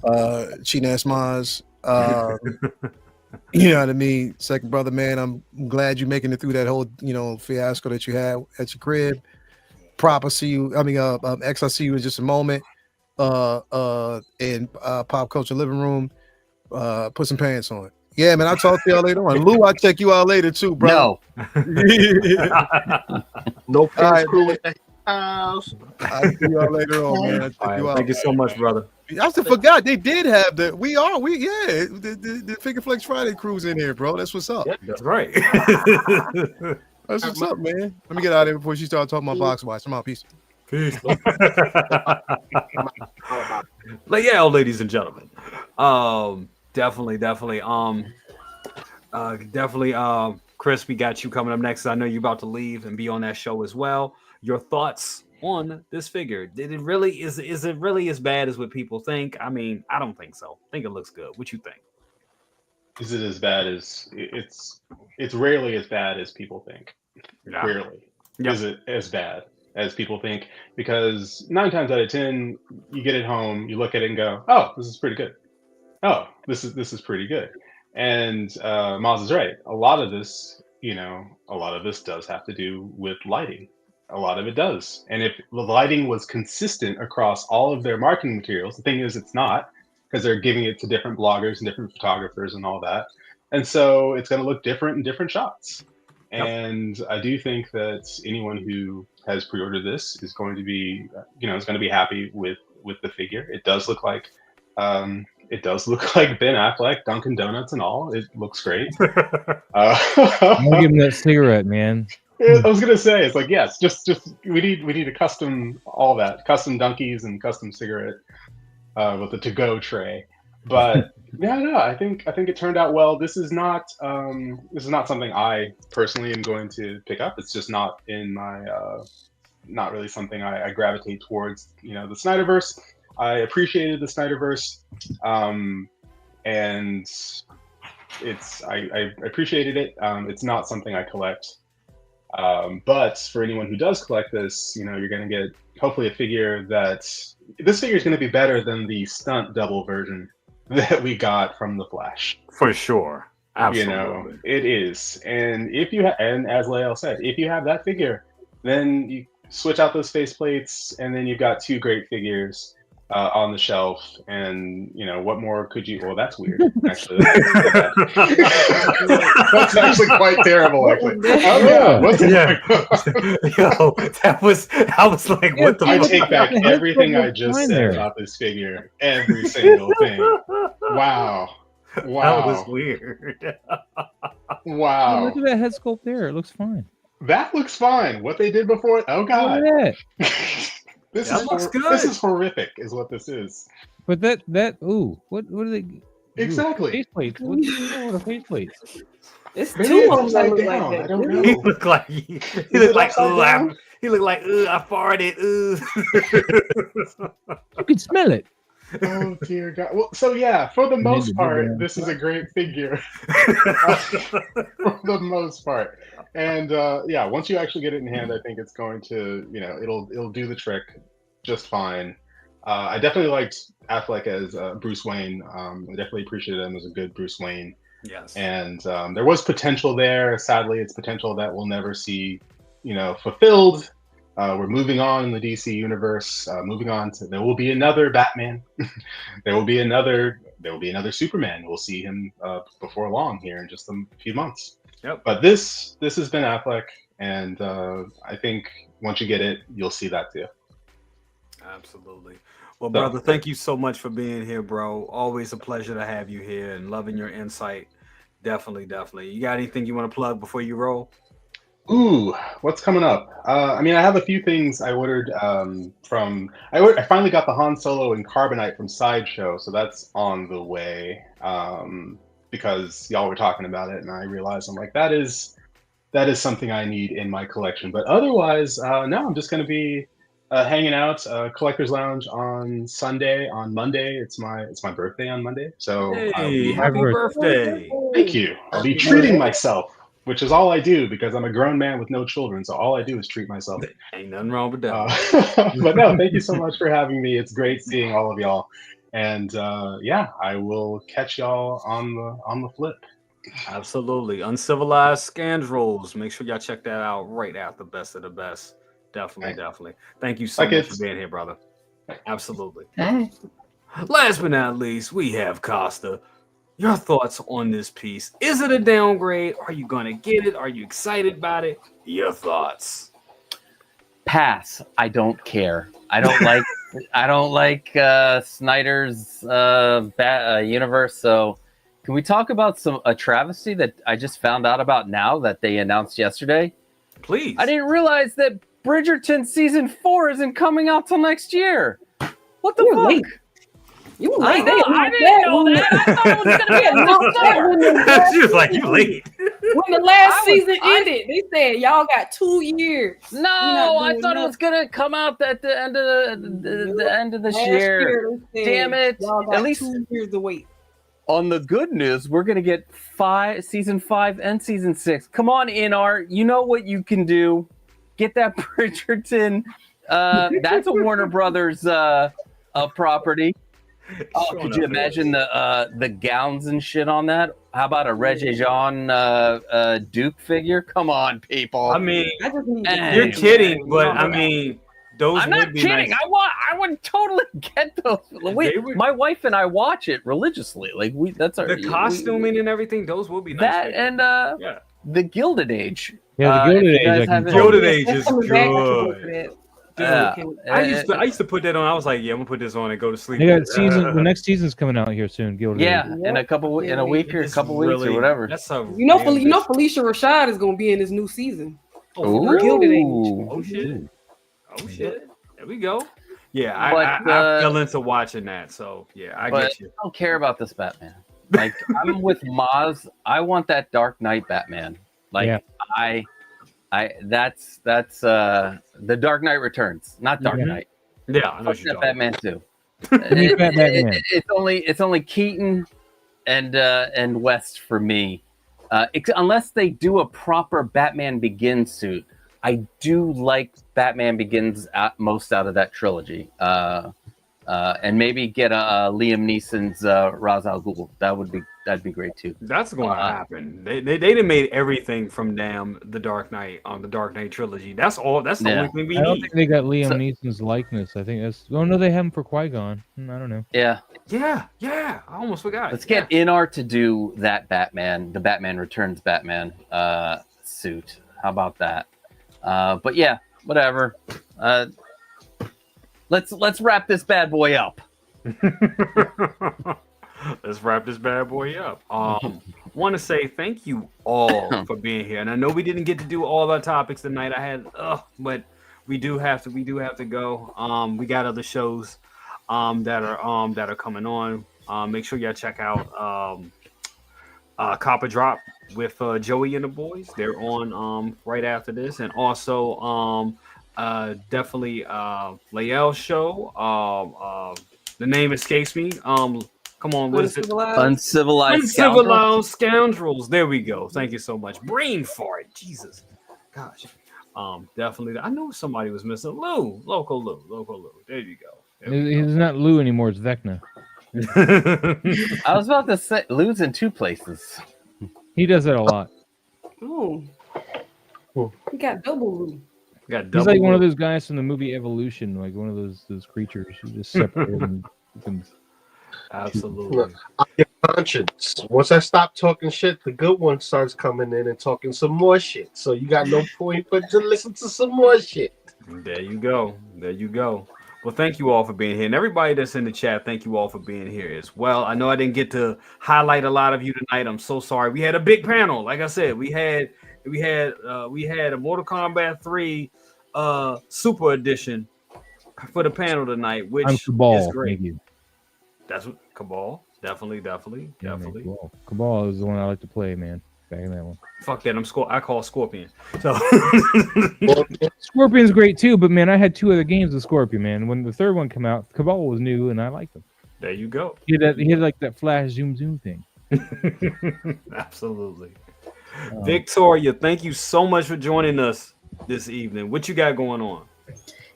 Chinas Maz. You know what I mean? Second brother, man. I'm glad you're making it through that whole, you know, fiasco that you had at your crib. Prop, I see you. I mean, X, I see you in just a moment. In Pop Culture Living Room. Put some pants on. Yeah, man. I'll talk to y'all later on. Lou, I'll check you out later too, bro. No pants crew in the house. I'll see y'all later on, man. I'll check you out. Thank you so much, brother. I just forgot they did have the the Figure Flex Friday cruise in here, bro. That's what's up. Yeah, that's right. That's what's up, man. Let me get out of here before she starts talking about box watch. I'm out. Peace. Like, yeah, ladies and gentlemen. Definitely. Chris, we got you coming up next. I know you're about to leave and be on that show as well. Your thoughts on this figure? Is it really as bad as what people think? I mean, I don't think so. I think it looks good. What you think? Is it as bad as it's rarely as bad as people think. Yeah. Rarely is it as bad as people think, because 9 times out of 10 you get it home, you look at it and go, oh, this is pretty good. Oh, this is pretty good. And Maz is right. A lot of this does have to do with lighting. A lot of it does. And if the lighting was consistent across all of their marketing materials, the thing is it's not, because they're giving it to different bloggers and different photographers and all that. And so it's going to look different in different shots. Yep. And I do think that anyone who has pre-ordered this is going to be, happy with the figure. It does look like Ben Affleck, Dunkin' Donuts and all. It looks great. I'll give him that cigarette, man. I was gonna say, it's like, yes, just we need a custom, all that custom Dunkies and custom cigarette with the to-go tray. But I think it turned out well. This is not something I personally am going to pick up. It's just not in my not really something I gravitate towards. You know, the Snyderverse. I appreciated the Snyderverse, and I appreciated it. It's not something I collect. But for anyone who does collect this, you know, you're going to get hopefully a figure this figure is going to be better than the stunt double version that we got from the Flash. For sure. Absolutely. You know, it is. And and as Lael said, if you have that figure, then you switch out those faceplates and then you've got 2 great figures. on the shelf, and what more could you? Well, that's weird. Actually, that's actually quite terrible. Actually, oh yeah, Yo, I was like, what the? I fuck? take back everything I just said about this figure. Every single thing. Wow. That was weird. Wow. Look at that head sculpt there. It looks fine. That looks fine. What they did before, oh god. Look at that. This is horrific, is what this is. But ooh, what are they? Exactly. Face plates. What are face plates? It's Maybe two it's of them that upside look down. like I that. don't know. He looked like I farted. You can smell it. Oh dear God. Well, so yeah, for the most part, this is a great figure. For the most part. And yeah, once you actually get it in hand, I think it's going to, it'll do the trick just fine. I definitely liked Affleck as Bruce Wayne. I definitely appreciated him as a good Bruce Wayne. Yes. And there was potential there. Sadly, it's potential that we'll never see, fulfilled. We're moving on in the DC universe. Moving on to there will be another Batman. there will be another Superman. We'll see him before long here in just a few months. Yep. But this has been Affleck, and I think once you get it, you'll see that too. Absolutely. Well, brother, thank you so much for being here, bro. Always a pleasure to have you here and loving your insight. Definitely. You got anything you want to plug before you roll? Ooh, what's coming up? I have a few things I ordered I finally got the Han Solo and Carbonite from Sideshow, so that's on the way. Because y'all were talking about it, and I realized I'm like, that is something I need in my collection. But otherwise, no, I'm just going to be hanging out, Collector's Lounge on Sunday. On Monday, it's my birthday on Monday. So hey, happy birthday! Thank you. I'll be treating myself, which is all I do because I'm a grown man with no children. So all I do is treat myself. Ain't nothing wrong with that. But no, thank you so much for having me. It's great seeing all of y'all. And yeah, I will catch y'all on the flip. Absolutely. Uncivilized Scoundrels. Make sure y'all check that out right after Best of the Best. Definitely. Thank you so much for being here, brother. Absolutely. Last but not least, we have Costa. Your thoughts on this piece. Is it a downgrade? Are you going to get it? Are you excited about it? Your thoughts. Pass. I don't care. I don't like Snyder's universe. So can we talk about a travesty that I just found out about now that they announced yesterday? Please. I didn't realize that Bridgerton season 4 isn't coming out till next year. What the fuck? Late. You late. I didn't know that. I thought it was going to be a month. She was like, you late. When the last season ended, they said y'all got 2 years. No, I thought it was gonna come out at the end of the end of this year. Damn it! At least 2 years to wait. On the good news, we're gonna get season 5 and season 6. Come on, Inart, you know what you can do. Get that Bridgerton. That's a Warner Brothers property. Oh, could you imagine the gowns and shit on that? How about a Regé-Jean Duke figure? Come on, people. I mean, you're kidding, but I mean, those. I'm not kidding. Nice. I would totally get those. My wife and I watch it religiously. Like that's our costuming and everything. Those will be nice. That and the Gilded Age. Yeah, the Gilded Age. Gilded Age is good. Yeah. I used to put that on. I was like, yeah, I'm gonna put this on and go to sleep. They got the next season's coming out here soon. Gilded yeah, Age. in a week or a couple weeks or whatever. That's Felicia Rashad is gonna be in this new season. Gilded Age. Oh shit. There we go. Yeah, I fell into watching that. So yeah, I get you. I don't care about this Batman. Like I'm with Maz. I want that Dark Knight Batman. Like that's the Dark Knight Returns, not Dark Knight. Yeah, I know what you're Batman too. It's only Keaton and West for me, unless they do a proper Batman Begins suit. I do like Batman Begins most out of that trilogy, and maybe get a Liam Neeson's Ra's al Ghul. That would be that'd be great too. That's going to happen. They done made everything from the Dark Knight on the Dark Knight trilogy. That's all. That's the only thing we I don't need. think they got Liam Neeson's likeness. I think that's. Oh no, they have him for Qui-Gon. I don't know. Yeah. Yeah. I almost forgot. Let's get InArt to do that Batman, the Batman Returns Batman suit. How about that? But yeah, whatever. Let's wrap this bad boy up. Let's wrap this bad boy up. Want to say thank you all for being here, and I know we didn't get to do all our topics tonight. But we do have to go. We got other shows that are coming on. Make sure y'all check out Copper Drop with Joey and the boys. They're on right after this, and also definitely Lael's show. The name escapes me. Come on, what is it? Uncivilized Scoundrels. There we go. Thank you so much. Brain fart. Jesus. Gosh. Definitely. I knew somebody was missing. Loco Lu. There you go. He's not Lou anymore. It's Vecna. I was about to say Lou's in two places. He does that a lot. Oh, we got double Lou. He's like one of those guys from the movie Evolution, like one of those creatures who just separate and absolutely. I'm your conscience. Once I stop talking shit, the good one starts coming in and talking some more shit. So you got no point but to listen to some more shit. There you go. Well, thank you all for being here, and everybody that's in the chat, thank you all for being here as well. I know I didn't get to highlight a lot of you tonight. I'm so sorry. We had a big panel. Like I said, we had a Mortal Kombat 3 Super Edition for the panel tonight, which is great. That's what Cabal. Definitely. Cabal is the one I like to play, man. Back in that one. Fuck that. I call Scorpion. So Scorpion's great too, but man, I had 2 other games of Scorpion, man. When the third one came out, Cabal was new and I liked them. There you go. He had like that flash zoom thing. Absolutely. Victoria, thank you so much for joining us this evening. What you got going on?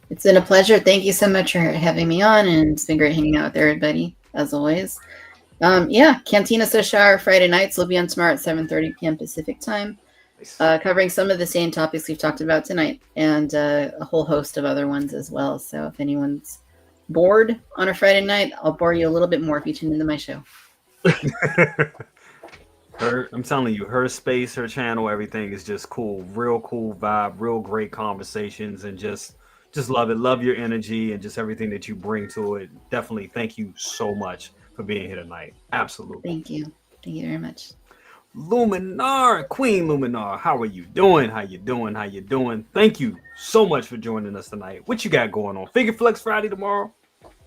It's been a pleasure. Thank you so much for having me on, and it's been great hanging out with everybody, as always. Cantina Social Friday nights will be on tomorrow at 7:30 p.m. Pacific time, covering some of the same topics we've talked about tonight, and a whole host of other ones as well. So if anyone's bored on a Friday night, I'll bore you a little bit more if you tune into my show. I'm telling you, her space, her channel, everything is just cool. Real cool vibe, real great conversations, and just love it. Love your energy and just everything that you bring to it. Definitely thank you so much for being here tonight. Absolutely. Thank you very much. Luminar, Queen Luminar, how are you doing? How you doing? Thank you so much for joining us tonight. What you got going on? Figure Flex Friday tomorrow?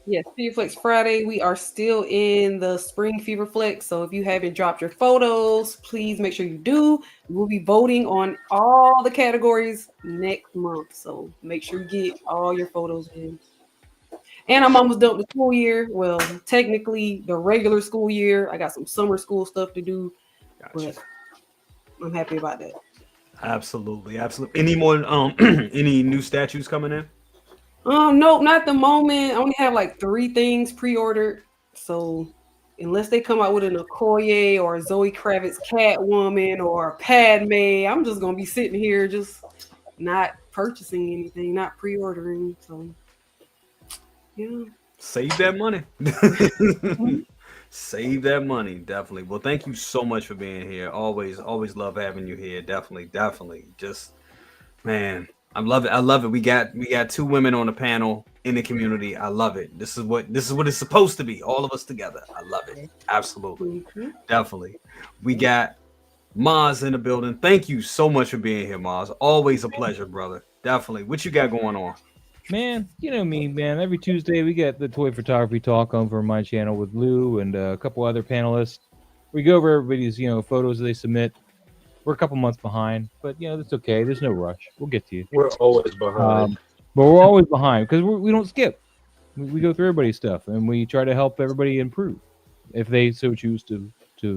Yes, Fever Flex Friday. We are still in the spring Fever Flex. So if you haven't dropped your photos, please make sure you do. We'll be voting on all the categories next month. So make sure you get all your photos in. And I'm almost done with the school year. Well, technically the regular school year. I got some summer school stuff to do. Gotcha. But I'm happy about that. Absolutely. Any more any new statues coming in? No, not at the moment. I only have like 3 things pre-ordered. So unless they come out with an Okoye or a Zoe Kravitz Catwoman or a Padme, I'm just gonna be sitting here just not purchasing anything, not pre-ordering. So yeah. Save that money. Save that money, definitely. Well, thank you so much for being here. Always love having you here. Definitely. Just man. I love it. We got 2 women on the panel in the community. I love it. This is what it's supposed to be. All of us together. I love it. Absolutely. Definitely. We got Maz in the building. Thank you so much for being here, Maz. Always a pleasure, brother. Definitely. What you got going on? Man, you know me, man. Every Tuesday we get the toy photography talk over my channel with Lou and a couple other panelists. We go over everybody's, photos they submit. We're a couple months behind, but that's okay. There's no rush. We'll get to you. We're always behind. But we're always behind because we don't skip. We go through everybody's stuff and we try to help everybody improve if they so choose to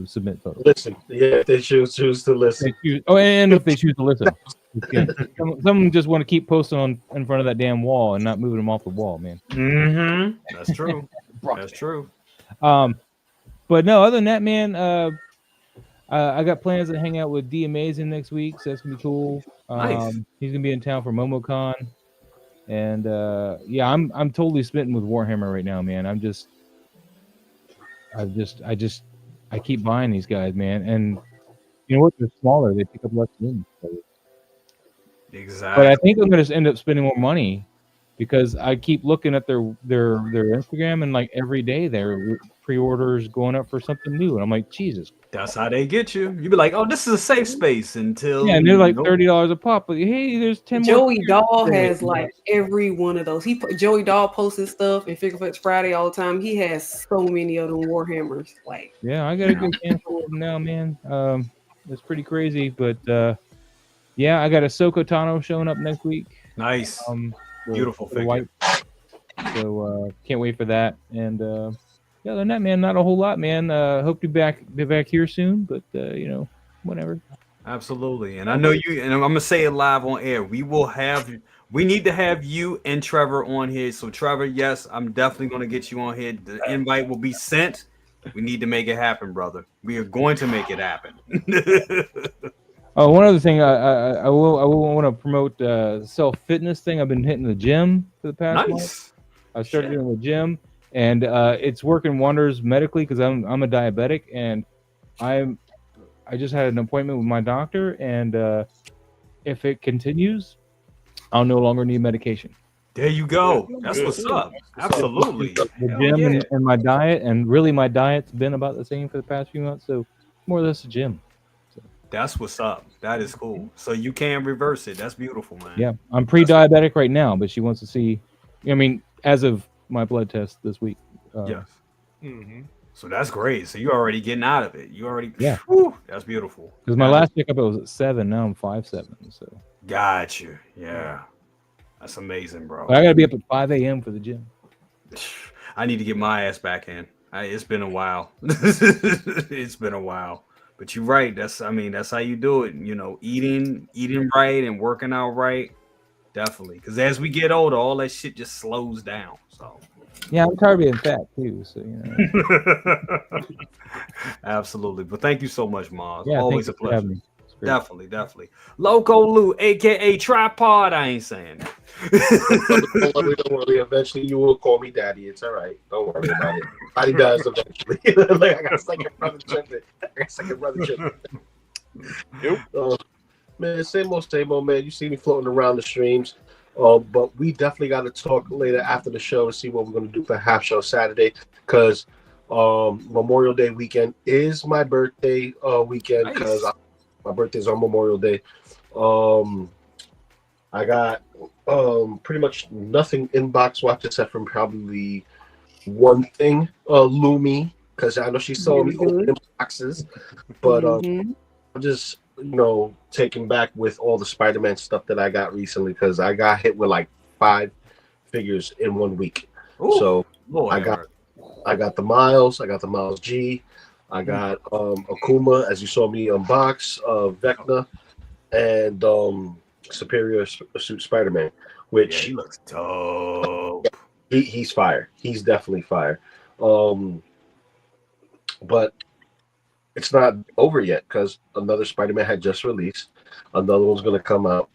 submit photos. Listen, if they choose to listen. And if they choose to listen. Some just want to keep posting in front of that damn wall and not moving them off the wall, man. Mm-hmm. That's true. That's true. But But no, other than that, man, I got plans to hang out with D Amazing next week, so that's gonna be cool. Nice. He's gonna be in town for MomoCon, and yeah, I'm totally smitten with Warhammer right now, man. I keep buying these guys, man, and you know what? They're smaller. They pick up less room. Exactly. But I think I'm gonna end up spending more money because I keep looking at their Instagram, and like every day their pre-orders going up for something new, and I'm like, Jesus. That's how they get you. You be like, oh, this is a safe space until Yeah, and they're like nope. $30 a pop. But hey, there's 10 more. Joey Dahl has like every one of those. Joey Dahl posts his stuff in Figure Flex Friday all the time. He has so many of them Warhammers. Like, yeah, I got a good handful of them now, man. It's pretty crazy, but yeah, I got a Soko Tano showing up next week. Nice, beautiful figure. White. So can't wait for that. And yeah, other than that, man, not a whole lot, man. Hope to be back here soon, but you know, whatever. Absolutely, and I know you. And I'm gonna say it live on air. We need to have you and Trevor on here. So Trevor, yes, I'm definitely gonna get you on here. The invite will be sent. We need to make it happen, brother. We are going to make it happen. Oh, one other thing, I will want to promote self fitness thing. I've been hitting the gym for the past month. I started doing the gym. And it's working wonders medically because I'm a diabetic, and I just had an appointment with my doctor, and if it continues, I'll no longer need medication. There you go. That's what's up. Absolutely. The gym and my diet, and really my diet's been about the same for the past few months, so more or less the gym. So. That's what's up. That is cool. So you can reverse it. That's beautiful, man. Yeah, I'm pre-diabetic right now, but she wants to see. I mean, as of my blood test this week. Yes. So that's great. So you're already getting out of it. You already. Yeah. Whew, that's beautiful. Because my last checkup I was at 7. Now I'm 5'7". So. Got you. Yeah. That's amazing, bro. But I gotta be up at 5 a.m. for the gym. I need to get my ass back in. It's been a while. It's been a while. But you're right. That's how you do it. You know, eating right and working out right. Definitely, because as we get older, all that shit just slows down. So, yeah, I'm tired of being fat too. So, you know. Absolutely. But thank you so much, Mars. Yeah, always a pleasure. Definitely. Loco Lu, aka Tripod. I ain't saying that. Don't worry. Eventually, you will call me daddy. It's all right. Don't worry about it. Daddy does eventually. Like, I got a second brother Jimmy. Yep. Man, same old, man. You see me floating around the streams. But we definitely got to talk later after the show to see what we're going to do for Half Show Saturday. Because Memorial Day weekend is my birthday weekend. Because my birthday's on Memorial Day. I got pretty much nothing inbox watch except from probably one thing, Lumi. Because I know she saw me open boxes. But I'm just... taken back with all the Spider-Man stuff that I got recently because I got hit with like 5 figures in 1 week. Ooh, so Lord, I got the Miles, I got the Miles G, I got Akuma, as you saw me unbox, Vecna, and Superior Suit Spider-Man, which he looks dope. He's fire. He's definitely fire. But it's not over yet because another Spider-Man had just released. Another one's going to come out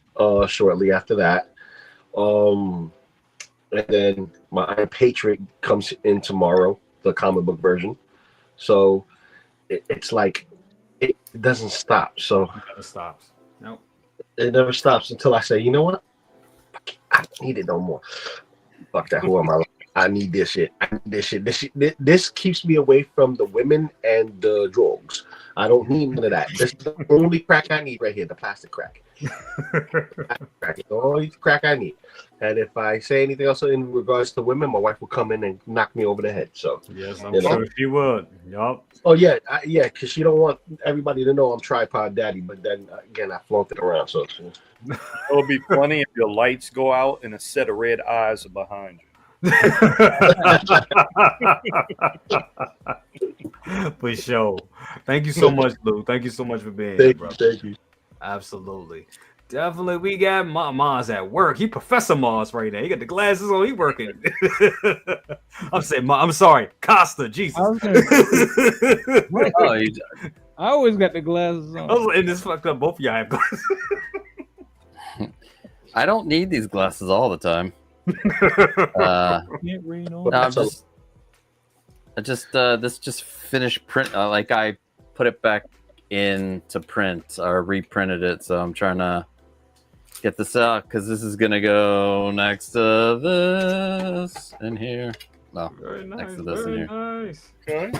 shortly after that. And then my Iron Patriot comes in tomorrow, the comic book version. So it's like it doesn't stop. So it never stops. Nope. It never stops until I say, you know what? I don't need it no more. Fuck that. Who am I? I need this shit. This keeps me away from the women and the drugs. I don't need none of that. This is the only crack I need right here, the plastic crack. The only crack I need. And if I say anything else in regards to women, my wife will come in and knock me over the head. So yes, I'm sure she would. Yup. Oh yeah, because she don't want everybody to know I'm tripod daddy. But then again, I flaunt it around. So it'll be funny if your lights go out and a set of red eyes are behind you. For sure. Thank you so much, Lou. Thank you so much for being here, bro. Thank you. Absolutely. Definitely, we got Mars at work. He Professor Mars right now. He got the glasses on. He working. I'm saying, I'm sorry, Costa. Jesus. I was gonna what? Oh, I always got the glasses on. I was in this fucked up. Both of y'all have glasses. I don't need these glasses all the time. Can't read on. No, this just finished print. Like I put it back in to print or reprinted it, so I'm trying to get this out because this is gonna go next to this in here. No, Nice, next to this in here. Nice. Okay.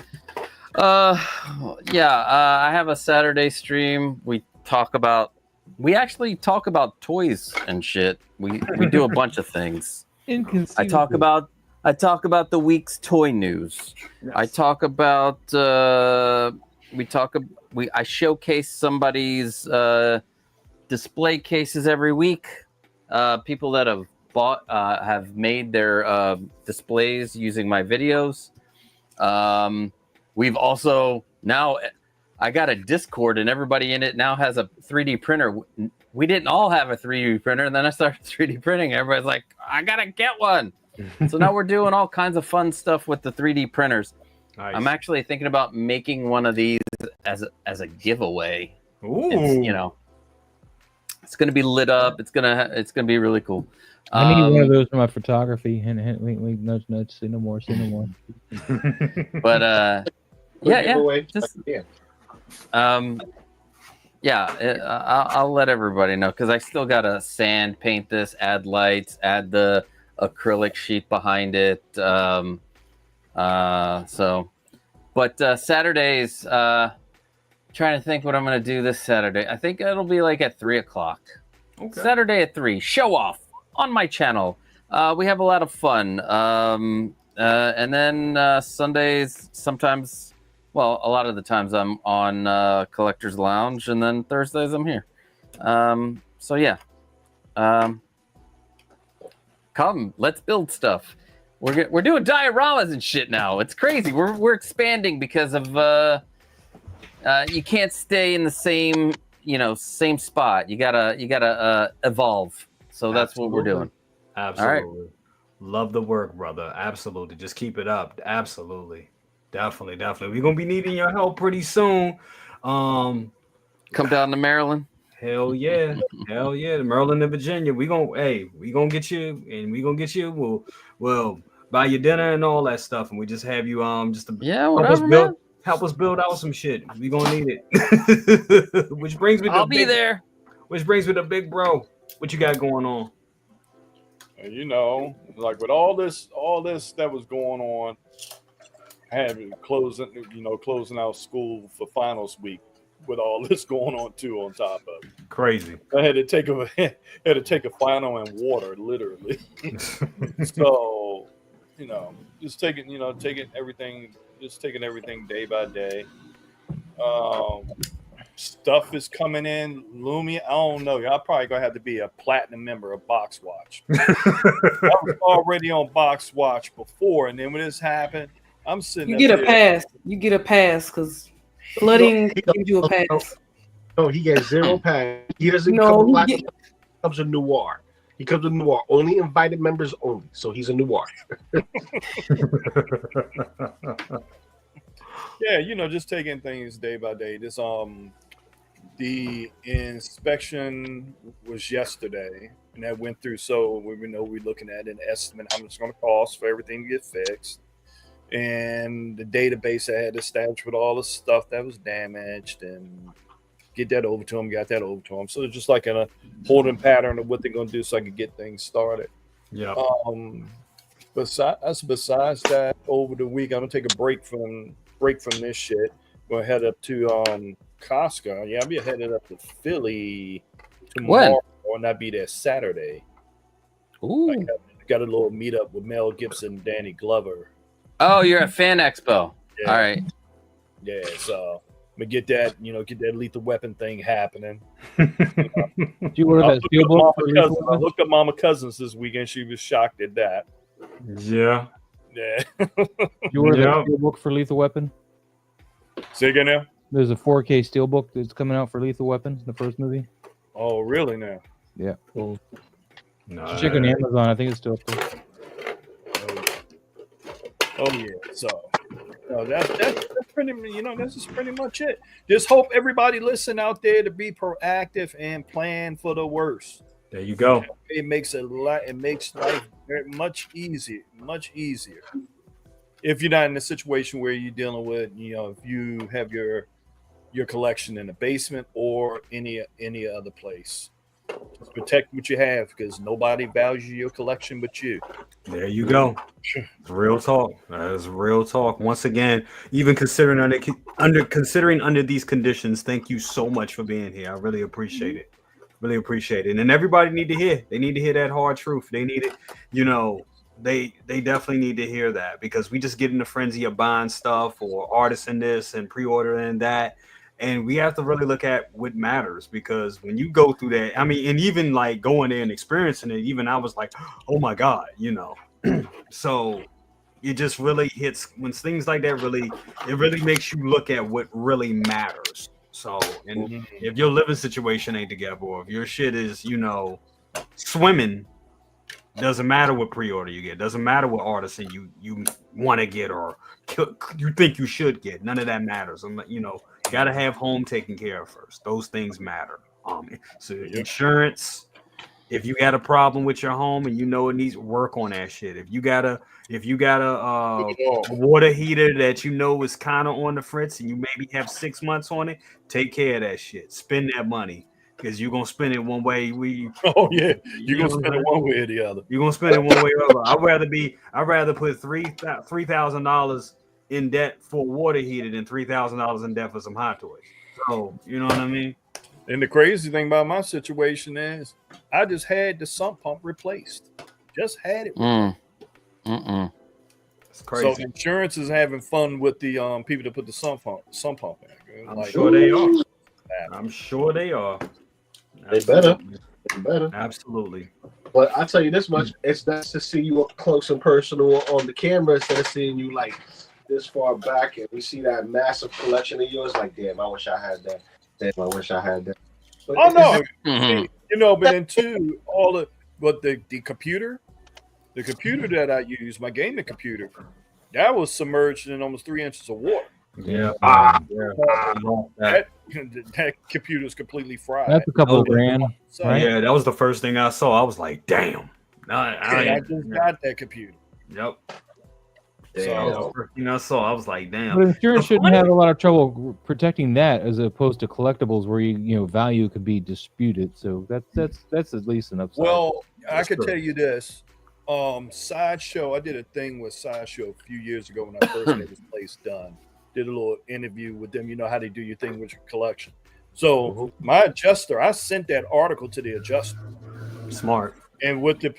I have a Saturday stream. We actually talk about toys and shit. We do a bunch of things. Inconceivable. I talk about the week's toy news. Yes. I talk about I showcase somebody's display cases every week. People that have bought have made their displays using my videos. We've also now I got a Discord and everybody in it now has a 3D printer. We didn't all have a 3D printer, and then I started 3D printing. Everybody's like, I gotta get one. So now we're doing all kinds of fun stuff with the 3D printers. Nice. I'm actually thinking about making one of these as a giveaway. Ooh. It's gonna be lit up. It's gonna be really cool. I need one of those for my photography. Hint, hint, wink, wink, nudge, nudge. Say no more. Say no more. But I'll let everybody know because I still gotta sand paint this, add lights, add the acrylic sheet behind it. Saturdays, trying to think what I'm gonna do this Saturday. I think it'll be like at 3:00. Okay. Saturday at 3. Show off on my channel. We have a lot of fun. And then Sundays, sometimes, well, a lot of the times I'm on Collector's Lounge, and then Thursdays I'm here. Come, let's build stuff. We're doing dioramas and shit now. It's crazy. We're expanding because of you can't stay in the same spot. You gotta evolve. So that's Absolutely. what we're doing. Absolutely. All right. Love the work, brother. Absolutely. Just keep it up. Absolutely. Definitely. We're gonna be needing your help pretty soon. Come down to Maryland. Hell yeah. Maryland and Virginia. We gonna get you, and we gonna get you. We'll buy you dinner and all that stuff, and we just have you help us build out some shit. We gonna need it. Which brings me to I'll be there. Which brings me to big bro. What you got going on? And like with all this that was going on, I had closing out school for finals week with all this going on too on top of it. Crazy. I had to take a final in water, literally. So, just taking everything day by day. Stuff is coming in. Lumi, I don't know. Y'all probably gonna have to be a platinum member of Box Watch. I was already on Box Watch before, and then when this happened, I'm sitting. You get a pass. You get a pass because flooding gives you a pass. No, he gets 0 pass. He doesn't come platinum. He comes a noir. He comes a noir. Only invited members only. So he's a noir. Yeah, just taking things day by day. This the inspection was yesterday, and that went through. So we're looking at an estimate how much it's going to cost for everything to get fixed, and the database I had established with all the stuff that was damaged, and get that over to them. Got that over to them. So it's just like a holding pattern of what they're going to do, so I can get things started. Yeah. Besides that, over the week I'm gonna take a break from this shit. We'll head up to Costco. Yeah, I'll be headed up to Philly tomorrow, and I'll be there Saturday. Ooh. I got a little meetup with Mel Gibson, Danny Glover. Oh, you're at Fan Expo. Yeah. All right. Yeah, so I'm gonna get that Lethal Weapon thing happening. Did you order that steelbook? I looked up Mama Cousins this weekend. She was shocked at that. Yeah. Yeah. You ordered that steelbook for Lethal Weapon? Say again now? There's a 4K steelbook that's coming out for Lethal Weapon, the first movie. Oh, really? Now? Yeah. No, Check on Amazon. I think it's still up there. Oh yeah. So that's pretty. That's just pretty much it. Just hope everybody listen out there to be proactive and plan for the worst. there you go. It makes it makes life much easier. Much easier. If you're not in a situation where you're dealing with, if you have your collection in the basement or any other place. Just protect what you have because nobody values your collection but you. There you go. Real talk. That is real talk. Once again, even considering under these conditions, thank you so much for being here. I really appreciate it. Really appreciate it. And everybody need to hear. They need to hear that hard truth. They need it. They definitely need to hear that because we just get in the frenzy of buying stuff or Artisan this and pre-ordering that. And we have to really look at what matters because when you go through that, I mean, and even like going there and experiencing it, even I was like, oh my God, So it just really hits when things like that it really makes you look at what really matters. So, and if your living situation ain't together, or if your shit is, swimming, doesn't matter what pre-order you get, doesn't matter what Artisan you want to get or you think you should get. None of that matters. Got to have home taken care of first. Those things matter. So insurance, if you got a problem with your home and it needs work on that shit. If you got a water heater that is kind of on the fritz and you maybe have 6 months on it, take care of that shit. Spend that money because you're gonna spend it one way. You're gonna spend it one way or the other. You're gonna spend it one way or the other. I'd rather put $3,000 in debt for a water heater than $3,000 in debt for some Hottoys. So you know what I mean? And the crazy thing about my situation is I just had the sump pump replaced. Just had it. It's crazy. So insurance is having fun with the people that put the sump pump in. I'm sure they are. I'm sure they are. They better. They better. Absolutely. But I tell you this much, it's nice to see you up close and personal on the camera instead of seeing you like this far back and we see that massive collection of yours. Like, damn, I wish I had that. Damn, I wish I had that. But but then too, the computer that I use, my gaming computer, that was submerged in almost 3 inches of water. Yeah. That computer is completely fried. That's a couple of grand. So, right? Yeah, that was the first thing I saw. I was like, damn. I just got that computer. Yep. So, I saw. I was like, damn. But insurance shouldn't have a lot of trouble protecting that as opposed to collectibles where value could be disputed. So that's at least an upside. Well, I could tell you this. Sideshow, I did a thing with Sideshow a few years ago when I first had this place done. Did a little interview with them. You know how they do your thing with your collection. So my adjuster, I sent that article to the adjuster. Smart. And what the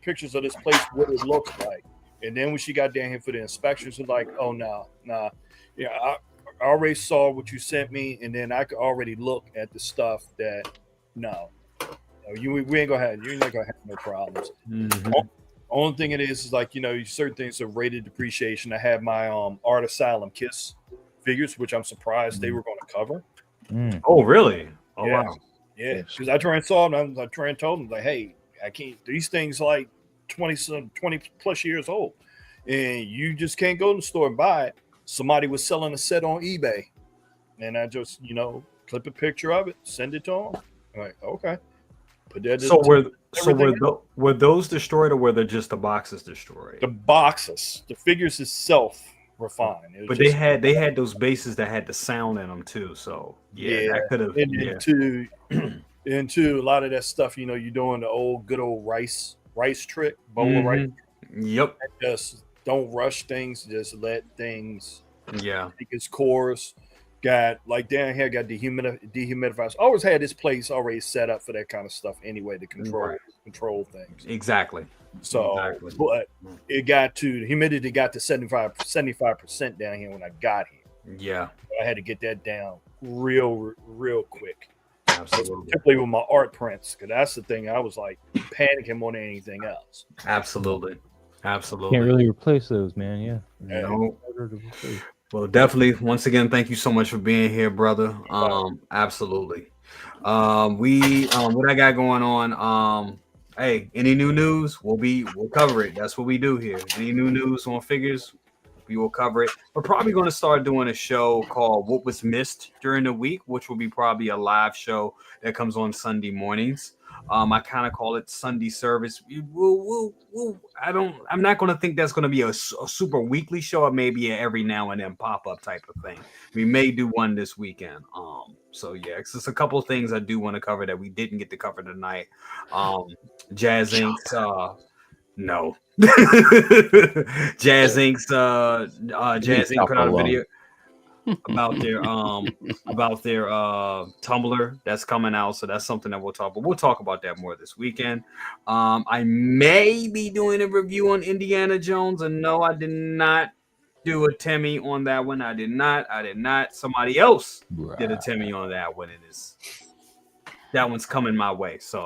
pictures of this place, what it looks like. And then when she got down here for the inspections, was like, oh no, nah. Yeah, I already saw what you sent me, and then I could already look at the stuff that we ain't gonna have. You're not gonna have no problems. Only thing it is like certain things are rated depreciation. I have my Art Asylum Kiss figures, which I'm surprised they were going to cover. Oh really? Oh yeah. wow. Yeah, because I tried and saw them. I tried and told them like, hey, I can't. These things like 20 plus years old, and you just can't go to the store and buy it. Somebody was selling a set on eBay, and I just clip a picture of it, send it to them. I'm like, okay. Put that. Were those destroyed or were they just the boxes destroyed? The boxes, the figures itself were fine. But they had those bases that had the sound in them too. So that could have. Into a lot of that stuff, you're doing the good old rice trick, bowl of rice. Yep. Just don't rush things. Just let things. Yeah. Take its course. Got like down here, got dehumidifiers. Always had this place already set up for that kind of stuff anyway to control things. Exactly. So, but it got to the humidity got to 75% down here when I got here. Yeah. I had to get that down real quick. Absolutely. Particularly with my art prints, because that's the thing I was like panicking more than anything else. Absolutely. Can't really replace those, man. Yeah. No. Well, definitely. Once again, thank you so much for being here, brother. Absolutely. What I got going on? Hey, any new news? We'll cover it. That's what we do here. Any new news on figures, we will cover it. We're probably going to start doing a show called What Was Missed During the Week, which will be probably a live show that comes on Sunday mornings. I kind of call it Sunday service. I'm not going to think that's going to be a super weekly show. It may be an every now and then pop up type of thing. We may do one this weekend. So yeah, it's just a couple of things I do want to cover that we didn't get to cover tonight. Jazz Inc.'s no. Jazz Inc.'s Jazz Inc. put out a video about their Tumblr that's coming out, so that's something that we'll talk about that more this weekend. I may be doing a review on Indiana Jones, and no, I did not do a Timmy on that one. I did not. Somebody else did a Timmy on that one, and that one's coming my way, so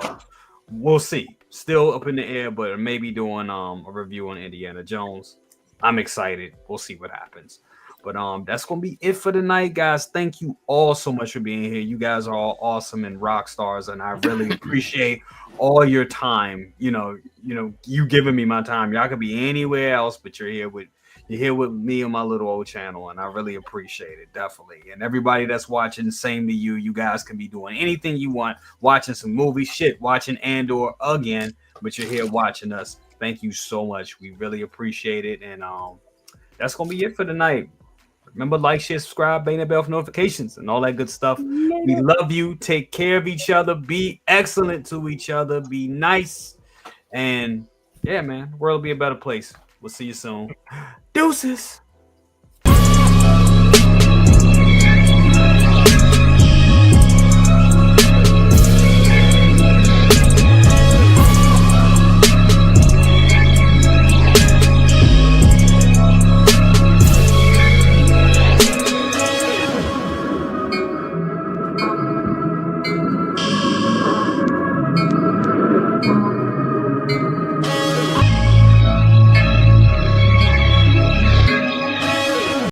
we'll see. Still up in the air, but maybe doing a review on Indiana Jones. I'm excited. We'll see what happens. But that's gonna be it for tonight, guys. Thank you all so much for being here. You guys are all awesome and rock stars, and I really appreciate all your time. You giving me my time. Y'all could be anywhere else, but you're here with me on my little old channel, and I really appreciate it, definitely. And everybody that's watching, same to you. You guys can be doing anything you want, watching some movies, watching Andor again, but you're here watching us. Thank you so much. We really appreciate it, and that's gonna be it for tonight. Remember, like, share, subscribe, bang that bell for notifications, and all that good stuff. We love you. Take care of each other. Be excellent to each other. Be nice, and yeah, man, the world will be a better place. We'll see you soon. Deuces.